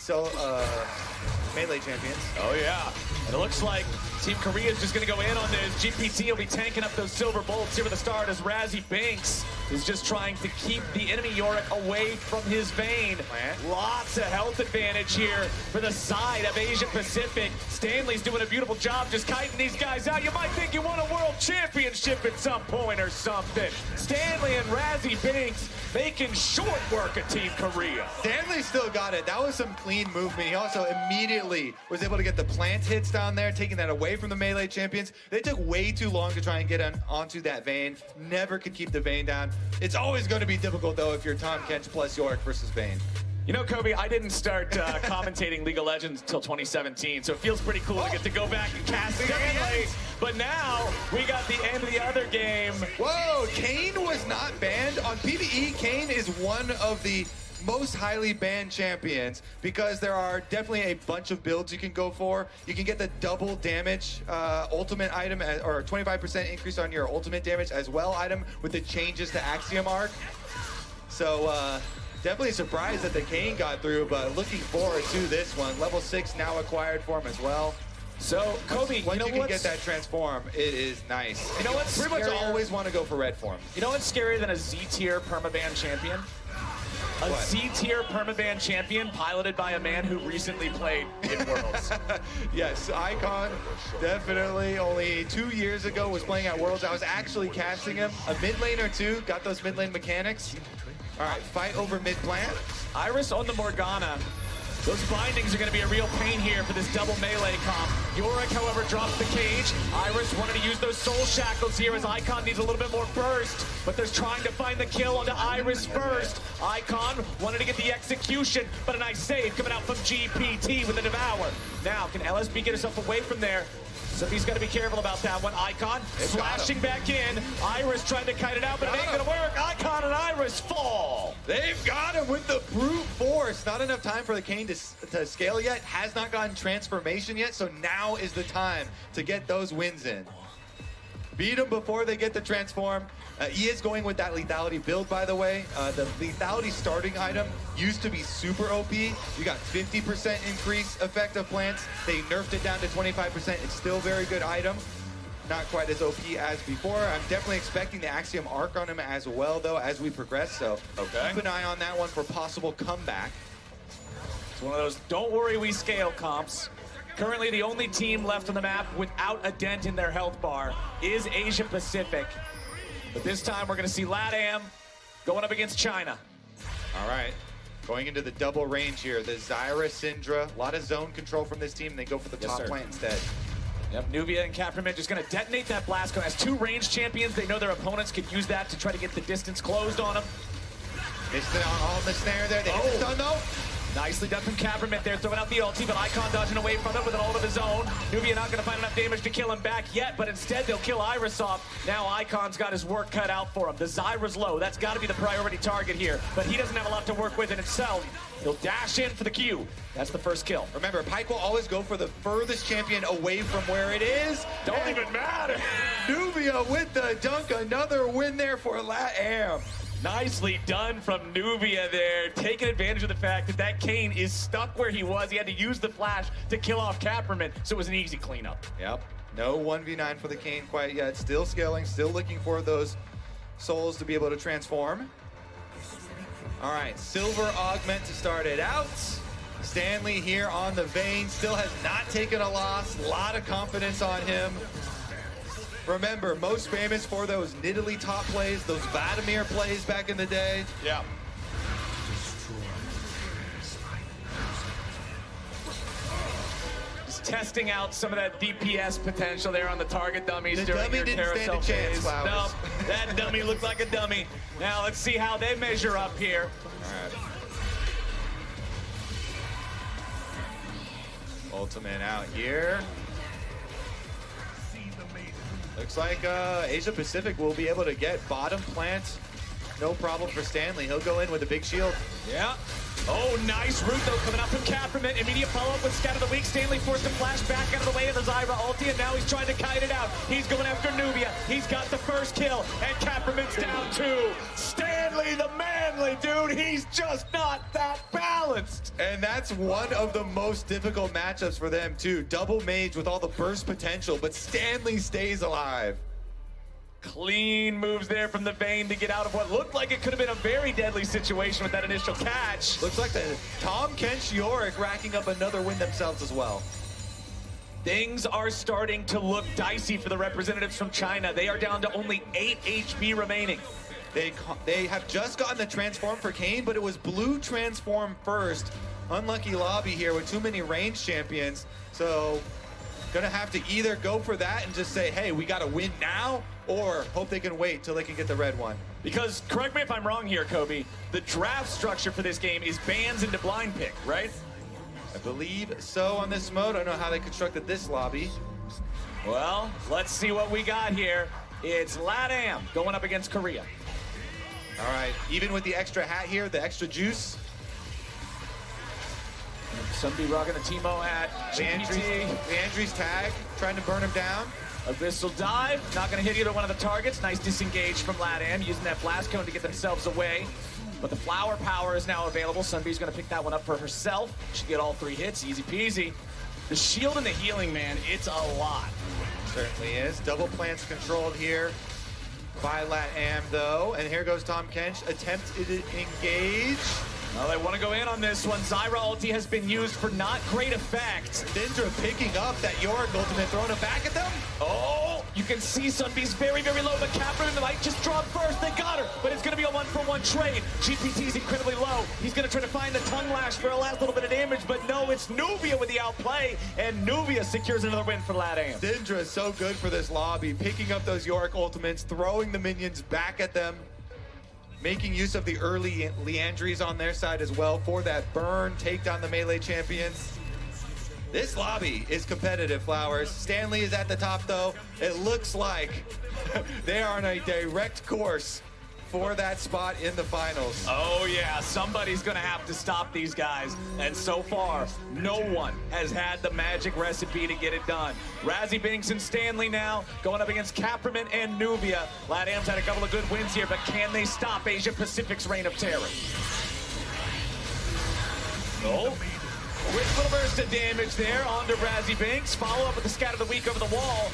melee champions. Oh, yeah. And it looks like Team Korea is just going to go in on this. GPT will be tanking up those silver bolts here at the start as Razzie Banks is just trying to keep the enemy Yorick away from his Vayne. Lots of health advantage here for the side of Asia Pacific. Stanley's doing a beautiful job just kiting these guys out. You might think you won a world championship at some point or something. Stanley and Razzie Banks making short work of Team Korea. Stanley still got it. That was some clean movement. He also immediately was able to get the plant hits down there, taking that away from the melee champions. They took way too long to try and get onto that Vayne. Never could keep the Vayne down. It's always going to be difficult, though, if you're Tom Kench plus Yorick versus Vayne. You know, Kobe, I didn't start commentating League of Legends until 2017, so it feels pretty cool to get to go back and cast Stanley. But now, we got the end of the other game. Whoa, Kayn was not banned. On PvE, Kayn is one of the most highly banned champions because there are definitely a bunch of builds you can go for. You can get the double damage ultimate item, or 25% increase on your ultimate damage as well item with the changes to Axiom Arc. So, definitely surprised that the Kayn got through, but looking forward to this one. Level 6 now acquired for him as well. So, Kobe, once you can get that transform, it is nice. You know what's pretty much scarier? always want to go for red form. You know what's scarier than a Z-tier permaban champion? A Z-tier permaban champion piloted by a man who recently played in Worlds. Yes, Icon definitely only 2 years ago was playing at Worlds. I was actually casting him. A mid laner too, got those mid lane mechanics. All right, fight over mid plant. Iris on the Morgana. Those bindings are going to be a real pain here for this double melee comp. Yorick, however, drops the cage. Iris wanted to use those soul shackles here as Icon needs a little bit more burst, but they're trying to find the kill onto Iris first. Icon wanted to get the execution, but a nice save coming out from GPT with the Devour. Now, can LSB get herself away from there? Somebody's got to be careful about that one. Icon slashing back in. Iris trying to kite it out, but it ain't going to work. Icon and Iris fall. They've got him with the brute force. Not enough time for the Kayn to scale yet. Has not gotten transformation yet, so now is the time to get those wins in. Beat them before they get the transform. He is going with that lethality build, by the way. The lethality starting item used to be super OP. You got 50% increase effect of plants. They nerfed it down to 25%. It's still a very good item. Not quite as OP as before. I'm definitely expecting the Axiom Arc on him as well, though, as we progress. So keep an eye on that one for possible comeback. It's one of those don't worry we scale comps. Currently the only team left on the map without a dent in their health bar is Asia Pacific. But this time we're going to see LatAm going up against China. All right. Going into the double range here. The Zyra, Syndra. A lot of zone control from this team, and they go for the top plant instead. Yep, Nubia and Kaepernick just going to detonate that blast cone. As 2 ranged champions, they know their opponents could use that to try to get the distance closed on them. Missed it on the snare there. They hit the stun, though. Nicely done from Kaepernick there, throwing out the ulti, but Icon dodging away from it with an ult of his own. Nubia not going to find enough damage to kill him back yet, but instead they'll kill Iris off. Now Icon's got his work cut out for him. The Zyra's low. That's got to be the priority target here, but he doesn't have a lot to work with in himself. He'll dash in for the Q. That's the first kill. Remember, Pyke will always go for the furthest champion away from where it is. Don't even matter. Nubia with the dunk. Another win there for LatAm. Nicely done from Nubia there, taking advantage of the fact that that Kane is stuck where he was. He had to use the flash to kill off Kaepernick, so it was an easy cleanup. Yep. No 1v9 for the Kane quite yet. Still scaling, still looking for those souls to be able to transform. All right, Silver Augment to start it out. Stanley here on the Vayne, still has not taken a loss. A lot of confidence on him. Remember, most famous for those Nidalee top plays, those Vladimir plays back in the day. Yeah. Just testing out some of that DPS potential there on the target dummies The during dummy your didn't stand a carousel chance, phase. Flowers. No, that dummy looked like a dummy. Now let's see how they measure up here. All right. Ultimate out here. Looks like Asia Pacific will be able to get bottom plant. No problem for Stanley. He'll go in with a big shield. Yeah. Oh, nice route, though, coming up from Kaepernick. Immediate follow-up with Scout of the Week. Stanley forced to flash back out of the way of the Zyra ulti, and now he's trying to kite it out. He's going after Nubia. He's got the first kill, and Kaepernick's down two. Stanley, the manly dude, he's just not that balanced. And that's one of the most difficult matchups for them, too. Double mage with all the burst potential, but Stanley stays alive. Clean moves there from the Vayne to get out of what looked like it could have been a very deadly situation with that initial catch. Looks like the Tom Kench Yorick racking up another win themselves as well. Things are starting to look dicey for the representatives from China. They are down to only 8 HP remaining. They have just gotten the transform for Kane, but it was blue transform first. Unlucky lobby here with too many range champions. So gonna have to either go for that and just say, hey, we gotta win now, or hope they can wait till they can get the red one. Because, correct me if I'm wrong here, Kobe, the draft structure for this game is bans into blind pick, right? I believe so on this mode. I don't know how they constructed this lobby. Well, let's see what we got here. It's LatAm going up against Korea. All right, even with the extra hat here, the extra juice. Somebody rocking the Timo hat. Leandri's tag, trying to burn him down. Abyssal dive, not gonna hit either one of the targets. Nice disengage from LatAm, using that blast cone to get themselves away. But the flower power is now available. Sunbee's gonna pick that one up for herself. She get all 3 hits, easy peasy. The shield and the healing, man, it's a lot. Certainly is. Double plants controlled here by LatAm, though. And here goes Tom Kench, attempted to engage. Well, they want to go in on this one. Zyra ulti has been used for not great effect. Dindra picking up that Yorick ultimate, throwing it back at them. Oh, you can see Sunbee's very, very low, but Kaepernick might just drop first. They got her, but it's going to be a 1-for-1 trade. GPT's incredibly low. He's going to try to find the tongue lash for a last little bit of damage, but no, it's Nubia with the outplay, and Nubia secures another win for LatAm. Dindra is so good for this lobby, picking up those Yorick ultimates, throwing the minions back at them. Making use of the early Leandries on their side as well for that burn, take down the melee champions. This lobby is competitive, Flowers. Stanley is at the top, though. It looks like they are on a direct course for that spot in the finals. Oh yeah, somebody's gonna have to stop these guys. And so far, no one has had the magic recipe to get it done. Razzie Binks and Stanley now going up against Kaepernick and Nubia. LatAm's had a couple of good wins here, but can they stop Asia Pacific's reign of terror? Oh. Quick little burst of damage there onto Razzie Binks. Follow up with the Scout of the Week over the wall.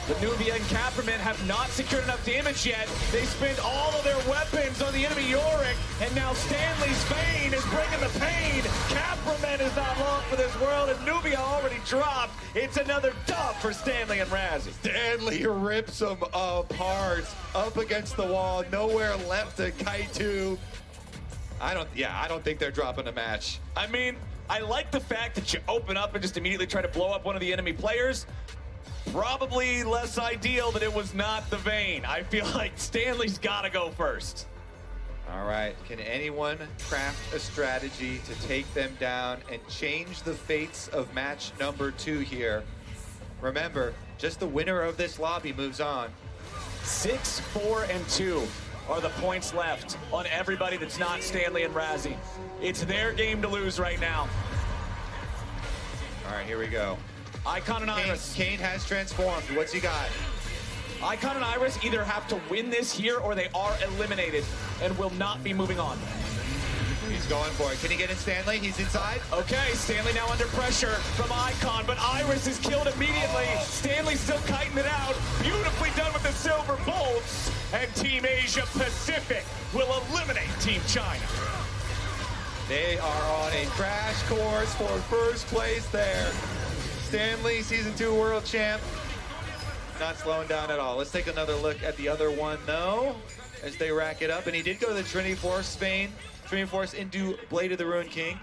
But Nubia and Kaepernick have not secured enough damage yet. They spent all of their weapons on the enemy Yorick, and now Stanley's Vayne is bringing the pain. Kaepernick is not long for this world, and Nubia already dropped. It's another dub for Stanley and Razzie. Stanley rips them apart, up against the wall, nowhere left to kite to. I don't think they're dropping a match. I mean, I like the fact that you open up and just immediately try to blow up one of the enemy players. Probably less ideal that it was not the Vayne. I feel like Stanley's got to go first. All right, can anyone craft a strategy to take them down and change the fates of match number 2 here? Remember, just the winner of this lobby moves on. 6, 4, and 2 are the points left on everybody that's not Stanley and Razzie. It's their game to lose right now. All right, here we go. Icon and Iris. Kane has transformed. What's he got? Icon and Iris either have to win this here or they are eliminated and will not be moving on. He's going for it. Can he get in Stanley? He's inside. Okay, Stanley now under pressure from Icon, but Iris is killed immediately. Stanley's still kiting it out. Beautifully done with the silver bolts. And Team Asia Pacific will eliminate Team China. They are on a crash course for first place there. Stanley, Season 2 World Champ. Not slowing down at all. Let's take another look at the other one, though, as they rack it up. And he did go to the Trinity Force Spain. Trinity Force into Blade of the Ruined King.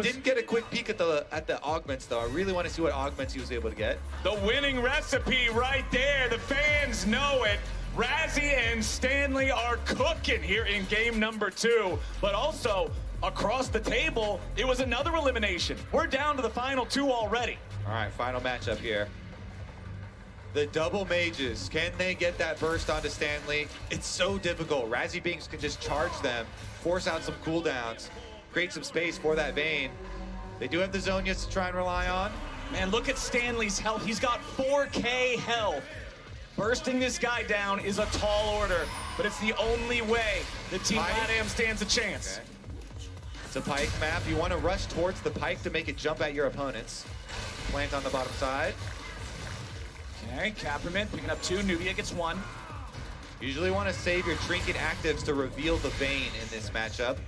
Didn't get a quick peek at the augments, though. I really want to see what augments he was able to get. The winning recipe right there. The fans know it. Razzie and Stanley are cooking here in game number 2. But also, across the table, it was another elimination. We're down to the final 2 already. All right, final matchup here. The double mages, can they get that burst onto Stanley? It's so difficult. Razzie Binks can just charge them, force out some cooldowns, create some space for that Vayne. They do have the Zonias to try and rely on. Man, look at Stanley's health. He's got 4K health. Bursting this guy down is a tall order, but it's the only way that Team LATAM stands a chance. Okay. It's a pike map. You want to rush towards the pike to make it jump at your opponents. Plant on the bottom side. Okay, Kaperman picking up 2. Nubia gets 1. Usually want to save your trinket actives to reveal the Vayne in this matchup.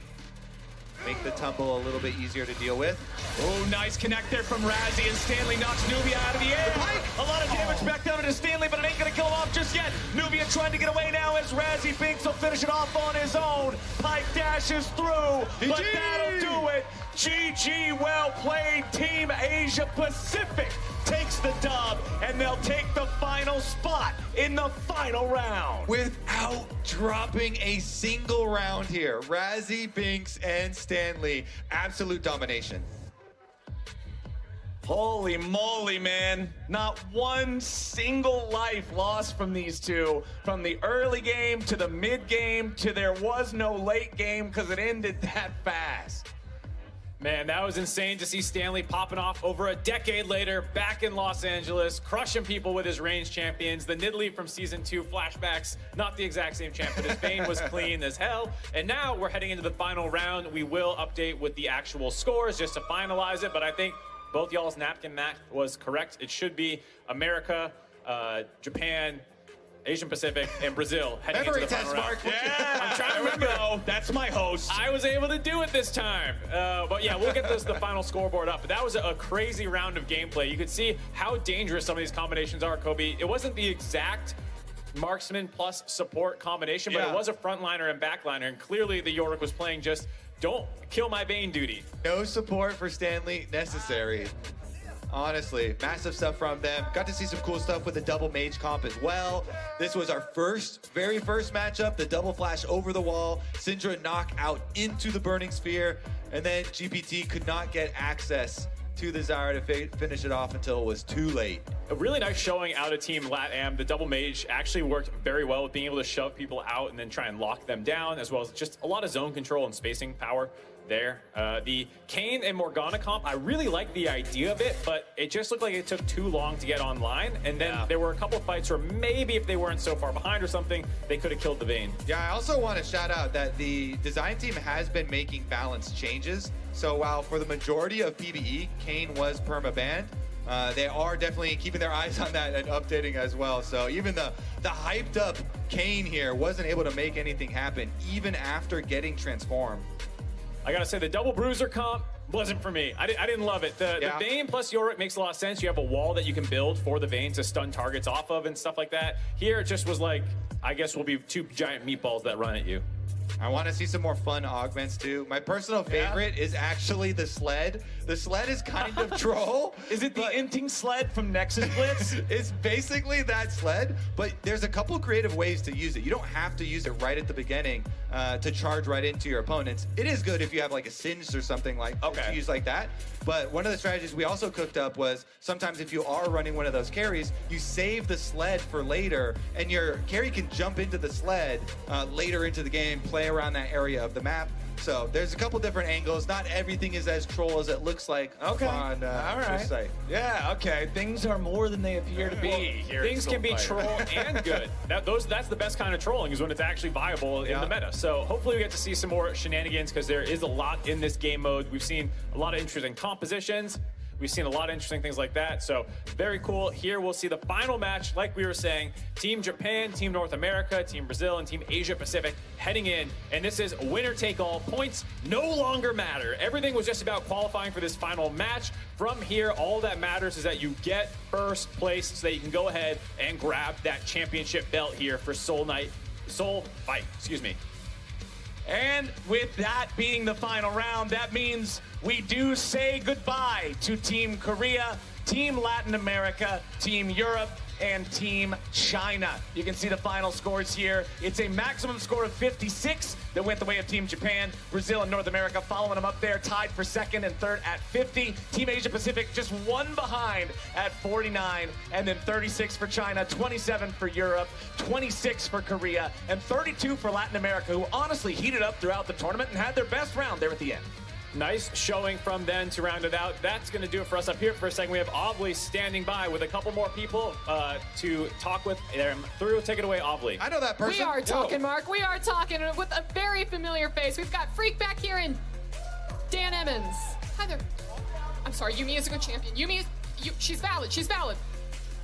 Make the tumble a little bit easier to deal with. Oh, nice connect there from Razzie, and Stanley knocks Nubia out of the air. A lot of damage back down into Stanley, but it ain't gonna kill him off just yet. Nubia trying to get away now as Razzie Binks will finish it off on his own. Pike dashes through, but that'll do it. GG, well played. Team Asia Pacific takes the dub, and they'll take the final spot in the final round. Without dropping a single round here. Razzie, Binks, and Stanley. Absolute domination. Holy moly, man. Not one single life lost from these two. From the early game to the mid game to there was no late game because it ended that fast. Man, that was insane to see Stanley popping off over a decade later, back in Los Angeles, crushing people with his range champions. The Nidalee from Season 2 flashbacks, not the exact same champ, but his Vayne was clean as hell. And now we're heading into the final round. We will update with the actual scores just to finalize it, but I think both y'all's napkin math was correct. It should be America, Japan, Asian Pacific, and Brazil heading into the final round. Yeah, I'm trying to remember. That's my host. I was able to do it this time. But yeah, we'll get the final scoreboard up. But that was a crazy round of gameplay. You could see how dangerous some of these combinations are, Kobe. It wasn't the exact marksman plus support combination, but it was a frontliner and backliner. And clearly the Yorick was playing just don't kill my Vayne duty. No support for Stanley necessary. Honestly, massive stuff from them. Got to see some cool stuff with the double mage comp as well. This was our very first matchup, the double flash over the wall, Syndra knock out into the burning sphere, and then GPT could not get access to the Zyra to finish it off until it was too late. A really nice showing out of Team LATAM. The double mage actually worked very well with being able to shove people out and then try and lock them down, as well as just a lot of zone control and spacing power there. The Kane and Morgana comp, I really like the idea of it, but it just looked like it took too long to get online. And then there were a couple fights where maybe if they weren't so far behind or something, they could have killed the Vayne. Yeah, I also want to shout out that the design team has been making balance changes. So while for the majority of PvE, Kane was perma-banned, they are definitely keeping their eyes on that and updating as well. So even the hyped up Kane here wasn't able to make anything happen even after getting transformed. I gotta say, the double bruiser comp wasn't for me. I didn't love it. The Vayne plus Yorick makes a lot of sense. You have a wall that you can build for the Vayne to stun targets off of and stuff like that. Here, it just was like, I guess we'll be 2 giant meatballs that run at you. I want to see some more fun augments too. My personal favorite is actually the sled. The sled is kind of troll. Is it the inting sled from Nexus Blitz? It's basically that sled, but there's a couple creative ways to use it. You don't have to use it right at the beginning to charge right into your opponents. It is good if you have like a singed or something like to use like that. But one of the strategies we also cooked up was sometimes if you are running one of those carries, you save the sled for later, and your carry can jump into the sled later into the game, play around that area of the map. So there's a couple different angles. Not everything is as troll as it looks like on this site. Yeah, okay. Things are more than they appear to be. Things can be troll and good. That's the best kind of trolling, is when it's actually viable in the meta. So hopefully we get to see some more shenanigans, because there is a lot in this game mode. We've seen a lot of interesting compositions. We've seen a lot of interesting things like that. So very cool. Here we'll see the final match, like we were saying. Team Japan, Team North America, Team Brazil, and Team Asia Pacific heading in. And this is winner take all. Points no longer matter. Everything was just about qualifying for this final match. From here, all that matters is that you get first place so that you can go ahead and grab that championship belt here for Soul Fight, excuse me. And with that being the final round, that means we do say goodbye to Team Korea, Team Latin America, Team Europe, and Team China. You can see the final scores here. It's a maximum score of 56 that went the way of Team Japan. Brazil and North America following them up there, tied for second and third at 50. Team Asia Pacific just one behind at 49, and then 36 for China, 27 for Europe, 26 for Korea, and 32 for Latin America, who honestly heated up throughout the tournament and had their best round there at the end. Nice showing from them to round it out. That's going to do it for us up here for a second. We have Ovly standing by with a couple more people to talk with them through. Take it away, Ovly. I know that person. We are talking, Mark. We are talking with a very familiar face. We've got Freak back here and Dan Emmons. Hi there. I'm sorry, Yumi is a good champion. She's valid. She's valid.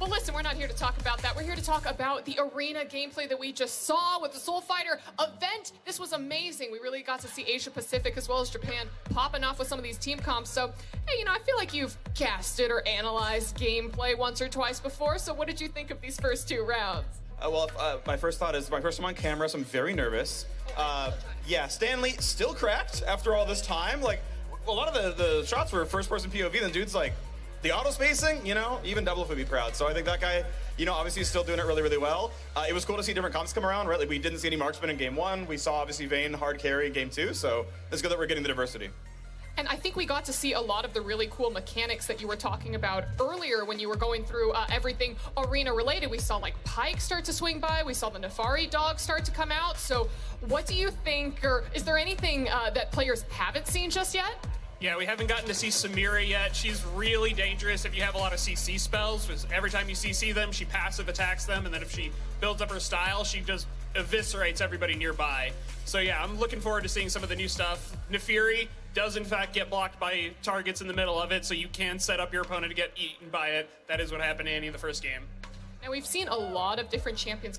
Well, listen, we're not here to talk about that. We're here to talk about the arena gameplay that we just saw with the Soul Fighter event. This was amazing. We really got to see Asia Pacific as well as Japan popping off with some of these team comps. So, hey, I feel like you've casted or analyzed gameplay once or twice before. So what did you think of these first two rounds? My first thought is my first time on camera, so I'm very nervous. Yeah, Stanley still cracked after all this time. Like, a lot of the shots were first-person POV, and dude's like, the auto spacing, even Double would be proud. So I think that guy, obviously is still doing it really, really well. It was cool to see different comps come around, right? Like, we didn't see any marksman in game 1. We saw, obviously, Vayne hard carry in game 2. So it's good that we're getting the diversity. And I think we got to see a lot of the really cool mechanics that you were talking about earlier when you were going through everything arena related. We saw like Pike start to swing by. We saw the Nefari dog start to come out. So what do you think, or is there anything that players haven't seen just yet? Yeah, we haven't gotten to see Samira yet. She's really dangerous if you have a lot of CC spells, because every time you CC them, she passive attacks them, and then if she builds up her style, she just eviscerates everybody nearby. So yeah, I'm looking forward to seeing some of the new stuff. Nefiri does in fact get blocked by targets in the middle of it, so you can set up your opponent to get eaten by it. That is what happened to Annie in the first game. Now we've seen a lot of different champions